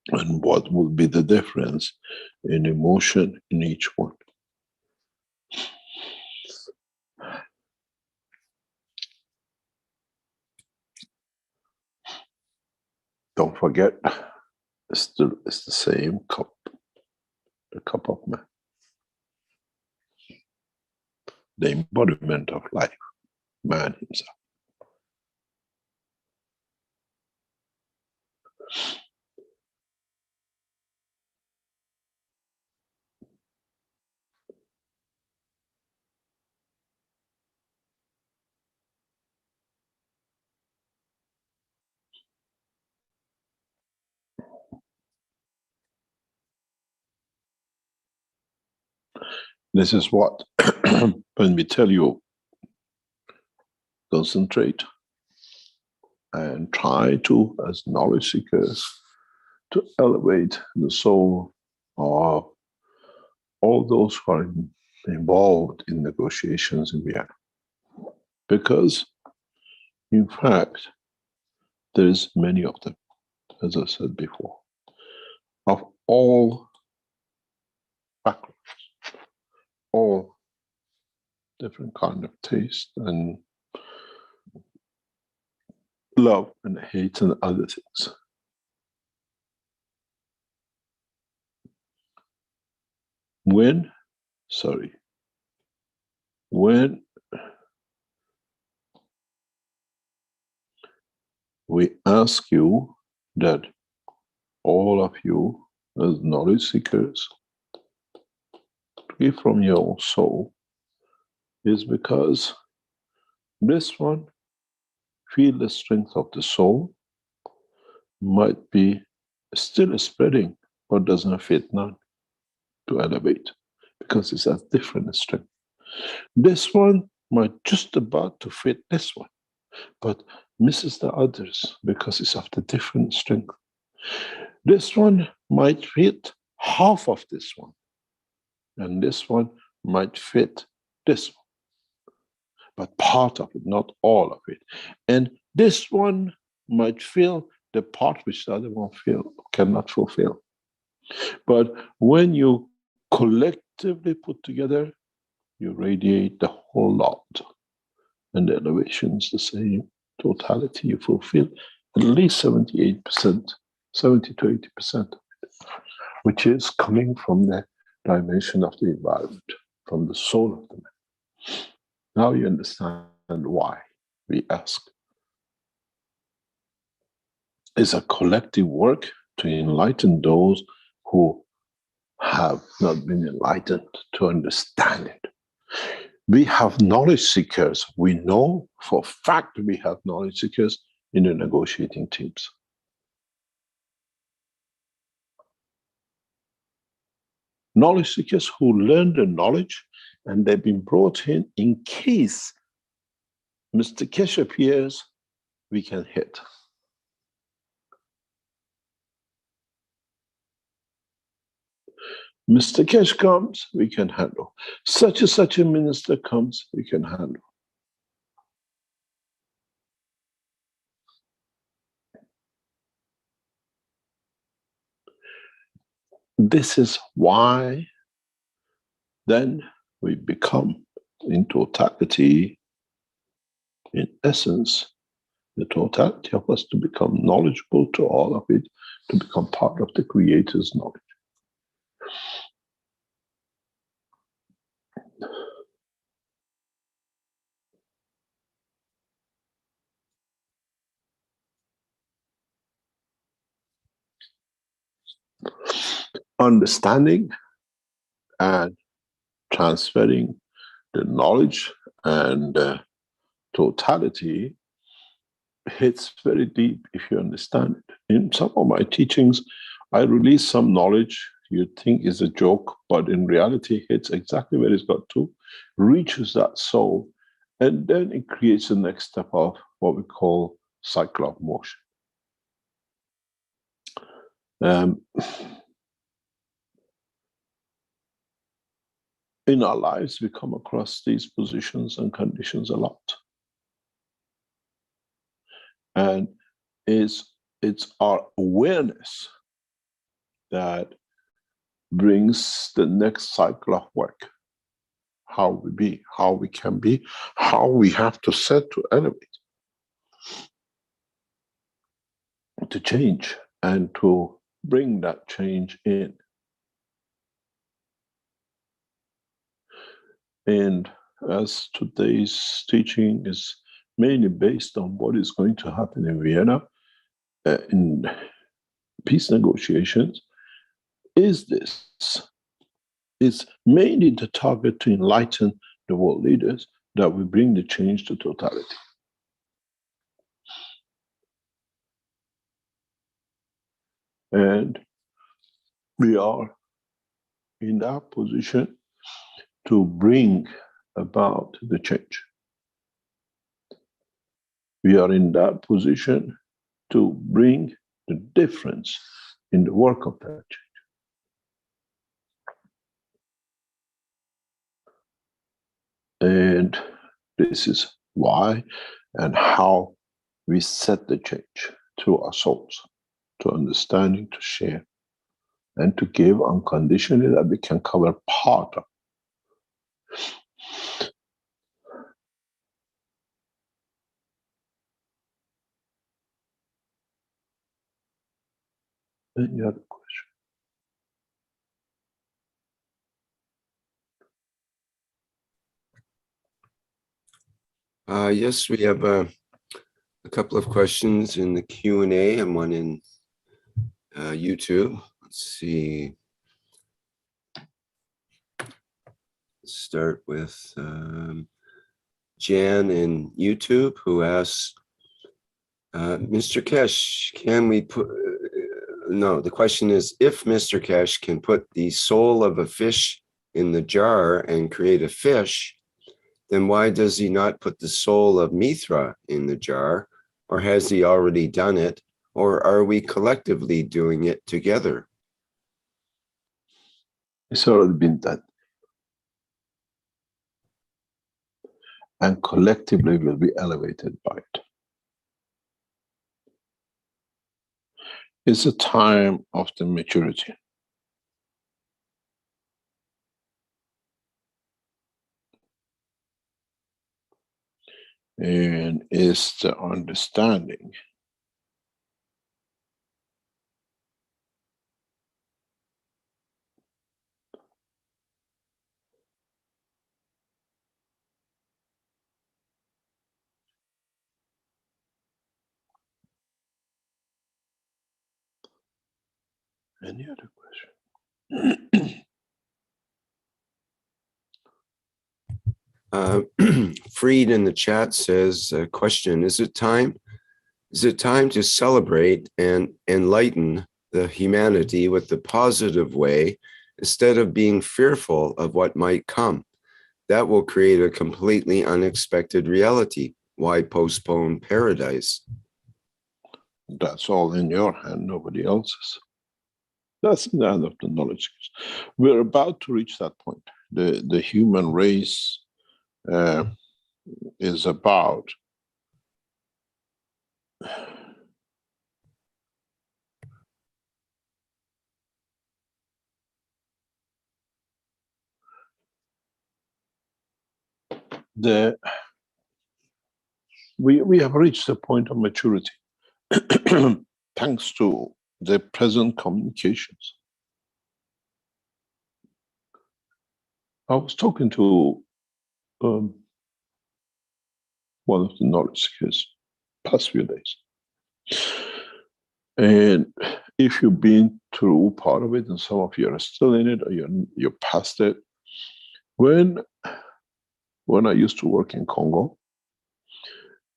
[SPEAKER 3] And what will be the difference in emotion in each one? Don't forget, it's the same cup, the cup of man. The embodiment of life, man himself. This is what, when we tell you, concentrate and try to, as knowledge seekers, to elevate the soul of all those who are involved in negotiations in Vienna. Because, in fact, there's many of them, as I said before, of all backgrounds, all different kind of taste and love and hate and other things. When we ask you that all of you as knowledge seekers give from your soul, is because this one feel the strength of the soul might be still spreading, but doesn't fit none to elevate, because it's a different strength. This one might just about to fit this one, but misses the others because it's of the different strength. This one might fit half of this one, and this one might fit this one, but part of it, not all of it. And this one might fill the part which the other one cannot fulfill. But when you collectively put together, you radiate the whole lot. And the elevation is the same. Totality, you fulfill at least 78%, 70 to 80% of it, which is coming from the dimension of the environment, from the soul of the man. Now you understand why we ask. It's a collective work to enlighten those who have not been enlightened, to understand it. We have knowledge seekers. We know for a fact we have knowledge seekers in the negotiating teams. Knowledge seekers who learn the knowledge and they've been brought in case Mr. Keshe appears, we can hit. Mr. Keshe comes, we can handle. Such and such a minister comes, we can handle. This is why then we become, in totality, in essence, the totality of us to become knowledgeable to all of it, to become part of the Creator's knowledge. Understanding and transferring the knowledge and totality hits very deep if you understand it. In some of my teachings, I release some knowledge you'd think is a joke, but in reality hits exactly where it's got to, reaches that soul, and then it creates the next step of what we call cycle of motion. In our lives, we come across these positions and conditions a lot. And it's our awareness that brings the next cycle of work. How we be, how we can be, how we have to set to elevate, to change, and to bring that change in. And as today's teaching is mainly based on what is going to happen in Vienna in peace negotiations, is mainly the target to enlighten the world leaders that we bring the change to totality. And we are in that position to bring about the change. We are in that position to bring the difference in the work of that change. And this is why and how we set the change through our souls, to understanding, to share, and to give unconditionally that we can cover part of. Any other question?
[SPEAKER 2] Yes, we have a couple of questions in the Q&A and one in YouTube. Let's see. Let's start with Jan in YouTube, who asks, Mr. Keshe, can we put, no, the question is, if Mr. Keshe can put the soul of a fish in the jar and create a fish, then why does he not put the soul of Mithra in the jar? Or has he already done it? Or are we collectively doing it together?
[SPEAKER 3] It's already been done. And collectively will be elevated by it. It's a time of the maturity. And it's the understanding Any other
[SPEAKER 2] question? Freed in the chat says, question, is it time to celebrate and enlighten the humanity with the positive way instead of being fearful of what might come? That will create a completely unexpected reality. Why postpone paradise?
[SPEAKER 3] That's all in your hand, nobody else's. That's the end of the knowledge. We're about to reach that point. The human race is about we have reached the point of maturity thanks to the present communications. I was talking to one of the knowledge seekers past few days. And if you've been through part of it and some of you are still in it or you're past it, when I used to work in Congo,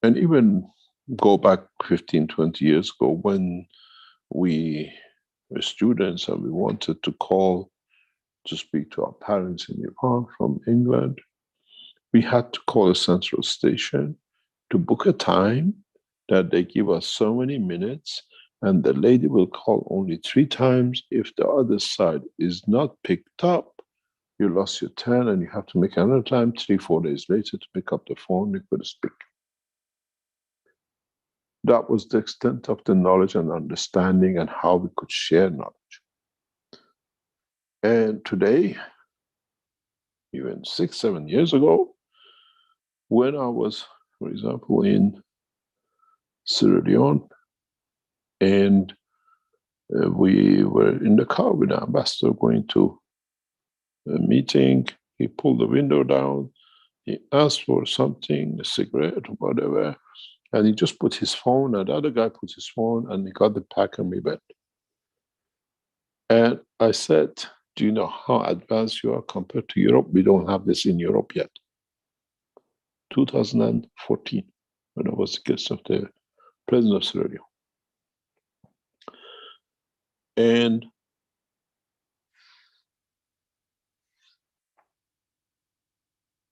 [SPEAKER 3] and even go back 15, 20 years ago when we were students and we wanted to call to speak to our parents in Nepal from England, we had to call a central station to book a time that they give us so many minutes, and the lady will call only 3 times. If the other side is not picked up, you lost your turn and you have to make another time 3-4 days later to pick up the phone, you could speak. That was the extent of the knowledge and understanding and how we could share knowledge. And today, even 6-7 years ago, when I was, for example, in Sierra Leone, and we were in the car with the ambassador going to a meeting, he pulled the window down, he asked for something, a cigarette or whatever, and he just put his phone, and the other guy put his phone, and he got the pack and we went. And I said, do you know how advanced you are compared to Europe? We don't have this in Europe yet. 2014, when I was the guest of the President of Sierra Leone. And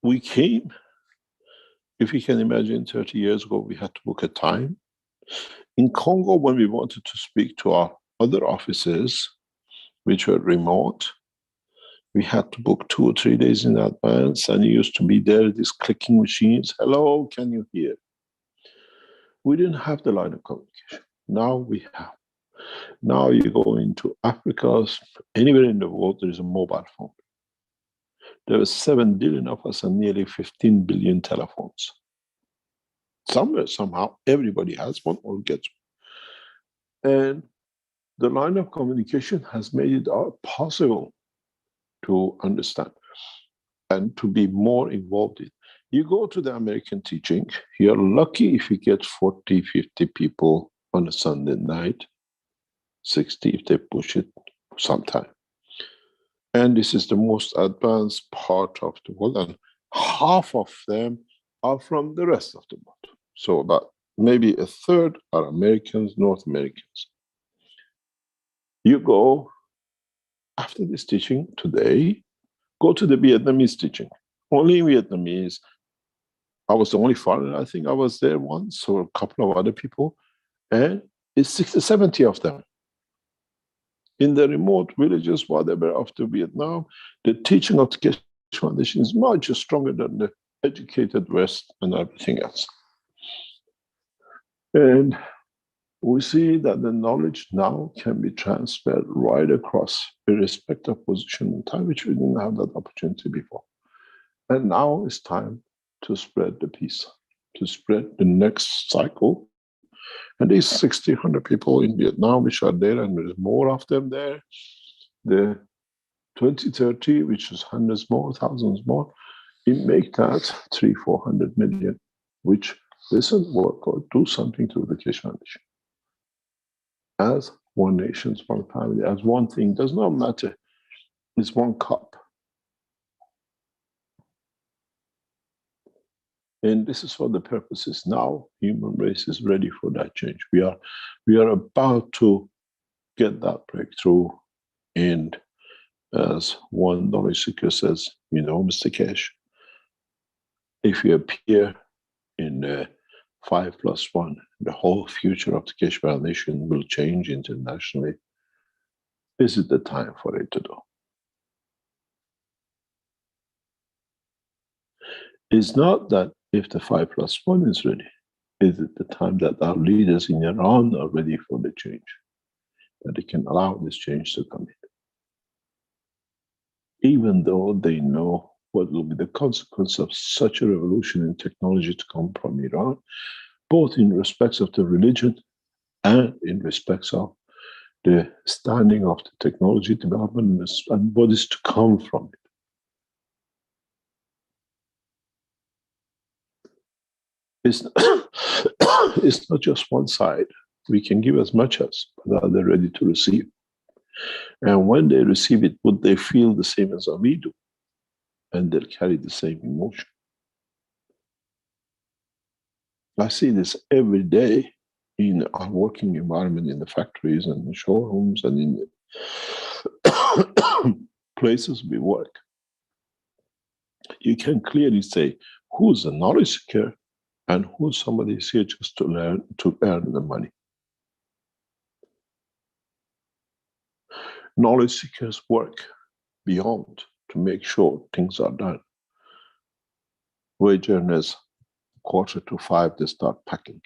[SPEAKER 3] we came, if you can imagine, 30 years ago, we had to book a time. In Congo, when we wanted to speak to our other offices, which were remote, we had to book 2 or 3 days in advance, and it used to be there, these clicking machines. Hello, can you hear? We didn't have the line of communication. Now we have. Now you go into Africa, anywhere in the world, there is a mobile phone. There are 7 billion of us and nearly 15 billion telephones. Somewhere, somehow, everybody has one or gets one. And the line of communication has made it possible to understand and to be more involved in. You go to the American teaching, you're lucky if you get 40, 50 people on a Sunday night, 60 if they push it sometime. And this is the most advanced part of the world, and half of them are from the rest of the world. So about maybe a third are Americans, North Americans. You go, after this teaching today, go to the Vietnamese teaching. Only in Vietnamese, I was the only foreigner. I think I was there once, or a couple of other people, and it's 60, 70 of them. In the remote villages, whatever, after Vietnam, the teaching of the Keshe Foundation is much stronger than the educated West and everything else. And we see that the knowledge now can be transferred right across, irrespective of position and time, which we didn't have that opportunity before. And now it's time to spread the peace, to spread the next cycle. And these 100 people in Vietnam, which are there, and there's more of them there, the 2030, which is hundreds more, thousands more, it make that 300-400 million, which listen, work, or do something to the Keshe Foundation. As one nation, one family, as one thing, does not matter. It's one cup. And this is what the purpose is now. Human race is ready for that change. We are about to get that breakthrough. And as one knowledge seeker says, you know, Mr. Keshe, if you appear in 5+1, the whole future of the Keshe Foundation will change internationally. Is it the time for it to do? It's not that if the 5+1 is ready, is it the time that our leaders in Iran are ready for the change, that they can allow this change to come in? Even though they know what will be the consequence of such a revolution in technology to come from Iran, both in respects of the religion and in respects of the standing of the technology development and what is to come from it. It's not just one side. We can give as much as, but are they ready to receive? And when they receive it, would they feel the same as we do? And they'll carry the same emotion. I see this every day in our working environment, in the factories and the showrooms and in the places we work. You can clearly say who's a knowledge seeker and who's somebody is here just to learn, to earn the money. Knowledge seekers work beyond to make sure things are done. Wage earners, 4:45, they start packing.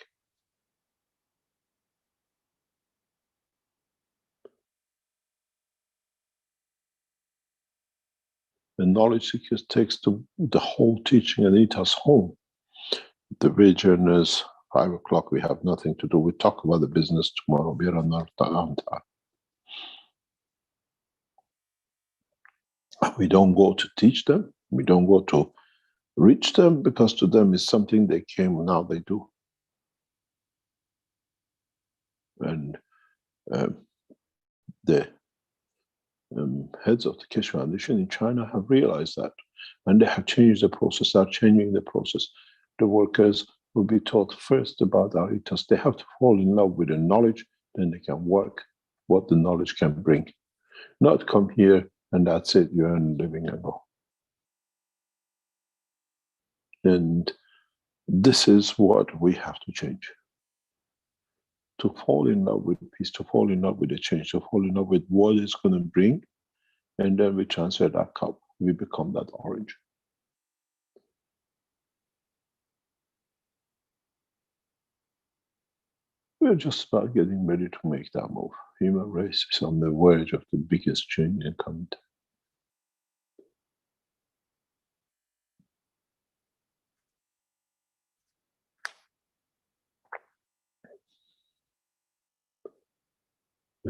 [SPEAKER 3] The knowledge seekers takes the whole teaching and it us home. The wage earners, 5 o'clock, we have nothing to do. We talk about the business tomorrow. We are on our time. We don't go to teach them. We don't go to reach them, because to them is something they came, now they do. And the heads of the Keshe Foundation in China have realized that, and they have changed the process, are changing the process. The workers will be taught first about our ethos. They have to fall in love with the knowledge, then they can work what the knowledge can bring. Not come here and that's it, you earn a living and go. And this is what we have to change. To fall in love with peace, to fall in love with the change, to fall in love with what it's going to bring, and then we transfer that cup, we become that orange. We're just about getting ready to make that move. Human race is on the verge of the biggest change in coming time.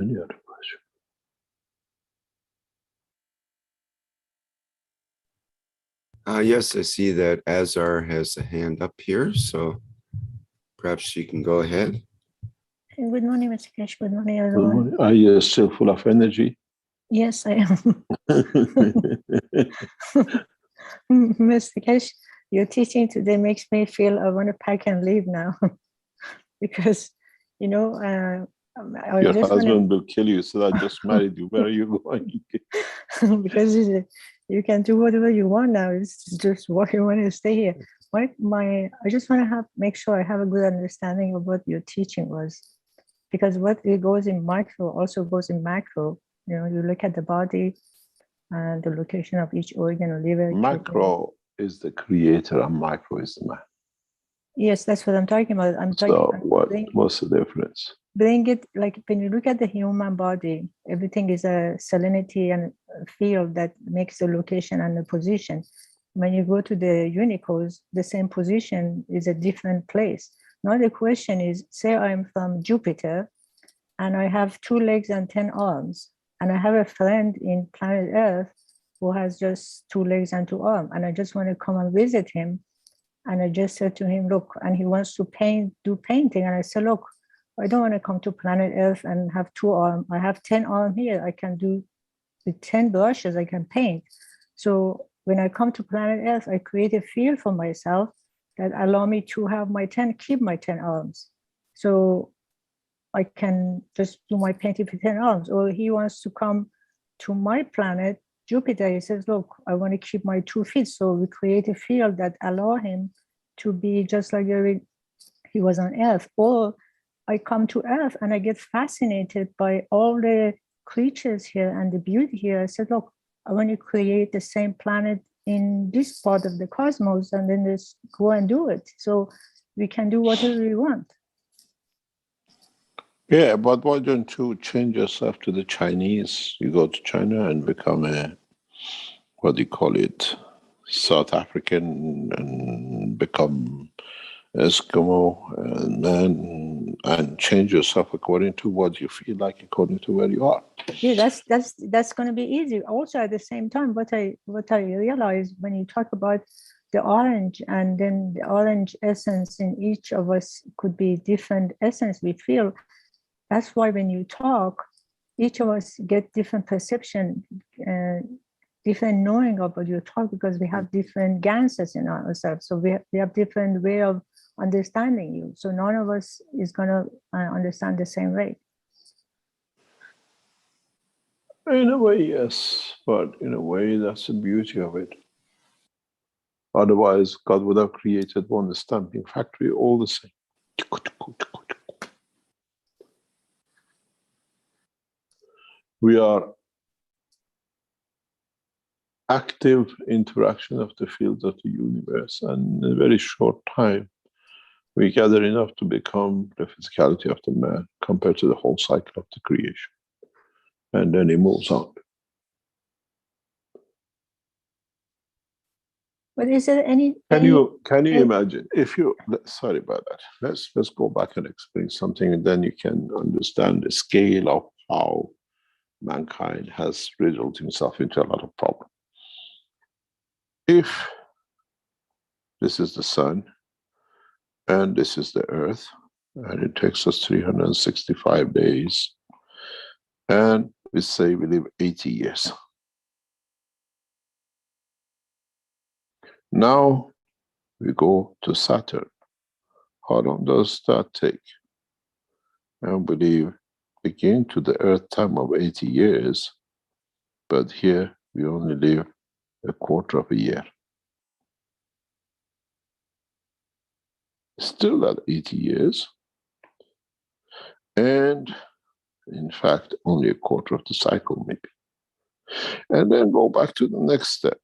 [SPEAKER 3] Any other question?
[SPEAKER 2] Yes, I see that Azar has a hand up here, so perhaps you can go ahead.
[SPEAKER 9] Good morning, Mr. Keshe. Good morning,
[SPEAKER 3] Good
[SPEAKER 9] everyone.
[SPEAKER 3] morning. Are you still full of energy?
[SPEAKER 9] Yes, I am. Mr. Keshe, your teaching today makes me feel I want to pack and leave now. Because, you know, I
[SPEAKER 3] Your
[SPEAKER 9] just
[SPEAKER 3] husband will kill you, so I just married you. Where are you going?
[SPEAKER 9] because you can do whatever you want now. It's just why you want to stay here. I just want to make sure I have a good understanding of what your teaching was, because what it goes in micro also goes in macro. You know, you look at the body and the location of each organ, liver, kidney.
[SPEAKER 3] Macro is the creator and micro is the man.
[SPEAKER 9] Yes, that's what I'm talking about.
[SPEAKER 3] So what's the difference?
[SPEAKER 9] Bring it, like when you look at the human body, everything is a salinity and a field that makes the location and the position. When you go to the Unicos, the same position is a different place. Now the question is, say I'm from Jupiter and I have 2 legs and 10 arms, and I have a friend in planet Earth who has just 2 legs and 2 arms, and I just want to come and visit him. And I just said to him, look, and he wants to do painting. And I said, look, I don't want to come to planet Earth and have 2 arms. I have 10 arms here. I can do with 10 brushes, I can paint. So when I come to planet Earth, I create a field for myself that allow me to have keep my 10 arms. So I can just do my painting for 10 arms. Or he wants to come to my planet, Jupiter. He says, look, I want to keep my 2 feet. So we create a field that allow him to be just like he was on Earth. Or I come to Earth and I get fascinated by all the creatures here and the beauty here. I said, look, I want to create the same planet in this part of the cosmos, and then just go and do it. So we can do whatever we want.
[SPEAKER 3] Yeah, but why don't you change yourself to the Chinese? You go to China and become South African, and become Eskimo, and change yourself according to what you feel like, according to where you are.
[SPEAKER 9] Yeah, that's going to be easy. Also, at the same time, what I realize when you talk about the orange, and then the orange essence in each of us could be different essence we feel. That's why when you talk, each of us get different perception, different knowing of what you talk, because we have different ganses in ourselves. So we have different way of understanding you. So none of us is going to understand the same way.
[SPEAKER 3] In a way, yes, but in a way, that's the beauty of it. Otherwise, God would have created one stamping factory all the same. We are active interaction of the fields of the universe, and in a very short time, we gather enough to become the physicality of the man compared to the whole cycle of the creation. And then he moves on.
[SPEAKER 9] But is there any?
[SPEAKER 3] Can you imagine if you? Sorry about that. Let's go back and explain something, and then you can understand the scale of how mankind has riddled himself into a lot of problems. If this is the sun and this is the earth, and it takes us 365 days, and we say we live 80 years. Now we go to Saturn. How long does that take? And we live again to the earth time of 80 years, but here we only live a quarter of a year. Still at 80 years, and in fact only a quarter of the cycle maybe. And then go back to the next step.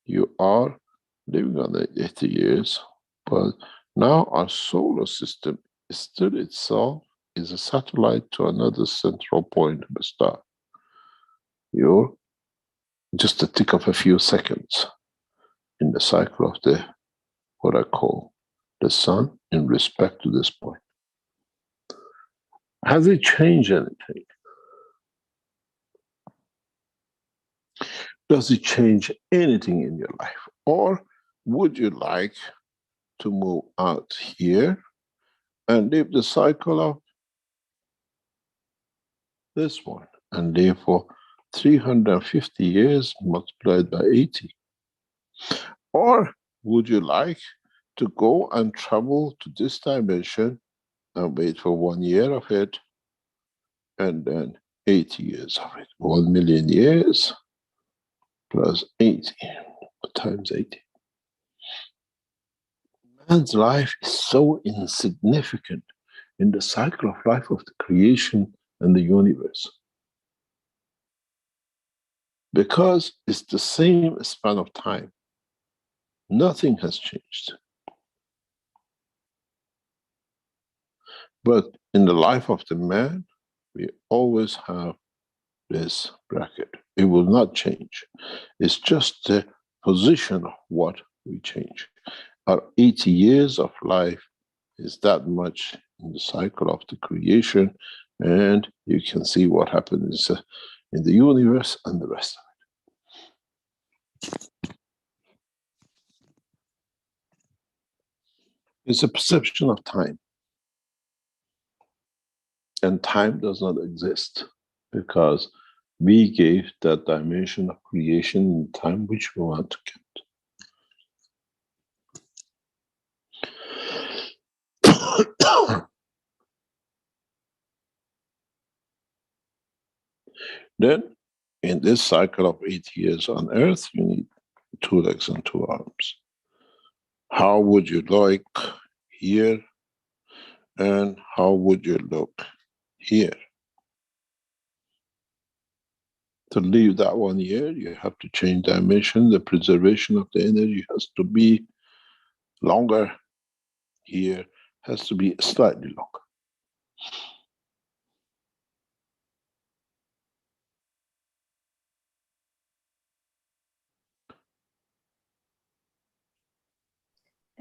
[SPEAKER 3] You are living on the 80 years, but now our solar system is still itself is a satellite to another central point of a star. You're just a tick of a few seconds in the cycle of the what I call the sun in respect to this point. Has it changed anything? Does it change anything in your life? Or would you like to move out here and live the cycle of this one and live for 350 years multiplied by 80? Or would you like to go and travel to this dimension and wait for 1 year of it and then 80 years of it? 1 million years plus 80. times 80. Man's life is so insignificant in the cycle of life of the creation and the universe. Because it's the same span of time. Nothing has changed. But in the life of the man, we always have this bracket. It will not change. It's just the position of what we change. Our 80 years of life is that much in the cycle of the creation, and you can see what happens in the universe and the rest of it. It's a perception of time. And time does not exist because we gave that dimension of creation in time which we want to count. Then, in this cycle of 8 years on Earth, you need 2 legs and 2 arms. How would you like here? And how would you look here? To leave that 1 year, you have to change dimension. The preservation of the energy has to be longer. Here has to be slightly longer.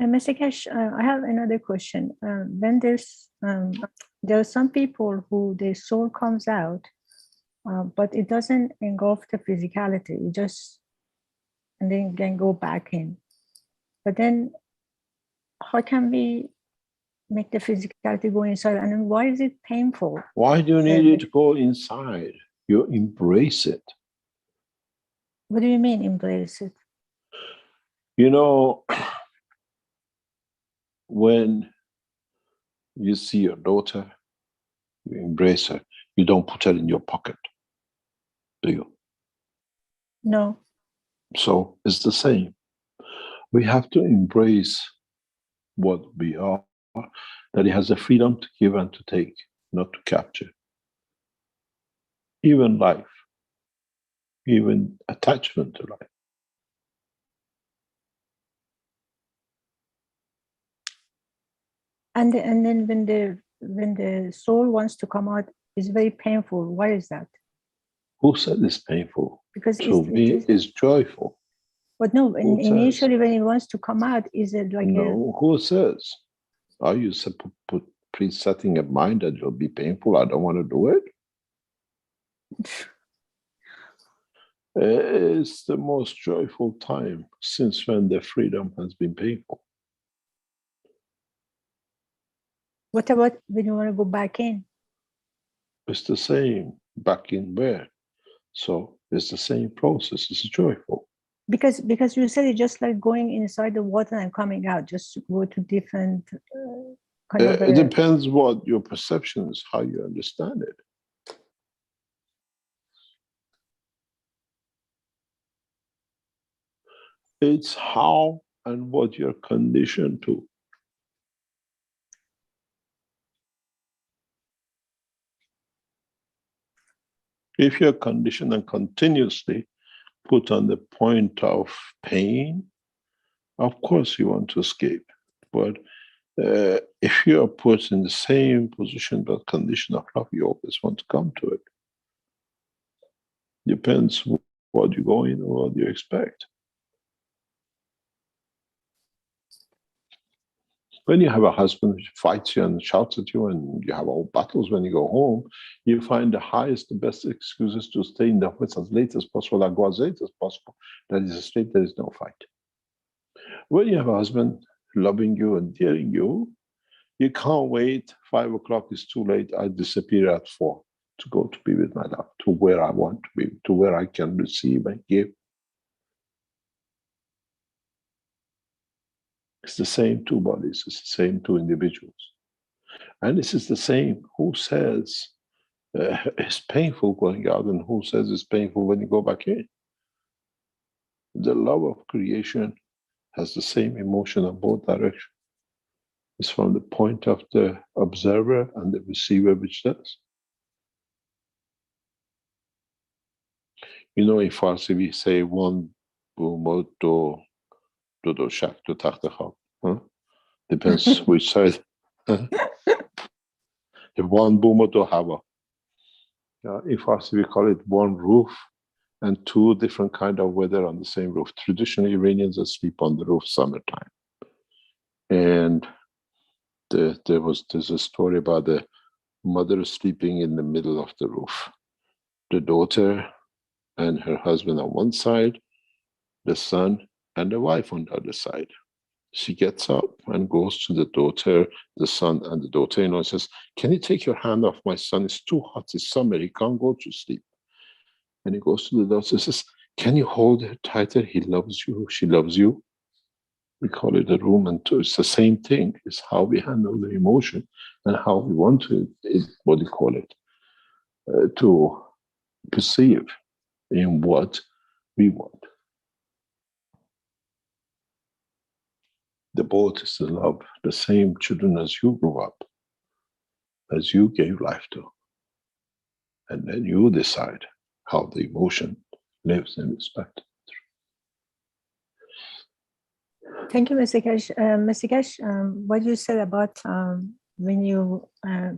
[SPEAKER 9] Mr. Kesh, I have another question. When there are some people who their soul comes out, but it doesn't engulf the physicality. It just and then can go back in. But then, how can we make the physicality go inside? And then why is it painful?
[SPEAKER 3] Why do you need it to go inside? You embrace it.
[SPEAKER 9] What do you mean, embrace it?
[SPEAKER 3] You know, when you see your daughter, you embrace her. You don't put her in your pocket, do you?
[SPEAKER 9] No.
[SPEAKER 3] So it's the same. We have to embrace what we are, that it has the freedom to give and to take, not to capture. Even life, even attachment to life.
[SPEAKER 9] And then when the soul wants to come out, it's very painful. Why is that?
[SPEAKER 3] Who said it's painful?
[SPEAKER 9] Because
[SPEAKER 3] to me, it's joyful.
[SPEAKER 9] But no,
[SPEAKER 3] Who
[SPEAKER 9] initially
[SPEAKER 3] says?
[SPEAKER 9] when it wants to come out, is it like
[SPEAKER 3] no? Who says? Are you presetting a mind that it'll be painful? I don't want to do it. It's the most joyful time since when the freedom has been painful.
[SPEAKER 9] What about when you want to go back in?
[SPEAKER 3] It's the same. Back in where? So it's the same process. It's joyful.
[SPEAKER 9] Because you said it's just like going inside the water and coming out, just to go to different kind of.
[SPEAKER 3] It depends what your perception is, how you understand it. It's how and what you're conditioned to. If you're conditioned and continuously put on the point of pain, of course you want to escape. But if you are put in the same position but condition of love, you always want to come to it. Depends what you go in or what you expect. When you have a husband who fights you and shouts at you and you have all battles when you go home, you find the highest, the best excuses to stay in the office as late as possible and go as late as possible. That is a state there is no fight. When you have a husband loving you and daring you, you can't wait. 5 o'clock is too late. I disappear at 4 to go to be with my love, to where I want to be, to where I can receive and give. It's the same two bodies, it's the same two individuals. And this is the same. Who says it's painful going out and who says it's painful when you go back in? The love of creation has the same emotion in both directions. It's from the point of the observer and the receiver which does. You know, in Farsi we say one boom do shak do takht khab. Depends which side. One boom do hawa. In Farsi we call it one roof and two different kind of weather on the same roof. Traditionally, Iranians sleep on the roof summertime. And there's a story about the mother sleeping in the middle of the roof. The daughter and her husband on one side, the son and the wife on the other side. She gets up and goes to the daughter, the son and the daughter, and says, "Can you take your hand off my son? It's too hot, it's summer, he can't go to sleep." And he goes to the daughter and says, "Can you hold her tighter? He loves you, she loves you." We call it a room and two. It's the same thing. It's how we handle the emotion and how we want to, to perceive in what we want. The both is the love, the same children as you grew up, as you gave life to. And then you decide how the emotion lives in respect.
[SPEAKER 9] Thank you, Mr. Kesh. Mr. Kesh, what you said about when you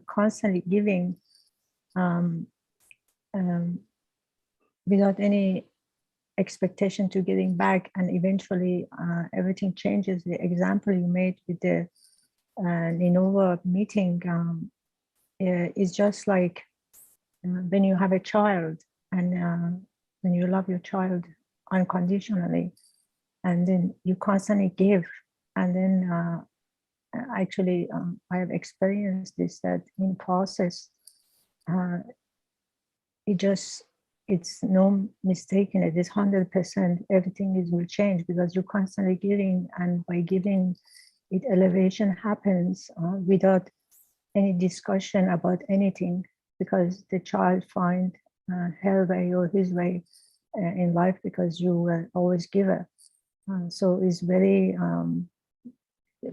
[SPEAKER 9] constantly giving without any expectation to getting back, and eventually everything changes. The example you made with the Ninova meeting is just like when you have a child and when you love your child unconditionally, and then you constantly give, and then actually I have experienced this, that in process it's no mistake in it. It's 100%. Everything will change because you're constantly giving, and by giving, elevation happens without any discussion about anything, because the child find her way or his way in life because you were always giver. So it's very,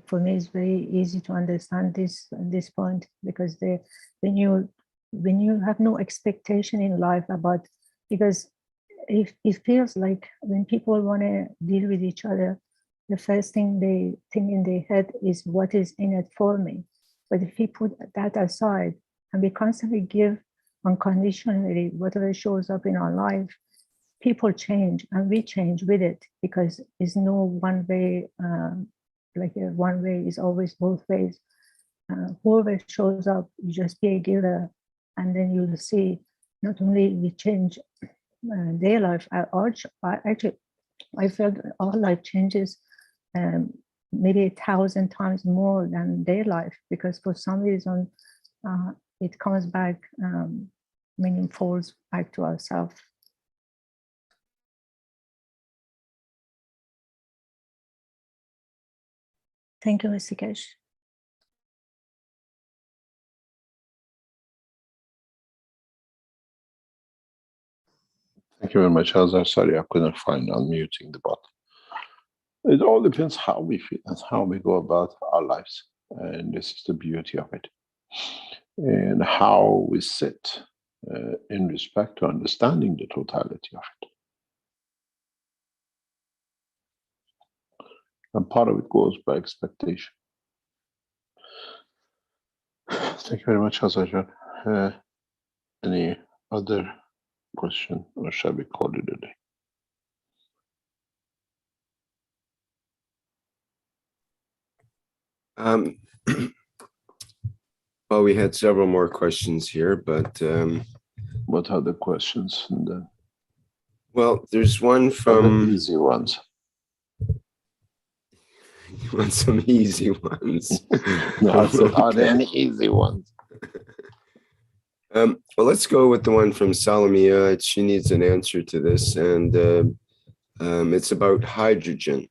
[SPEAKER 9] for me, it's very easy to understand this point, because when you have no expectation in life about, because it feels like when people want to deal with each other, the first thing they think in their head is what is in it for me. But if we put that aside and we constantly give unconditionally whatever shows up in our life, people change and we change with it, because it's no one way, like one way is always both ways. Whoever shows up, you just be a giver, and then you'll see not only we change their life, I felt our life changes maybe 1,000 times more than their life, because for some reason it comes back, meaning falls back to ourselves. Thank you, Mr. Kesh.
[SPEAKER 3] Thank you very much, Hazar. Sorry, I couldn't find unmuting the button. It all depends how we feel and how we go about our lives. And this is the beauty of it. And how we sit in respect to understanding the totality of it. And part of it goes by expectation. Thank you very much, Hazar. Any other question, or shall we call it a day?
[SPEAKER 2] Well, we had several more questions here, but
[SPEAKER 3] what are the questions? And then,
[SPEAKER 2] well, there's one from
[SPEAKER 3] the easy ones.
[SPEAKER 2] You want some easy ones?
[SPEAKER 3] No, are there any easy ones?
[SPEAKER 2] Well, let's go with the one from Salamia. She needs an answer to this, and it's about hydrogen.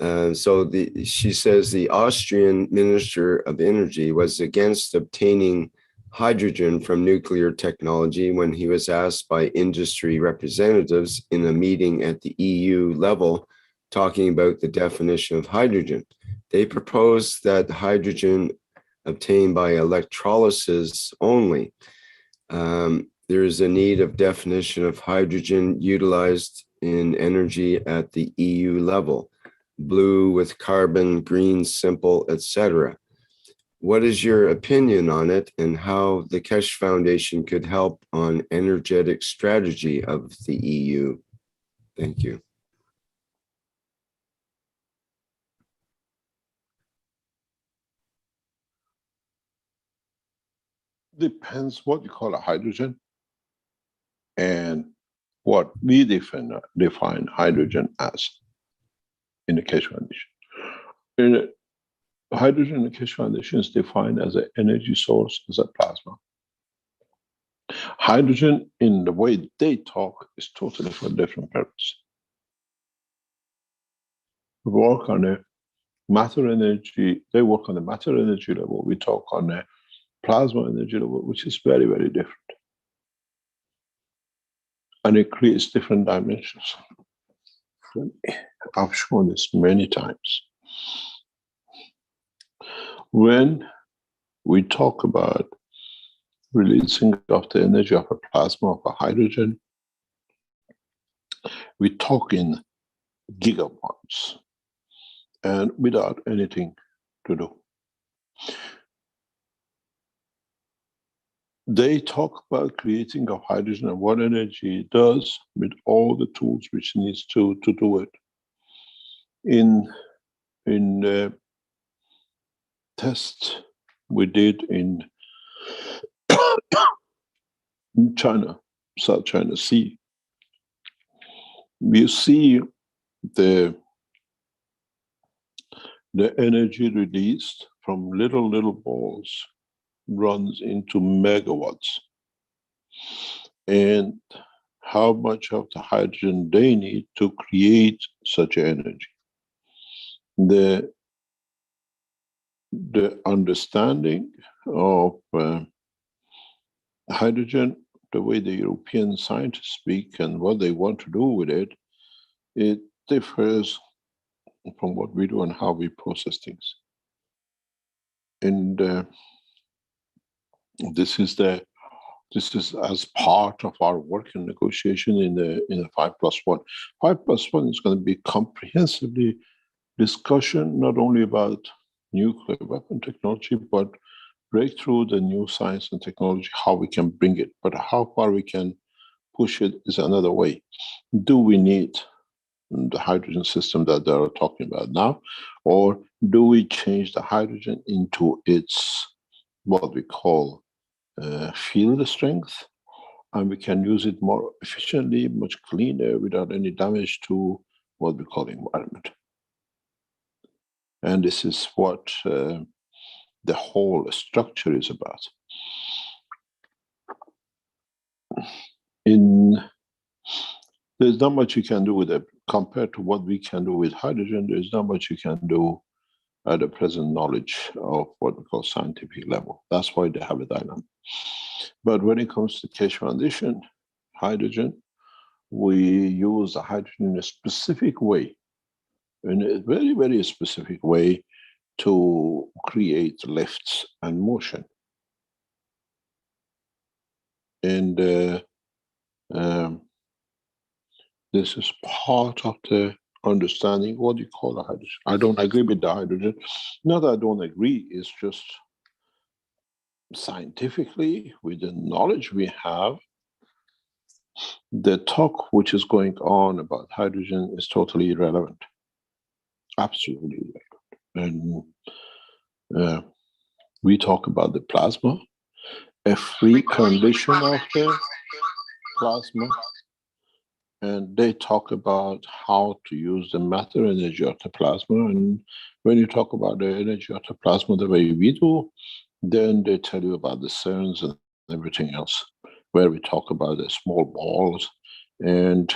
[SPEAKER 2] She says the Austrian Minister of Energy was against obtaining hydrogen from nuclear technology when he was asked by industry representatives in a meeting at the EU level talking about the definition of hydrogen. They proposed that hydrogen obtained by electrolysis only. There is a need of definition of hydrogen utilized in energy at the EU level, blue with carbon, green, simple, etc. What is your opinion on it and how the Keshe Foundation could help on energetic strategy of the EU? Thank you.
[SPEAKER 3] Depends what you call a hydrogen and what we define hydrogen as in the Keshe Foundation. Hydrogen in the Keshe Foundation is defined as an energy source, as a plasma. Hydrogen, in the way they talk, is totally for a different purpose. We work on the matter energy, they work on the matter energy level, we talk on the plasma energy level, which is very, very different. And it creates different dimensions. I've shown this many times. When we talk about releasing of the energy of a plasma of a hydrogen, we talk in gigawatts and without anything to do. They talk about creating of hydrogen and what energy it does with all the tools which needs to do it. In the test we did in China, South China Sea, we see the energy released from little balls runs into megawatts, and how much of the hydrogen they need to create such energy. The understanding of hydrogen, the way the European scientists speak and what they want to do with it, it differs from what we do and how we process things. And this is as part of our work and negotiation in the 5+1. 5+1 is going to be comprehensively discussion not only about nuclear weapon technology, but break through the new science and technology, how we can bring it, but how far we can push it is another way. Do we need the hydrogen system that they're talking about now, or do we change the hydrogen into its what we call field strength, and we can use it more efficiently, much cleaner, without any damage to what we call environment. And this is what the whole structure is about. There's not much you can do with it compared to what we can do with hydrogen. There's not much you can do at the present knowledge of what we call scientific level. That's why they have a dilemma. But when it comes to Keshe Foundation, hydrogen, we use the hydrogen in a specific way, in a very, very specific way, to create lifts and motion. And this is part of the understanding what you call a hydrogen. I don't agree with the hydrogen. Not that I don't agree, it's just scientifically, with the knowledge we have, the talk which is going on about hydrogen is totally irrelevant. Absolutely irrelevant. And we talk about the plasma, a free condition of the plasma, and they talk about how to use the matter energy of the plasma. And when you talk about the energy of the plasma the way we do, then they tell you about the CERNs and everything else, where we talk about the small balls and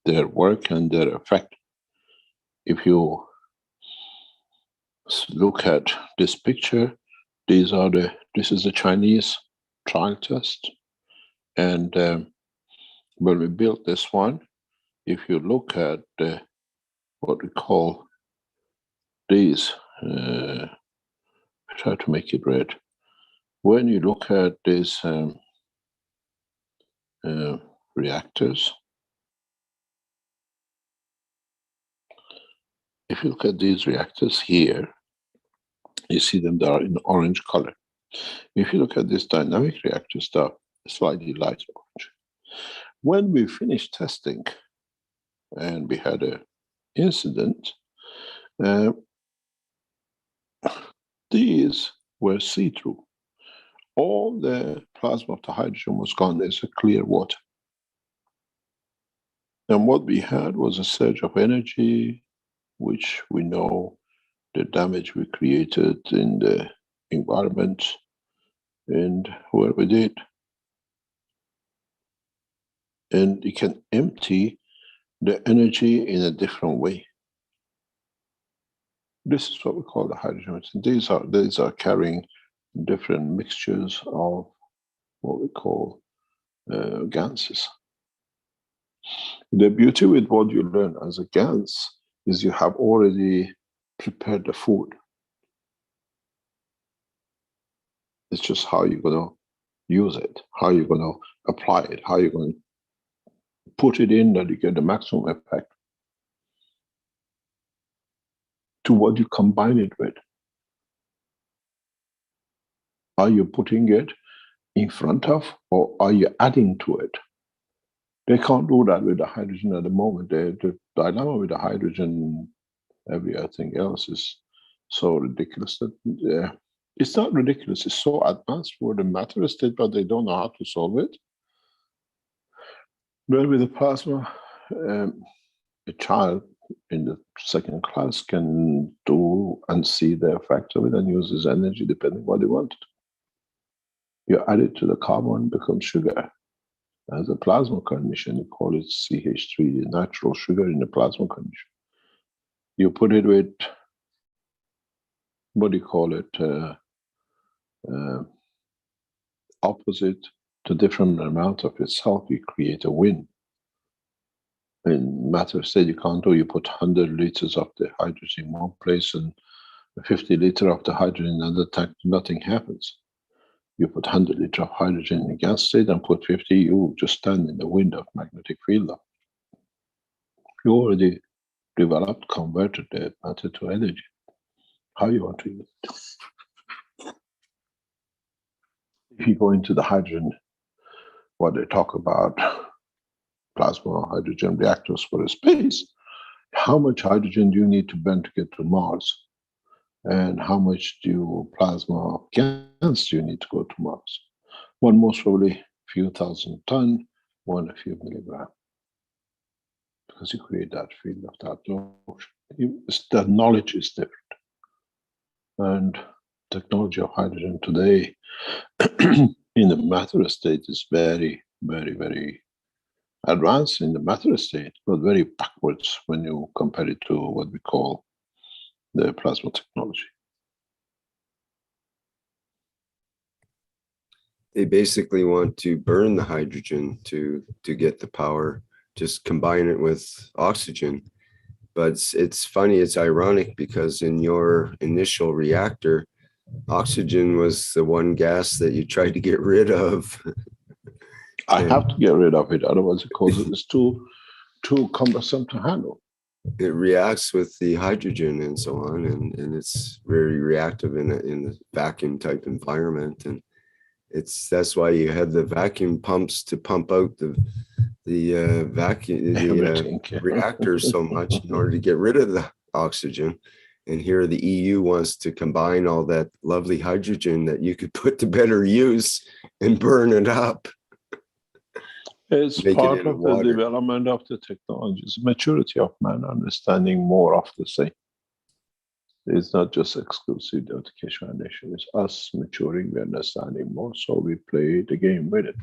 [SPEAKER 3] their work and their effect. If you look at this picture, this is the Chinese trial test. And when we built this one, if you look at what we call these, try to make it red. When you look at these reactors, if you look at these reactors here, you see them, they are in orange color. If you look at this dynamic reactor stuff, slightly lighter orange. When we finished testing and we had an incident, these were see-through. All the plasma of the hydrogen was gone. There's a clear water. And what we had was a surge of energy, which we know the damage we created in the environment and where we did. And you can empty the energy in a different way. This is what we call the hydrogen. These are carrying different mixtures of what we call ganses. The beauty with what you learn as a GANS is you have already prepared the food. It's just how you're going to use it, how you're going to apply it, how you're going to put it in that you get the maximum effect to what you combine it with. Are you putting it in front of, or are you adding to it? They can't do that with the hydrogen at the moment. The dilemma with the hydrogen, everything else is so ridiculous that it's not ridiculous. It's so advanced for the matter state, but they don't know how to solve it. Well, with the plasma, a child in the second class can do and see the effect of it and uses energy depending what they want. You add it to the carbon, it becomes sugar. As a plasma condition, you call it CH3, the natural sugar in the plasma condition. You put it with, what do you call it, opposite to different amount of itself, you create a wind. In matter of state, you can't do, you put 100 liters of the hydrogen in one place and 50 liters of the hydrogen in another tank, nothing happens. You put 100 liters of hydrogen in a gas state and put 50, you just stand in the wind of magnetic field. You already developed, converted the matter to energy. How you want to use it? If you go into the hydrogen, what they talk about, plasma hydrogen reactors for a space, how much hydrogen do you need to burn to get to Mars? And how much plasma gas do you need to go to Mars? One most probably a few thousand ton, one a few milligram. Because you create that field of that motion. The knowledge is different. And technology of hydrogen today in the matter state is very, very, very advanced in the matter state, but very backwards when you compare it to what we call the plasma technology.
[SPEAKER 2] They basically want to burn the hydrogen to get the power, just combine it with oxygen. But it's funny, it's ironic, because in your initial reactor, oxygen was the one gas that you tried to get rid of.
[SPEAKER 3] I have to get rid of it, otherwise it causes too cumbersome to handle.
[SPEAKER 2] It reacts with the hydrogen and so on, and it's very reactive in a vacuum type environment, and that's why you had the vacuum pumps to pump out the reactors so much in order to get rid of the oxygen. And here the EU wants to combine all that lovely hydrogen that you could put to better use and burn it up.
[SPEAKER 3] It's part of the development of the technologies, maturity of man, understanding more of the same. It's not just exclusive to the Keshe Foundation, it's us maturing, we're understanding more, so we play the game with it.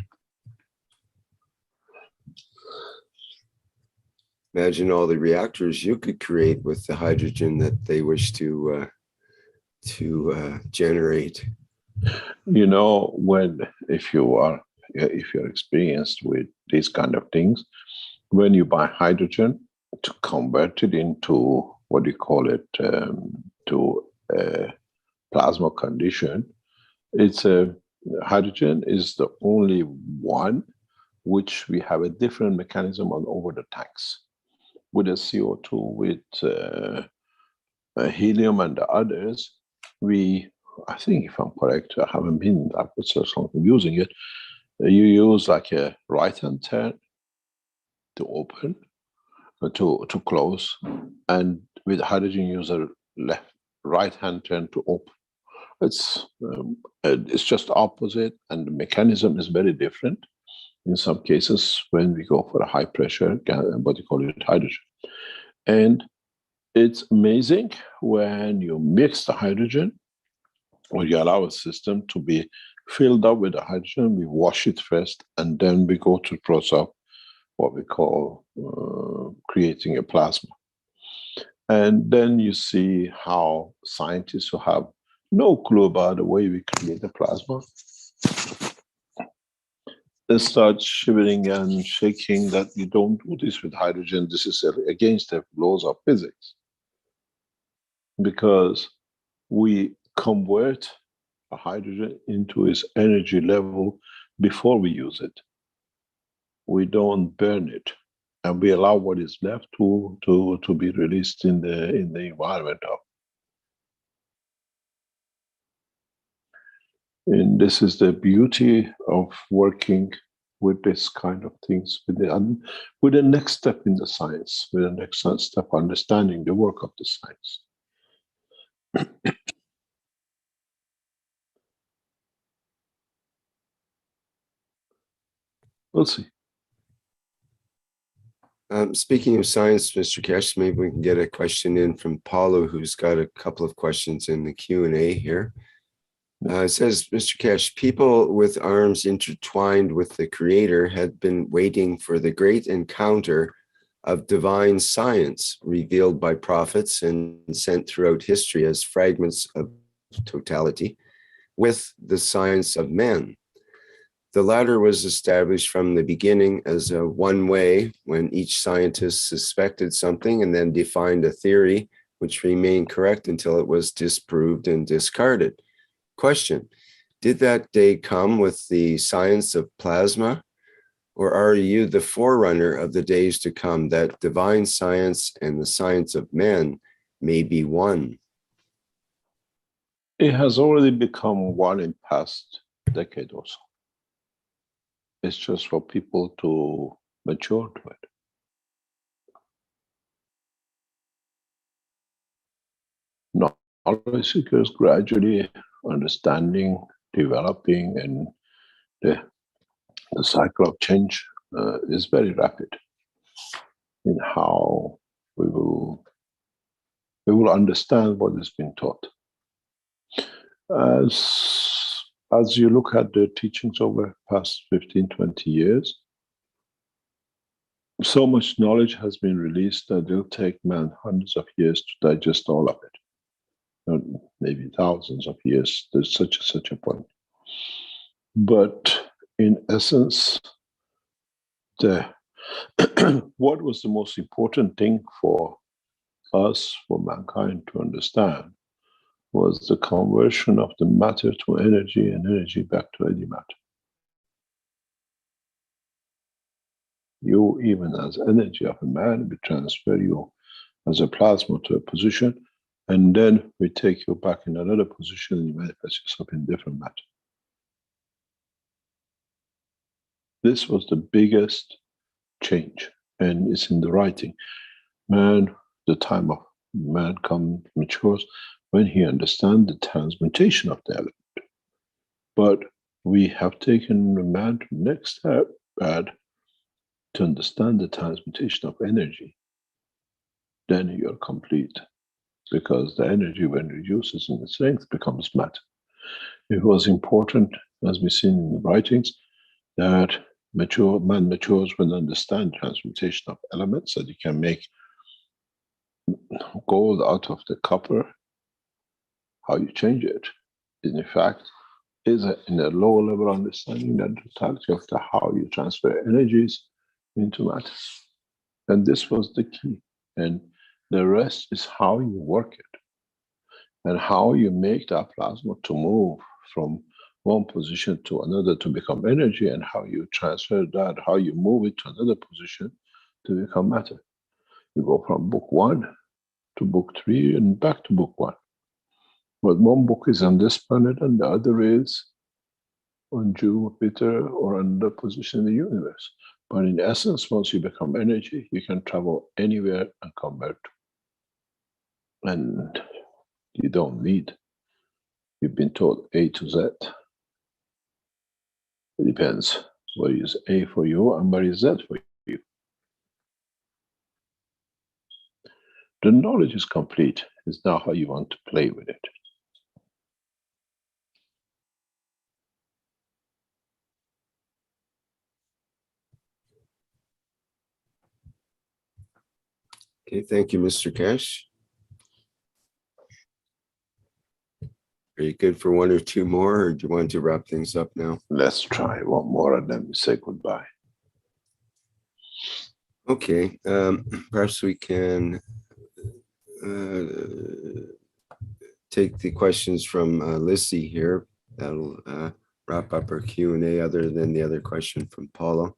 [SPEAKER 2] Imagine all the reactors you could create with the hydrogen that they wish to generate.
[SPEAKER 3] You know, if you're experienced with these kind of things, when you buy hydrogen to convert it into what do you call it, to a plasma condition, hydrogen is the only one which we have a different mechanism on over the tanks. With the CO2, with helium and the others, I think if I'm correct, I haven't been using it, you use like a right-hand turn to open, to close, and with hydrogen you use a right-hand turn to open. It's just opposite, and the mechanism is very different. In some cases, when we go for a high pressure, what you call it, hydrogen. And it's amazing when you mix the hydrogen, or you allow a system to be filled up with the hydrogen, we wash it first, and then we go to the process of what we call creating a plasma. And then you see how scientists who have no clue about the way we create a plasma, they start shivering and shaking that you don't do this with hydrogen. This is against the laws of physics. Because we convert a hydrogen into its energy level before we use it. We don't burn it, and we allow what is left to be released in the environment. And this is the beauty of working with this kind of things, with the next step in the science, with the next step understanding the work of the science. We'll see.
[SPEAKER 2] Speaking of science, Mr. Kesh, maybe we can get a question in from Paulo, who's got a couple of questions in the Q&A here. It says, Mr. Kesh, people with arms intertwined with the Creator had been waiting for the great encounter of divine science revealed by prophets and sent throughout history as fragments of totality with the science of men. The latter was established from the beginning as a one way when each scientist suspected something and then defined a theory which remained correct until it was disproved and discarded. Question, did that day come with the science of plasma, or are you the forerunner of the days to come that divine science and the science of men may be one?
[SPEAKER 3] It has already become one in past decade or so. It's just for people to mature to it. Knowledge seekers gradually understanding, developing, and the cycle of change is very rapid in how we will understand what is being taught. As you look at the teachings over the past 15, 20 years, so much knowledge has been released that it'll take man hundreds of years to digest all of it. Maybe thousands of years. There's such a point. But in essence, what was the most important thing for us, for mankind to understand, was the conversion of the matter to energy and energy back to antimatter. You, even as energy of a man, we transfer you as a plasma to a position, and then we take you back in another position and you manifest yourself in different matter. This was the biggest change, and it's in the writing. Man, the time of man matures when he understands the transmutation of the element. But we have taken the man to the next step, to understand the transmutation of energy. Then you're complete. Because the energy, when reduces in its strength, becomes matter. It was important, as we've seen in the writings, that man matures when understand transmutation of elements, that you can make gold out of the copper. How you change it is, in fact, is in a lower level understanding that the totality of how you transfer energies into matter. And this was the key. And the rest is how you work it and how you make that plasma to move from one position to another to become energy, and how you transfer that, how you move it to another position to become matter. You go from book 1 to book 3 and back to book 1. But one book is on this planet and the other is on Jupiter or another position in the universe. But in essence, once you become energy, you can travel anywhere and come back. And you don't need, you've been taught A to Z. It depends what is A for you and what is Z for you. The knowledge is complete. It's now how you want to play with it.
[SPEAKER 2] Okay, thank you, Mr. Kesh. Are you good for one or two more, or do you want to wrap things up now?
[SPEAKER 3] Let's try one more and then we say goodbye.
[SPEAKER 2] Okay, perhaps we can take the questions from Lissy here. That'll wrap up our Q&A other than the other question from Paulo.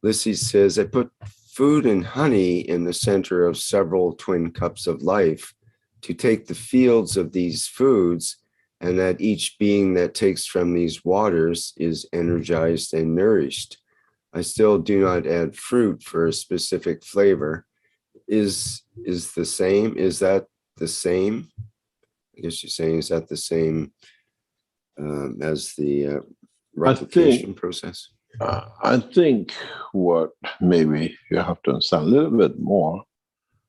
[SPEAKER 2] Lissy says, I put food and honey in the center of several twin cups of life to take the fields of these foods, and that each being that takes from these waters is energized and nourished. I still do not add fruit for a specific flavor. Is the same? Is that the same? I guess you're saying, is that the same as the replication process?
[SPEAKER 3] I think what maybe you have to understand a little bit more,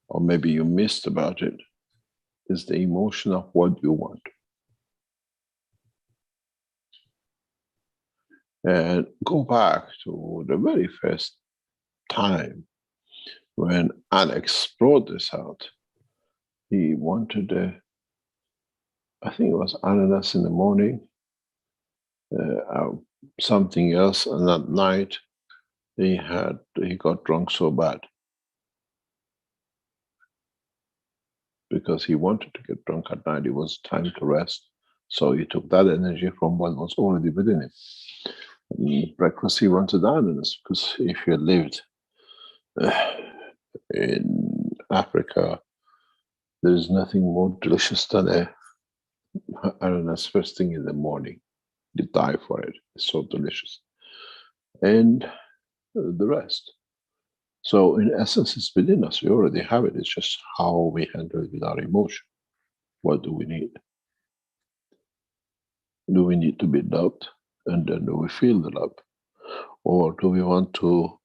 [SPEAKER 3] or maybe you missed about it, is the emotion of what you want. And go back to the very first time when Alex brought this out. He wanted I think it was ananas in the morning, something else, and at night he got drunk so bad because he wanted to get drunk at night. It was time to rest, so he took that energy from what was already within him. And breakfast, he wanted ananas, because if you lived in Africa, there is nothing more delicious than ananas first thing in the morning. You die for it. It's so delicious. And the rest. So in essence, it's within us. We already have it. It's just how we handle it with our emotion. What do we need? Do we need to be loved? And then do we feel the love? Or do we want to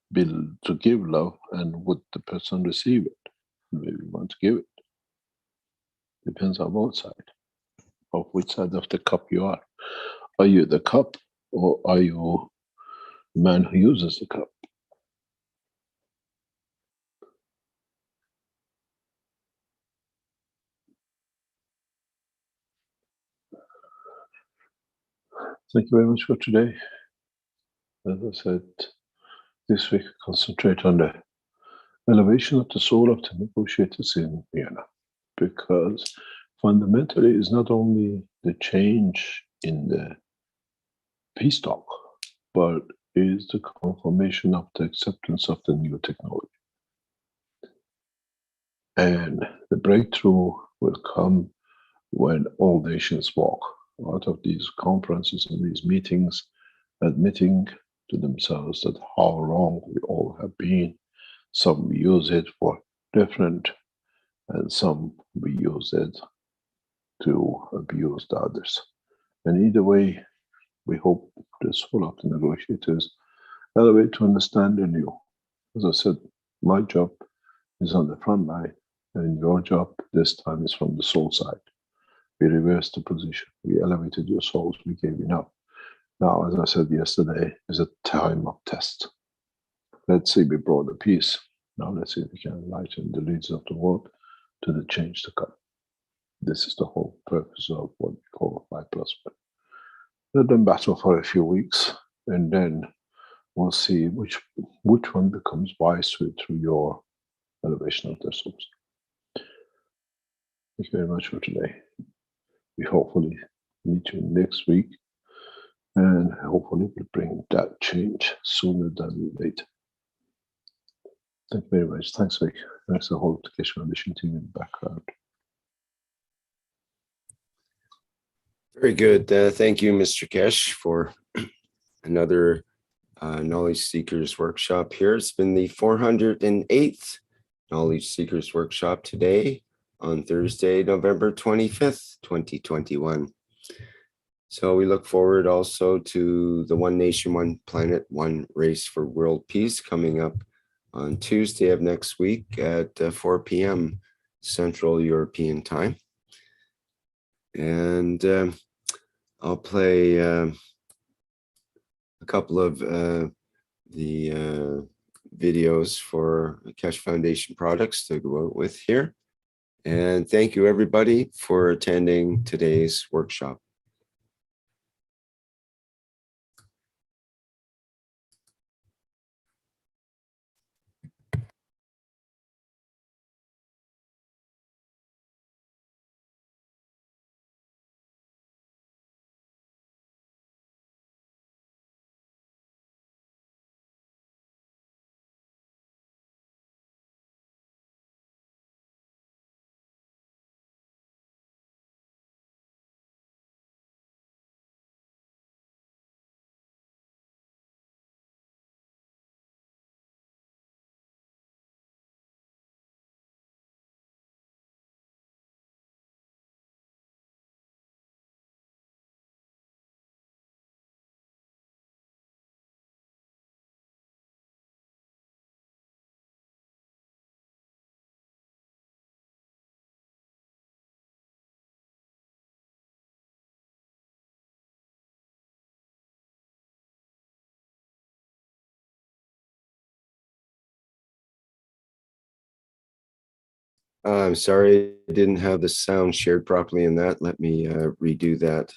[SPEAKER 3] give love, and would the person receive it? Maybe we want to give it. Depends on both sides, of which side of the cup you are. Are you the cup, or are you the man who uses the cup? Thank you very much for today. As I said, this week concentrate on the elevation of the soul of the negotiators in Vienna, because fundamentally it's not only the change in the peace talk, but is the confirmation of the acceptance of the new technology. And the breakthrough will come when all nations walk out of these conferences and these meetings, admitting to themselves that how wrong we all have been. Some use it for different, and some we use it to abuse the others. And either way, we hope the soul of the negotiators elevate to understand the new. As I said, my job is on the front line, and your job this time is from the soul side. We reversed the position. We elevated your souls. We gave enough. Now, as I said yesterday, is a time of test. Let's see, we brought the peace. Now let's see if we can enlighten the leaders of the world to the change to come. This is the whole purpose of what we call 5+1. Let them battle for a few weeks, and then we'll see which one becomes wise through your elevation of their souls. Thank you very much for today. We hopefully meet you next week, and hopefully we'll bring that change sooner than later. Thank you very much. Thanks, Vic. Thanks to the whole Keshe Foundation team in the background.
[SPEAKER 2] Very good. Thank you, Mr. Keshe, for another Knowledge Seekers Workshop here. It's been the 408th Knowledge Seekers Workshop today on Thursday, November 25th, 2021. So we look forward also to the One Nation, One Planet, One Race for World Peace coming up on Tuesday of next week at 4 p.m. Central European Time. And I'll play a couple of the videos for Keshe Foundation products to go out with here. And thank you everybody for attending today's workshop. I'm sorry, I didn't have the sound shared properly in that. Let me redo that.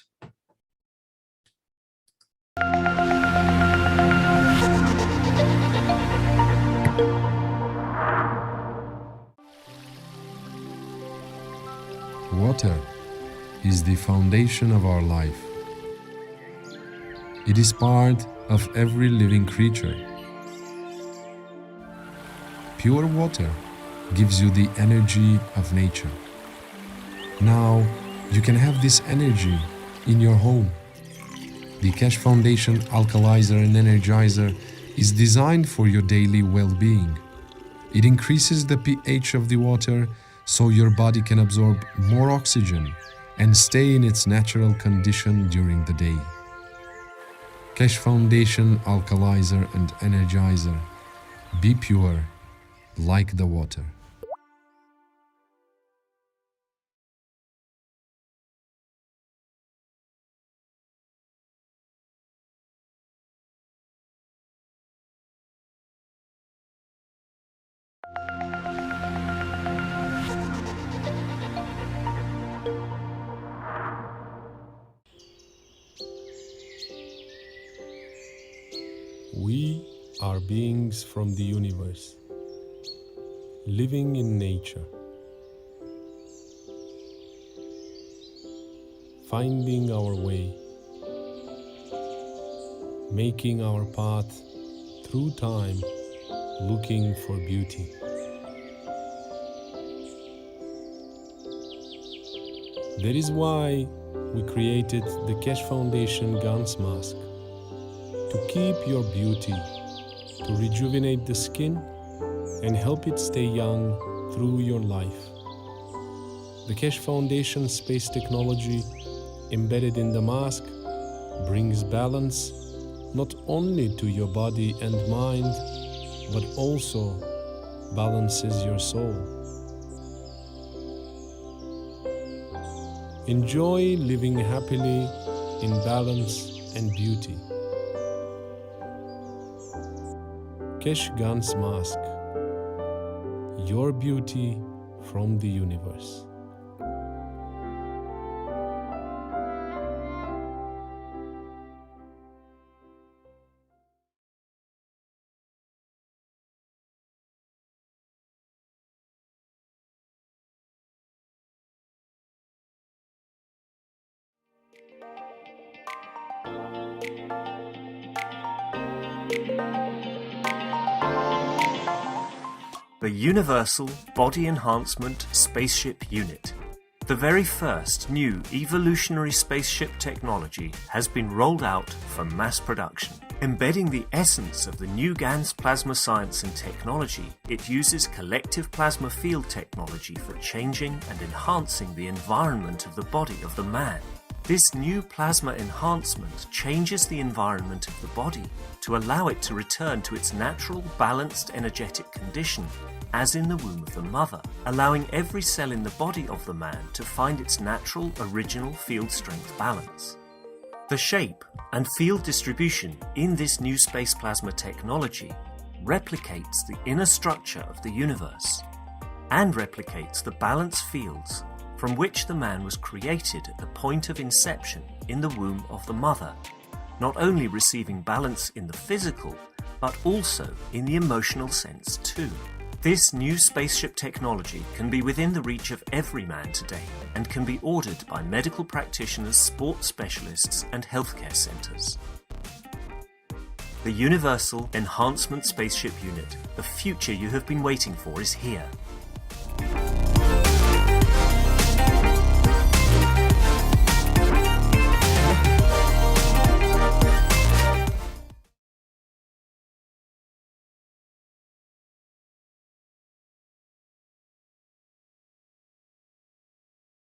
[SPEAKER 10] Water is the foundation of our life. It is part of every living creature. Pure water gives you the energy of nature. Now you can have this energy in your home. The Keshe Foundation Alkalizer and Energizer is designed for your daily well-being. It increases the pH of the water so your body can absorb more oxygen and stay in its natural condition during the day. Keshe Foundation Alkalizer and Energizer. Be pure like the water. We are beings from the universe, living in nature, finding our way, making our path through time, looking for beauty. That is why we created the Keshe Foundation Gans Mask, to keep your beauty, to rejuvenate the skin and help it stay young through your life. The Keshe Foundation space technology embedded in the mask brings balance not only to your body and mind, but also balances your soul. Enjoy living happily in balance and beauty. Keshe Gans Mask, your beauty from the universe.
[SPEAKER 4] The Universal Body Enhancement Spaceship Unit. The very first new evolutionary spaceship technology has been rolled out for mass production. Embedding the essence of the new GANS plasma science and technology, it uses collective plasma field technology for changing and enhancing the environment of the body of the man. This new plasma enhancement changes the environment of the body to allow it to return to its natural, balanced, energetic condition, as in the womb of the mother, allowing every cell in the body of the man to find its natural, original field strength balance. The shape and field distribution in this new space plasma technology replicates the inner structure of the universe and replicates the balance fields from which the man was created at the point of inception in the womb of the mother, not only receiving balance in the physical, but also in the emotional sense too. This new spaceship technology can be within the reach of every man today and can be ordered by medical practitioners, sports specialists, and healthcare centers. The Universal Enhancement Spaceship Unit, the future you have been waiting for, is here.